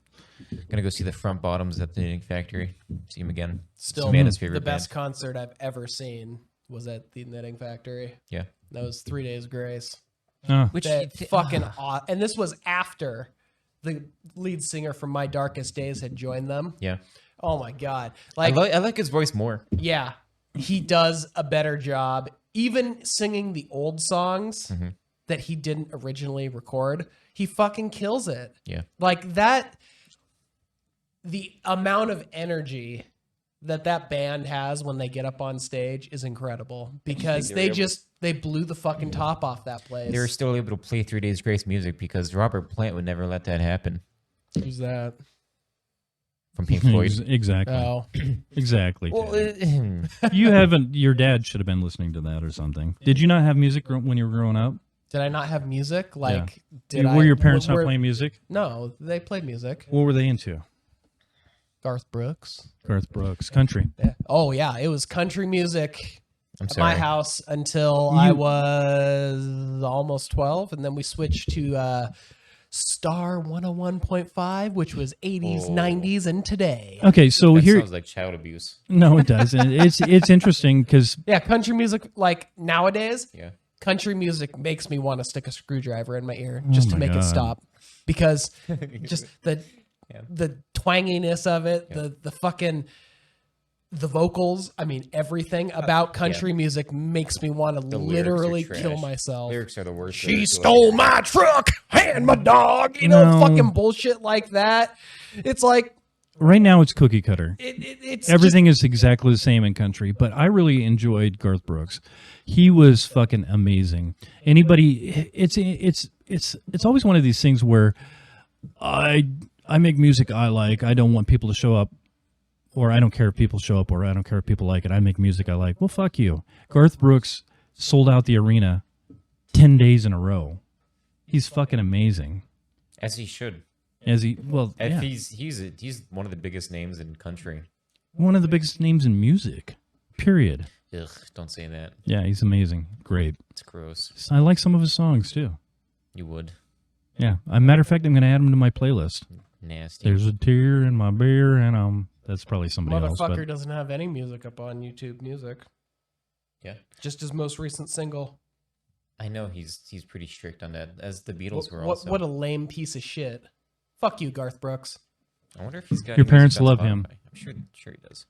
B: Gonna go see the front bottoms at the knitting factory. See him again.
C: Still,
B: Amanda's
C: the
B: favorite
C: best
B: band.
C: concert I've ever seen was at the Knitting Factory.
B: Yeah.
C: That was 3 Days Grace.
B: Which
C: That fucking and this was after the lead singer from My Darkest Days had joined them.
B: yeah.
C: Oh my god!
B: I
C: Like,
B: like his voice more.
C: yeah, he does a better job, even singing the old songs that he didn't originally record. He fucking kills it.
B: Yeah.
C: Like that. The amount of energy that band has when they get up on stage is incredible because they blew the fucking top off that place.
B: They were still able to play 3 Days Grace music because Robert Plant would never let that happen.
C: Who's that?
B: From Pink Floyd.
A: Exactly.
C: Oh,
A: Exactly.
B: Well,
A: Ted. You haven't. Your dad should have been listening to that or something. Did you not have music when you were growing up?
C: Did I not have music? Like,
A: Were your parents not playing music?
C: No, they played music.
A: What were they into?
C: Garth Brooks.
A: Garth Brooks, country.
C: Yeah. Oh yeah, it was country music
B: I'm
C: at
B: sorry.
C: my house until I was almost 12, and then we switched to Star 101.5, which was 80s,
B: Oh.
C: 90s, and today.
A: Okay, so
B: That
A: here.
B: sounds like child abuse.
A: No, it doesn't. It's interesting because
C: Yeah, country music, like nowadays,
B: Yeah.
C: country music makes me want to stick a screwdriver in my ear just to
A: my
C: make
A: God.
C: it stop. Because just the
B: Yeah.
C: the twanginess of it,
B: Yeah.
C: the fucking the vocals, I mean everything about country music makes me want to
B: The lyrics are
C: literally
B: trash.
C: kill myself.
B: Lyrics are the worst.
C: She
B: lyrics
C: stole my truck and my dog, you know,
A: No.
C: fucking bullshit like that. It's like
A: right now it's cookie cutter.
C: it's
A: Everything is exactly the same in country, but I really enjoyed Garth Brooks. He was fucking amazing. Anybody, it's always one of these things where I make music I like. I don't want people to show up, or I don't care if people show up, or I don't care if people like it. I make music I like. Well, fuck you. Garth Brooks sold out the arena 10 days in a row. He's fucking amazing.
B: As he should.
A: Yeah.
B: He's one of the biggest names in country.
A: One of the biggest names in music. Period.
B: Ugh, don't say that.
A: Yeah, he's amazing. Great.
B: It's gross.
A: I like some of his songs too.
B: You would.
A: Yeah. As a matter of fact, I'm going to add him to my playlist.
B: Nasty.
A: There's a tear in my beer, and that's probably somebody else.
C: motherfucker
A: But
C: doesn't have any music up on YouTube Music.
B: Yeah.
C: Just his most recent single.
B: I know he's pretty strict on that, as the Beatles were also.
C: What a lame piece of shit. Fuck you, Garth Brooks.
B: I wonder if he's got
A: Your
B: any
A: parents
B: music on
A: love him.
B: Spotify. I'm sure he does.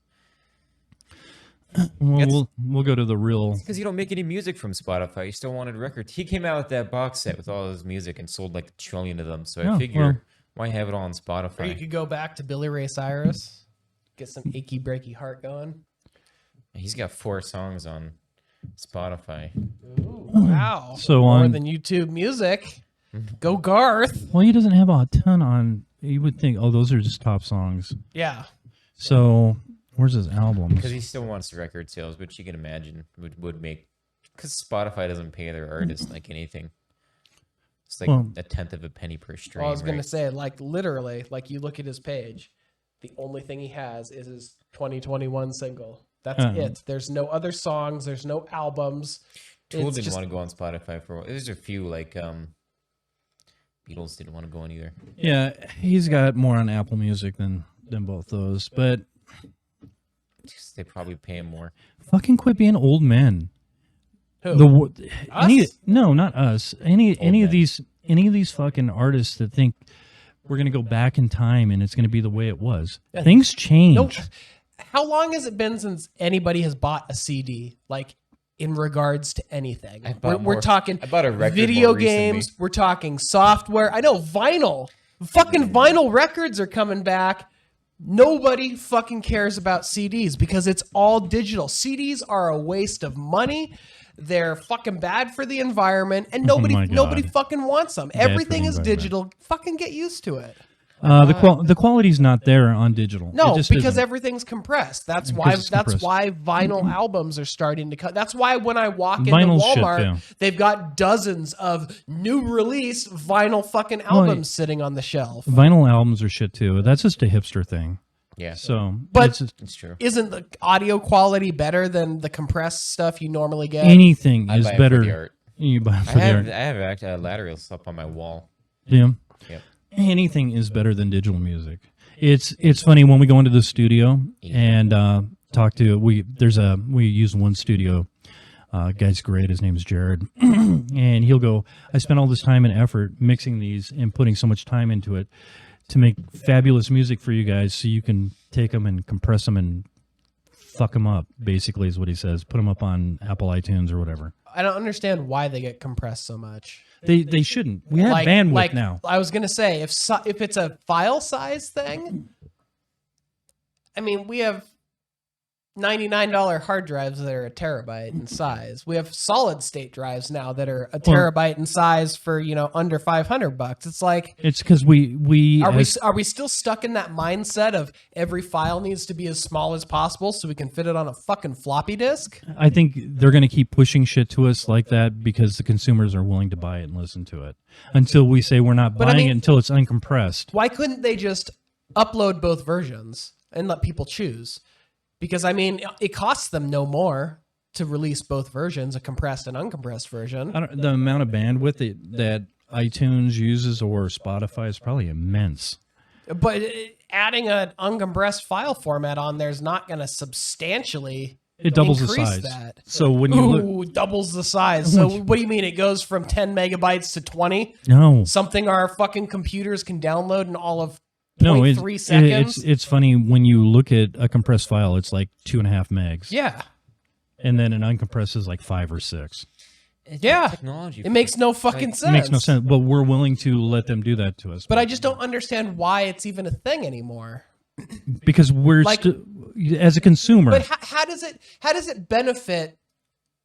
A: we'll go to the real.
B: Because you don't make any music from Spotify. You still wanted records. He came out with that box set with all his music and sold like a trillion of them. So I
A: Oh,
B: figure,
A: well.
B: why have it all on
C: Or you
B: Spotify?
C: could go back to Billy Ray Cyrus, get some achy breaky heart going.
B: He's got 4 songs on Spotify.
C: Ooh, wow.
A: So
C: More
A: on-
C: than YouTube Music. Go Garth.
A: Well, he doesn't have a ton on. You would think, oh, those are just top songs.
C: Yeah.
A: So where's his albums?
B: Because he still wants the record sales, which you can imagine would make. Because Spotify doesn't pay their artists like anything. It's like
A: Well-
B: a tenth of a penny per stream.
C: Well, I was going
B: right?
C: to say, like, literally, like, you look at his page, the only thing he has is his 2021 single. That's it. There's no other songs. There's no albums.
B: Tool
C: It's
B: didn't
C: just-
B: want to go on Spotify for a while. There's a few, like, Beatles didn't want to go on either.
A: Yeah, he's got more on Apple Music than both those. But
B: Just, they probably pay him more.
A: fucking quit being old men.
C: Who?
A: No, not us. Any
B: men.
A: of these fucking artists that think we're gonna go back in time and it's gonna be the way it was. Things change.
C: No. How long has it been since anybody has bought a CD? Like, in regards to anything,
B: I bought
C: we're
B: more-
C: talking
B: I bought a record
C: video
B: more recently.
C: games. We're talking software. I know vinyl. Fucking vinyl records are coming back. Nobody fucking cares about CDs because it's all digital. CDs are a waste of money. They're fucking bad for the environment, and
A: Oh my God.
C: nobody fucking wants them.
A: Bad for
C: Everything
A: the
C: is
A: environment.
C: digital. Fucking get used to it.
A: The quality's not there on digital.
C: No,
A: It just
C: because
A: isn't.
C: everything's compressed. That's
A: Because
C: why.
A: it's
C: That's
A: compressed.
C: why vinyl albums are starting to cut. That's why when I walk into
A: Vinyl's shit,
C: Walmart,
A: too.
C: they've got dozens of new release vinyl fucking albums sitting on the shelf.
A: Vinyl albums are shit too. That's just a hipster thing.
B: Yeah,
A: So,
C: But-
A: it's just,
B: it's true.
C: Isn't the audio quality better than the compressed stuff you normally get?
A: anything
B: I
A: is
B: buy it
A: better.
B: for the art.
A: You buy it
B: I
A: for the
B: have
A: art.
B: I have actually laterals up on my wall.
A: Yeah.
B: Yep.
A: Anything is better than digital music. It's funny when we go into the studio and talk to we use one studio. Guy's great. His name's Jared, and he'll go. I spent all this time and effort mixing these and putting so much time into it to make fabulous music for you guys, so you can take them and compress them and fuck them up. Basically, is what he says. Put them up on Apple iTunes or whatever.
C: I don't understand why they get compressed so much.
A: They shouldn't. We have bandwidth now.
C: I was gonna say if it's a file size thing, I mean we have $99 hard drives that are a terabyte in size. We have solid state drives now that are a terabyte in size for, under $500. It's like,
A: It's because we
C: are we still stuck in that mindset of every file needs to be as small as possible so we can fit it on a fucking floppy disk?
A: I think they're going to keep pushing shit to us like that because the consumers are willing to buy it and listen to it until we say we're not buying it until it's uncompressed.
C: Why couldn't they just upload both versions and let people choose? Because, it costs them no more to release both versions, a compressed and uncompressed version.
A: The amount of bandwidth that iTunes uses or Spotify is probably immense.
C: But adding an uncompressed file format on there is not going to substantially
A: It doubles the
C: increase
A: size.
C: that.
A: So when you look,
C: Doubles the size. So what do you mean? It goes from 10 megabytes to 20?
A: no,
C: Something our fucking computers can download in all of
A: no,
C: 0.3 seconds?
A: it's funny when you look at a compressed file, it's like 2.5 megs.
C: Yeah.
A: And then an uncompressed is like 5 or 6.
B: It's
C: Yeah.
B: technology.
C: It makes no fucking sense.
A: It makes no sense, but we're willing to let them do that to us.
C: But I just don't understand why it's even a thing anymore.
A: because we're
C: Like-
A: as a consumer.
C: But how does it benefit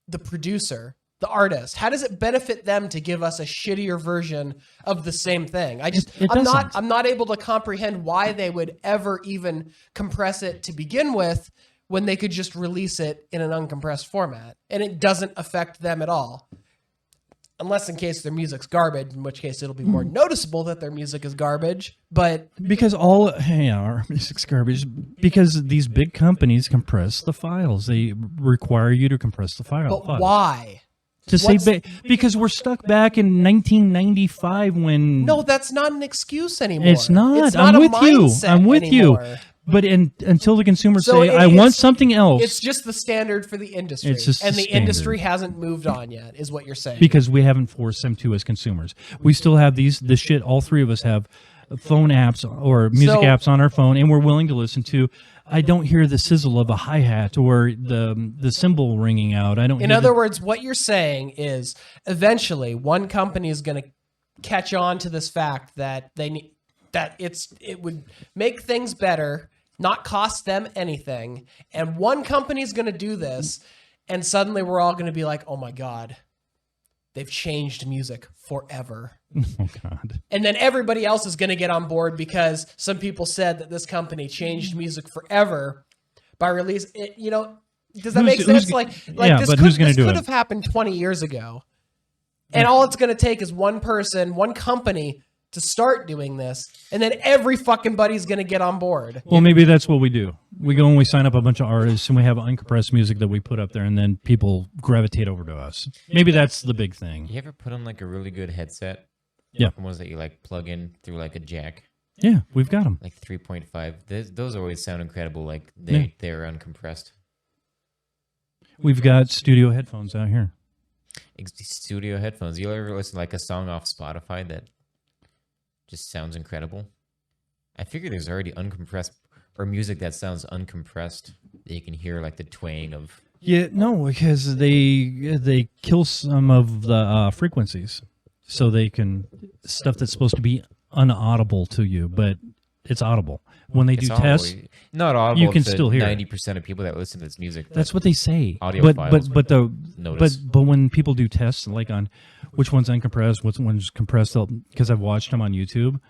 C: the producer, the artist? How does it benefit them to give us a shittier version of the same thing?
A: It
C: I'm not able to comprehend why they would ever even compress it to begin with when they could just release it in an uncompressed format and it doesn't affect them at all. Unless in case their music's garbage, in which case it'll be more noticeable that their music is garbage. But
A: because our music's garbage. Because these big companies compress the files. They require you to compress the files.
C: why?
A: To say
C: What's-
A: because we're stuck back in 1995 when
C: No, that's not an excuse anymore.
A: it's not.
C: It's
A: I'm
C: not a
A: with you.
C: mindset
A: I'm with
C: anymore.
A: you. But until the consumers
C: So
A: say, I want
C: it's-
A: something else,
C: It's just the standard for the industry.
A: It's just
C: and
A: the
C: the industry hasn't moved on yet, is what you're saying.
A: because we haven't forced them to as consumers. We still have this shit. All three of us have phone apps or music apps on our phone, and we're willing to listen to. I don't hear the sizzle of a hi-hat or the cymbal ringing out. I don't.
C: In
A: hear
C: other words, what you're saying is eventually one company is going to catch on to this fact that it would make things better, not cost them anything, and one company's going to do this, and suddenly we're all going to be like, "Oh my god, they've changed music forever."
A: oh God.
C: And then everybody else is going to get on board because some people said that this company changed music forever by release. Does that make sense? Like
A: yeah,
C: this
A: but
C: could,
A: who's gonna
C: this
A: do
C: could
A: it?
C: have happened 20 years ago. And all it's going to take is one person, one company to start doing this, and then every fucking buddy's going to get on board.
A: Well, maybe that's what we do. We go and we sign up a bunch of artists, and we have uncompressed music that we put up there, and then people gravitate over to us. Maybe that's the big thing.
B: You ever put on like a really good headset?
A: Yeah.
B: The ones that you like plug in through like a jack,
A: Yeah, we've got them.
B: like 3.5. Those always sound incredible. Like
A: Yeah.
B: they're uncompressed.
A: We've got studio headphones out here.
B: Studio headphones. You ever listen to like a song off Spotify that just sounds incredible? I figure there's already uncompressed or music that sounds uncompressed that you can hear like the twang of.
A: Yeah, no, because they kill some of the frequencies, so they can stuff that's supposed to be unaudible to you, but it's audible. When they do tests,
B: not audible.
A: you can
B: to
A: still hear it.
B: 90% of people that listen to this music.
A: that's what they say.
B: Audiophiles
A: But when people do tests, like on which one's uncompressed, which one's compressed, because I've watched them on YouTube,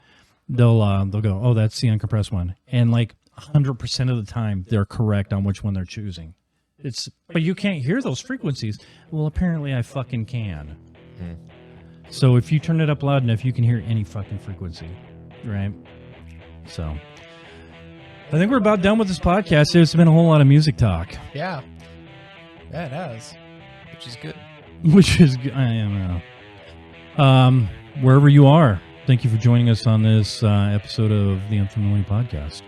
A: they'll go, oh, that's the uncompressed one, and like 100% of the time they're correct on which one they're choosing. But you can't hear those frequencies. Well, apparently I fucking can. So if you turn it up loud enough, you can hear any fucking frequency, right? So I think we're about done with this podcast. There's been a whole lot of music talk,
C: Yeah. Yeah, it has.
B: which is good.
A: which is wherever you are. Thank you for joining us on this episode of the Unfamiliar Podcast.